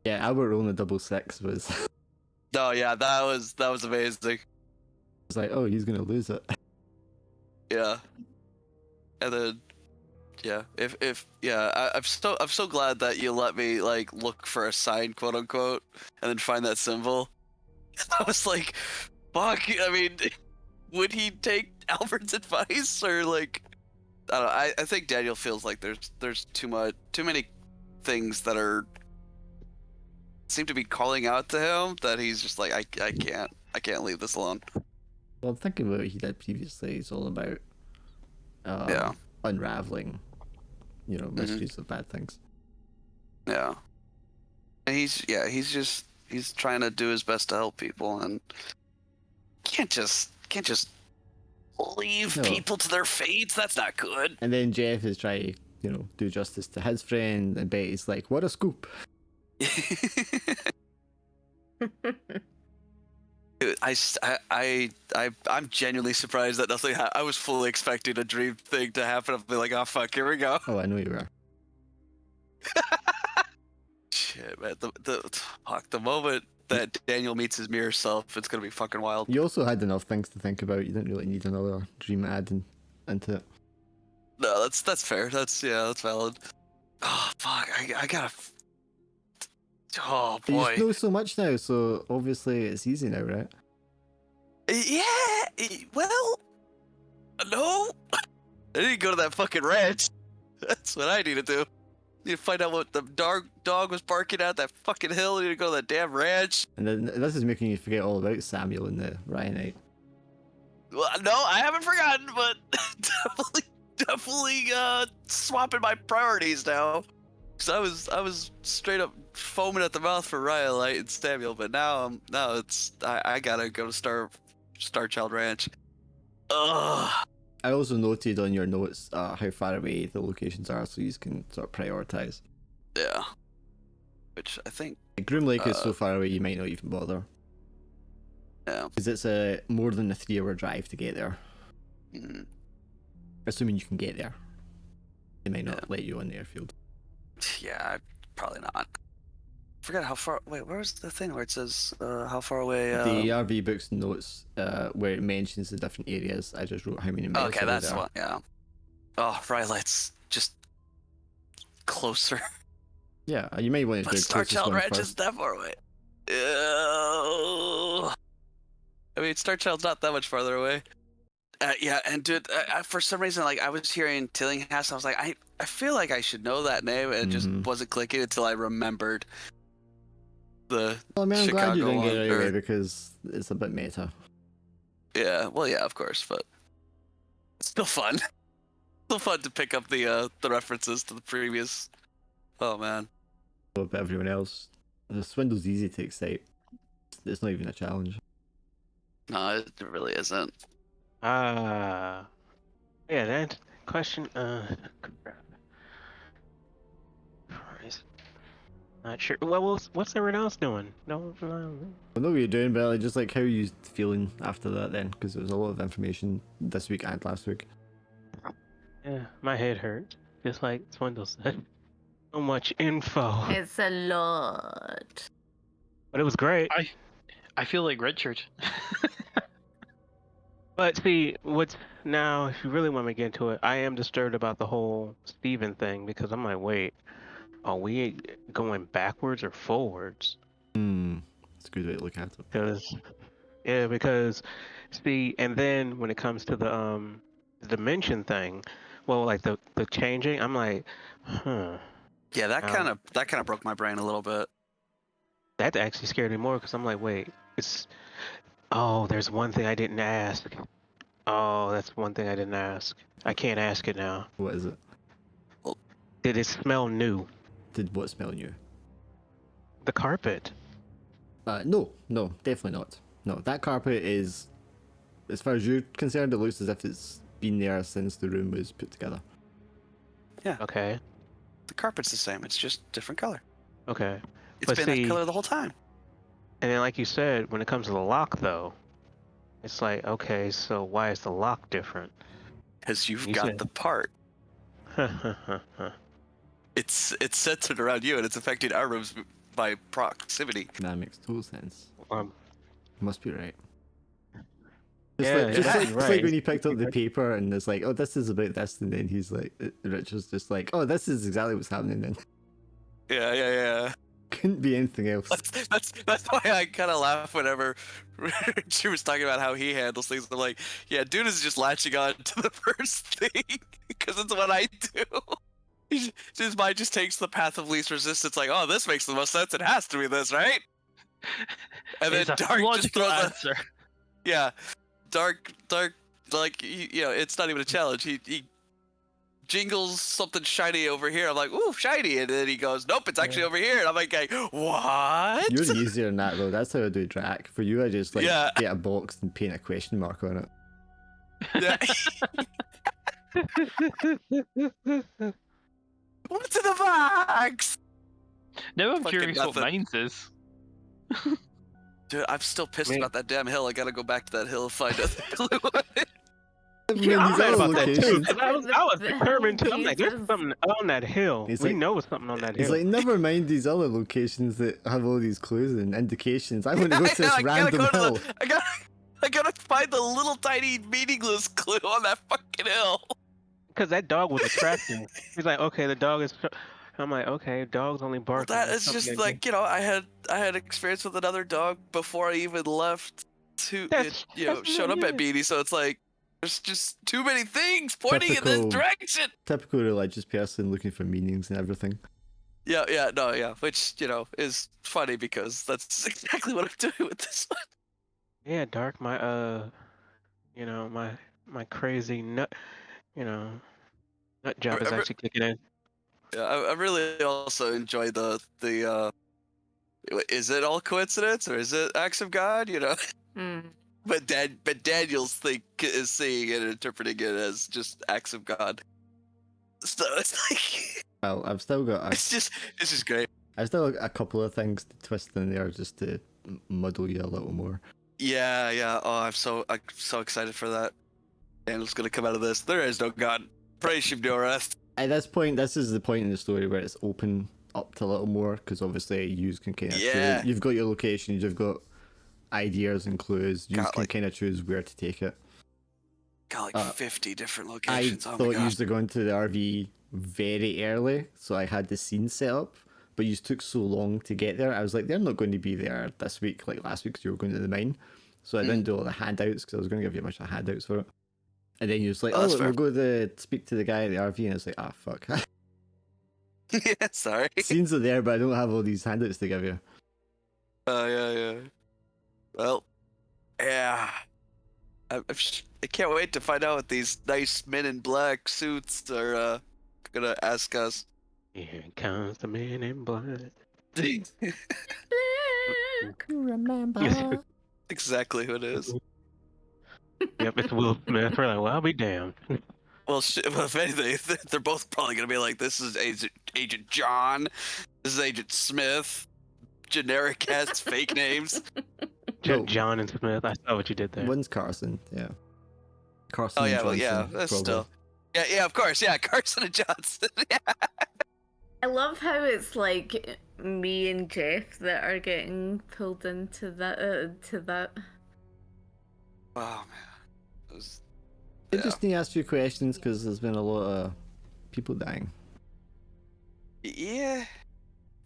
A: Yeah, Albert rolling a 666 was
B: No, yeah, that was amazing.
A: was like, oh, he's gonna lose it.
B: Yeah. And then yeah, if yeah, I'm so glad that you let me like look for a sign, quote unquote, and then find that symbol. I was like, fuck, I mean, would he take Albert's advice or like I don't know, I think Daniel feels like there's too many things that seem to be calling out to him that he's just like I can't leave this alone.
A: Well, thinking about what he did previously, it's all about
B: Yeah.
A: unraveling, mysteries of bad things.
B: Yeah. And he's trying to do his best to help people, and can't just leave
A: No.
B: people to their fates. That's not good.
A: And then Jeff is trying to, do justice to his friend, and Betty's like, what a scoop.
B: Dude, I'm genuinely surprised that nothing I was fully expecting a dream thing to happen. I'll be like, oh fuck, here we go.
A: Oh, I know you were.
B: Shit, man. The moment that Daniel meets his mirror self, it's gonna be fucking wild.
A: You also had enough things to think about. You didn't really need another dream add into it.
B: No, that's fair. That's valid. Oh fuck, I gotta. Oh
A: But
B: boy.
A: you know so much now, so obviously it's easy now, right?
B: Yeah. Well, no. I need to go to that fucking ranch. That's what I need to do. Need to find out what the dog was barking at that fucking hill. I need to go to that damn ranch.
A: And then this is making you forget all about Samuel and the Ryanite.
B: Well, no, I haven't forgotten, but definitely swapping my priorities now. Cause I was straight up foaming at the mouth for Rhyolite and Samuel, but now I gotta go to Starchild Ranch. Ugh.
A: I also noted on your notes how far away the locations are, so you can sort of prioritize.
B: Yeah. Which I think.
A: Groom Lake is so far away you might not even bother.
B: Yeah.
A: Because it's a more than a 3-hour drive to get there.
B: Mm.
A: Assuming you can get there. They might not let you on the airfield.
B: Yeah, probably not. Forgot how far. Wait, where was the thing where it says how far away?
A: The RV books notes where it mentions the different areas. I just wrote how many miles.
B: Okay,
A: away
B: that's
A: they
B: the
A: are.
B: one. Yeah. Oh, Rhyolite's just closer.
A: Yeah, you might want to
B: But
A: do the closest
B: Starchild
A: one
B: Ranch
A: first.
B: is that far away. I mean, Starchild's not that much farther away. Yeah, and dude, for some reason, like I was hearing Tillinghast, I was like, I feel like I should know that name, and it just wasn't clicking until I remembered the
A: Well, I mean, I'm
B: Chicago
A: glad you didn't get
B: one,
A: it anyway
B: or-
A: because it's a bit meta.
B: Yeah, well, yeah, of course, but it's still fun. Still fun to pick up the references to the previous. Oh man.
A: But everyone else, the swindle's easy to excite. It's not even a challenge.
B: No, it really isn't.
C: Yeah, that question. Christ. Not sure. Well, what's everyone else doing? No.
A: I know what you're doing, but just like how are you feeling after that then? Because there was a lot of information this week and last week.
C: Yeah, my head hurt. Just like Swindle said. So much info.
E: It's a lot.
C: But it was great.
D: I feel like Richard.
C: But see, now, if you really want me to get into it, I am disturbed about the whole Steven thing because I'm like, wait, are we going backwards or forwards?
A: It's a good way to look at it.
C: Because see, and then when it comes to the dimension thing, well, like the changing, I'm like,
B: Yeah, that kind of broke my brain a little bit.
C: that actually scared me more because I'm like, wait, there's one thing I didn't ask. Oh, that's one thing I didn't ask. I can't ask it now.
A: What is it?
C: Did it smell new?
A: Did what smell new?
C: The carpet.
A: No, definitely not. No, that carpet is, as far as you're concerned, it looks as if it's been there since the room was put together.
B: Yeah.
C: Okay.
B: The carpet's the same. It's just different color.
C: Okay.
B: It's
C: But
B: been
C: see-
B: that color the whole time.
C: And then, like you said, when it comes to the lock, though, it's like, okay, so why is the lock different?
B: Because you've
C: You
B: got
C: said-
B: the part. It's centered around you, and it's affecting our rooms by proximity.
A: That makes total sense.
C: um,
A: Must be right.
C: Yeah,
A: Just
C: yeah,
A: like,
C: you're
A: it's like
C: right.
A: when he picked up the paper and it's like, oh, this is about this, and then he's like, Richard's just like, oh, this is exactly what's happening then.
B: Yeah.
A: Couldn't be anything else.
B: That's why I kind of laugh whenever she was talking about how he handles things. I'm like, yeah, dude is just latching on to the first thing because it's what I do. His mind just takes the path of least resistance. Like, oh, this makes the most sense. It has to be this, right? And then
D: It's a
B: Dark just
D: logical
B: throws
D: answer.
B: yeah, Dark, like you know, it's not even a challenge. He jingles something shiny over here. I'm like, ooh, shiny, and then he goes, nope, it's actually over here. And I'm like, what?
A: You're easier than that though. That's how I do Drac. For you, I just like
B: Yeah.
A: get a box and paint a question mark on it.
B: Yeah. What's in the box?
D: Now I'm
B: Fucking
D: curious what
B: nothing.
D: Mines is.
B: Dude, I'm still pissed
C: Man.
B: about that damn hill. I gotta go back to that hill and find a clue on it.
E: Yeah,
C: I'm
A: these
C: mad
A: are
C: about that too.
A: locations.
C: 'Cause I was
E: The
C: determined to. I'm like, there's
E: Jesus.
C: something on that hill.
A: It's
C: We
A: like-
C: know it's something on that
A: It's
C: hill.
A: like, never mind these other locations that have all these clues and indications. I want to go to this
B: I gotta
A: random
B: go to
A: hill.
B: I gotta find the little tiny meaningless clue on that fucking hill.
C: Because that dog was attracting. He's like, okay, the dog is. I'm like, okay, dogs only
B: Well,
C: bark.
B: that
C: when
B: is
C: something
B: just
C: that-
B: like, you know, I had experience with another dog before I even left to
C: That's-
B: it, you know,
C: that's
B: showed up at
C: not
B: Beanie, so it's like there's just too many things pointing in this
A: Typical-
B: direction.
A: Typical religious person looking for meanings and everything.
B: Yeah, which, you know, is funny because that's exactly what I'm doing with this one.
C: Yeah, Dark. My you know, my crazy nut, you know, nut job is
B: I re-
C: actually kicking in.
B: Yeah, I really also enjoy the is it all coincidence or is it acts of God, you know?
E: Hmm.
B: But Daniel's is seeing it and interpreting it as just acts of God. So it's like
A: Well, I've still got
B: it's just great.
A: I've still got a couple of things to twist in there just to muddle you a little more.
B: Yeah. Oh, I'm so excited for that. Daniel's gonna come out of this. There is no God. Praise Him, no rest.
A: At this point, this is the point in the story where it's open up to a little more because obviously you can kind of
B: Yeah.
A: choose. You've got your locations, you've got ideas and clues. You
B: Got,
A: can
B: like-
A: kind of choose where to take it.
B: Got like
A: Uh,
B: 50 different
A: I
B: locations. Oh my
A: thought you
B: gosh.
A: were going to the RV very early, so I had the scene set up. But you took so long to get there. I was like, they're not going to be there this week, like last week, because you were going to the mine. So I didn't do all the handouts because I was going to give you a bunch of handouts for it. And then you was like,
B: Oh, that's
A: we'll
B: fair.
A: go speak to the guy at the RV, and it's like, ah, fuck.
B: Yeah, sorry.
A: Scenes are there, but I don't have all these handouts to give you.
B: Yeah. Well, yeah. I can't wait to find out what these nice men in black suits are gonna ask us.
C: Here comes the man in black.
A: You remember?
B: Exactly who it is.
C: Yep, it's Will Smith. We're like, well, I'll be damned.
B: Well, well, if anything, they're both probably gonna be like, "This is Agent John. This is Agent Smith." Generic ass fake names.
A: No.
C: John and Smith. I saw what you did there.
A: One's Carson, yeah. Carson
B: Oh
A: and
B: yeah, well yeah,
A: Johnson,
B: that's
A: probably.
B: still. Yeah, of course, yeah, Carson and Johnson. Yeah.
E: I love how it's like me and Jeff that are getting pulled into that. To that.
B: Oh man, it was,
A: I
B: yeah.
A: just need to ask you questions because there's been a lot of people dying.
B: Yeah.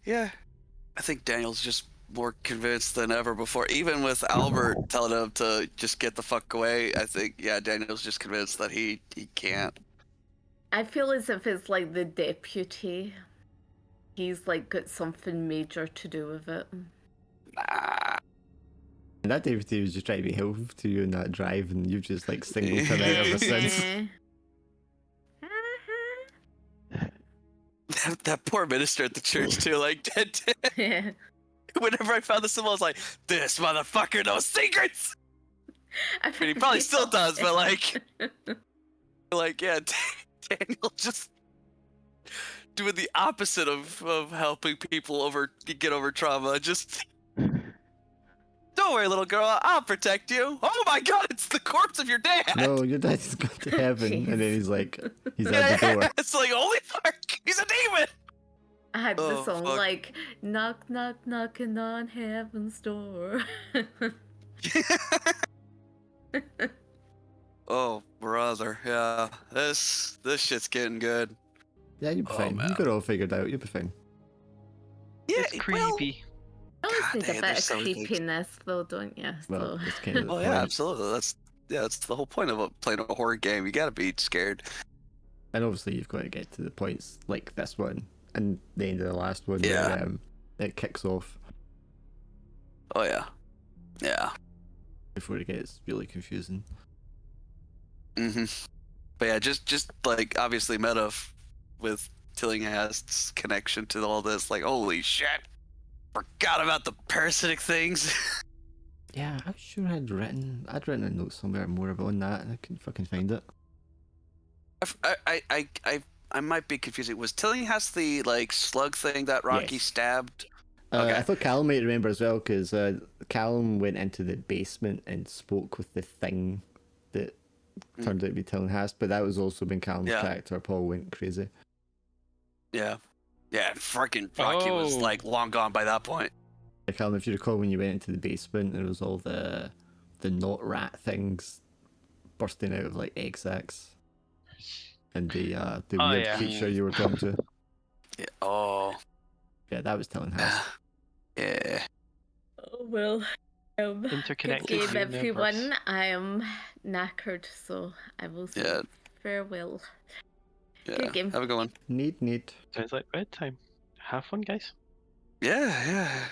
B: I think Daniel's just more convinced than ever before. Even with Albert telling him to just get the fuck away, I think Daniel's just convinced that he can't.
E: I feel as if it's like the deputy. He's like got something major to do with it.
B: Nah.
A: And that deputy was just trying to be helpful to you in that drive, and you've just like singled him out ever since.
B: That poor minister at the church too. Like,
E: Yeah.
B: whenever I found the symbol, I was like, "This motherfucker knows secrets." I mean, he probably still does, but like, yeah, Daniel just doing the opposite of helping people get over trauma. Just don't Don't worry, little girl. I'll protect you. Oh my God, it's the corpse of your dad.
A: No, your dad's gone to heaven, and then
E: Jeez.
A: he's like, he's at the door.
B: It's like, holy fuck, he's a demon.
E: I had the
B: Oh,
E: song
B: fuck.
E: like knock knock knocking on heaven's door.
B: Oh, brother. Yeah, this shit's getting good.
A: Yeah, you'll be
B: Oh,
A: fine.
B: man.
A: You got it all figured out. You'll be fine.
B: Yeah,
D: It's creepy.
E: I always
B: God,
E: need a
B: they-
E: bit
B: there's
E: of
B: so many things.
E: creepiness, though, don't you?
A: Well,
E: So
A: that's kind of the
B: Well,
A: point.
B: yeah, absolutely. That's the whole point of playing a horror game. You gotta be scared.
A: And obviously, you've got to get to the points like this one and the end of the last one
B: Yeah.
A: where it kicks off
B: Oh yeah, yeah.
A: before it gets really confusing.
B: But yeah, just like obviously meta with Tillinghast's connection to all this. Like, holy shit, forgot about the parasitic things.
A: Yeah, I'm sure I'd written a note somewhere more about that, and I couldn't fucking find it.
B: I might be confusing. Was Tillinghast the like slug thing that Rocky
A: Yes.
B: stabbed?
A: I
B: Okay.
A: thought Callum might remember as well, because Callum went into the basement and spoke with the thing that turned out to be Tillinghast, but that was also when Callum's
B: Yeah.
A: character Paul went crazy.
B: Yeah, yeah. Freaking Rocky was
D: Oh.
B: like long gone by that point.
A: Yeah, Callum, if you recall when you went into the basement, there was all the knot rat things bursting out of like egg sacs, and the
D: Oh,
A: weird
D: yeah.
A: creature you were talking to.
B: Yeah. Oh.
A: Yeah, that was Tillinghast.
B: Yeah.
E: oh well. Good
C: Interconnected
E: game,
C: universe.
E: everyone. I am knackered, so I will say
B: Yeah.
E: farewell.
B: Yeah.
E: Good game.
B: Have a good one.
A: Neat.
C: Sounds like bedtime. Have fun, guys.
B: Yeah. Yeah.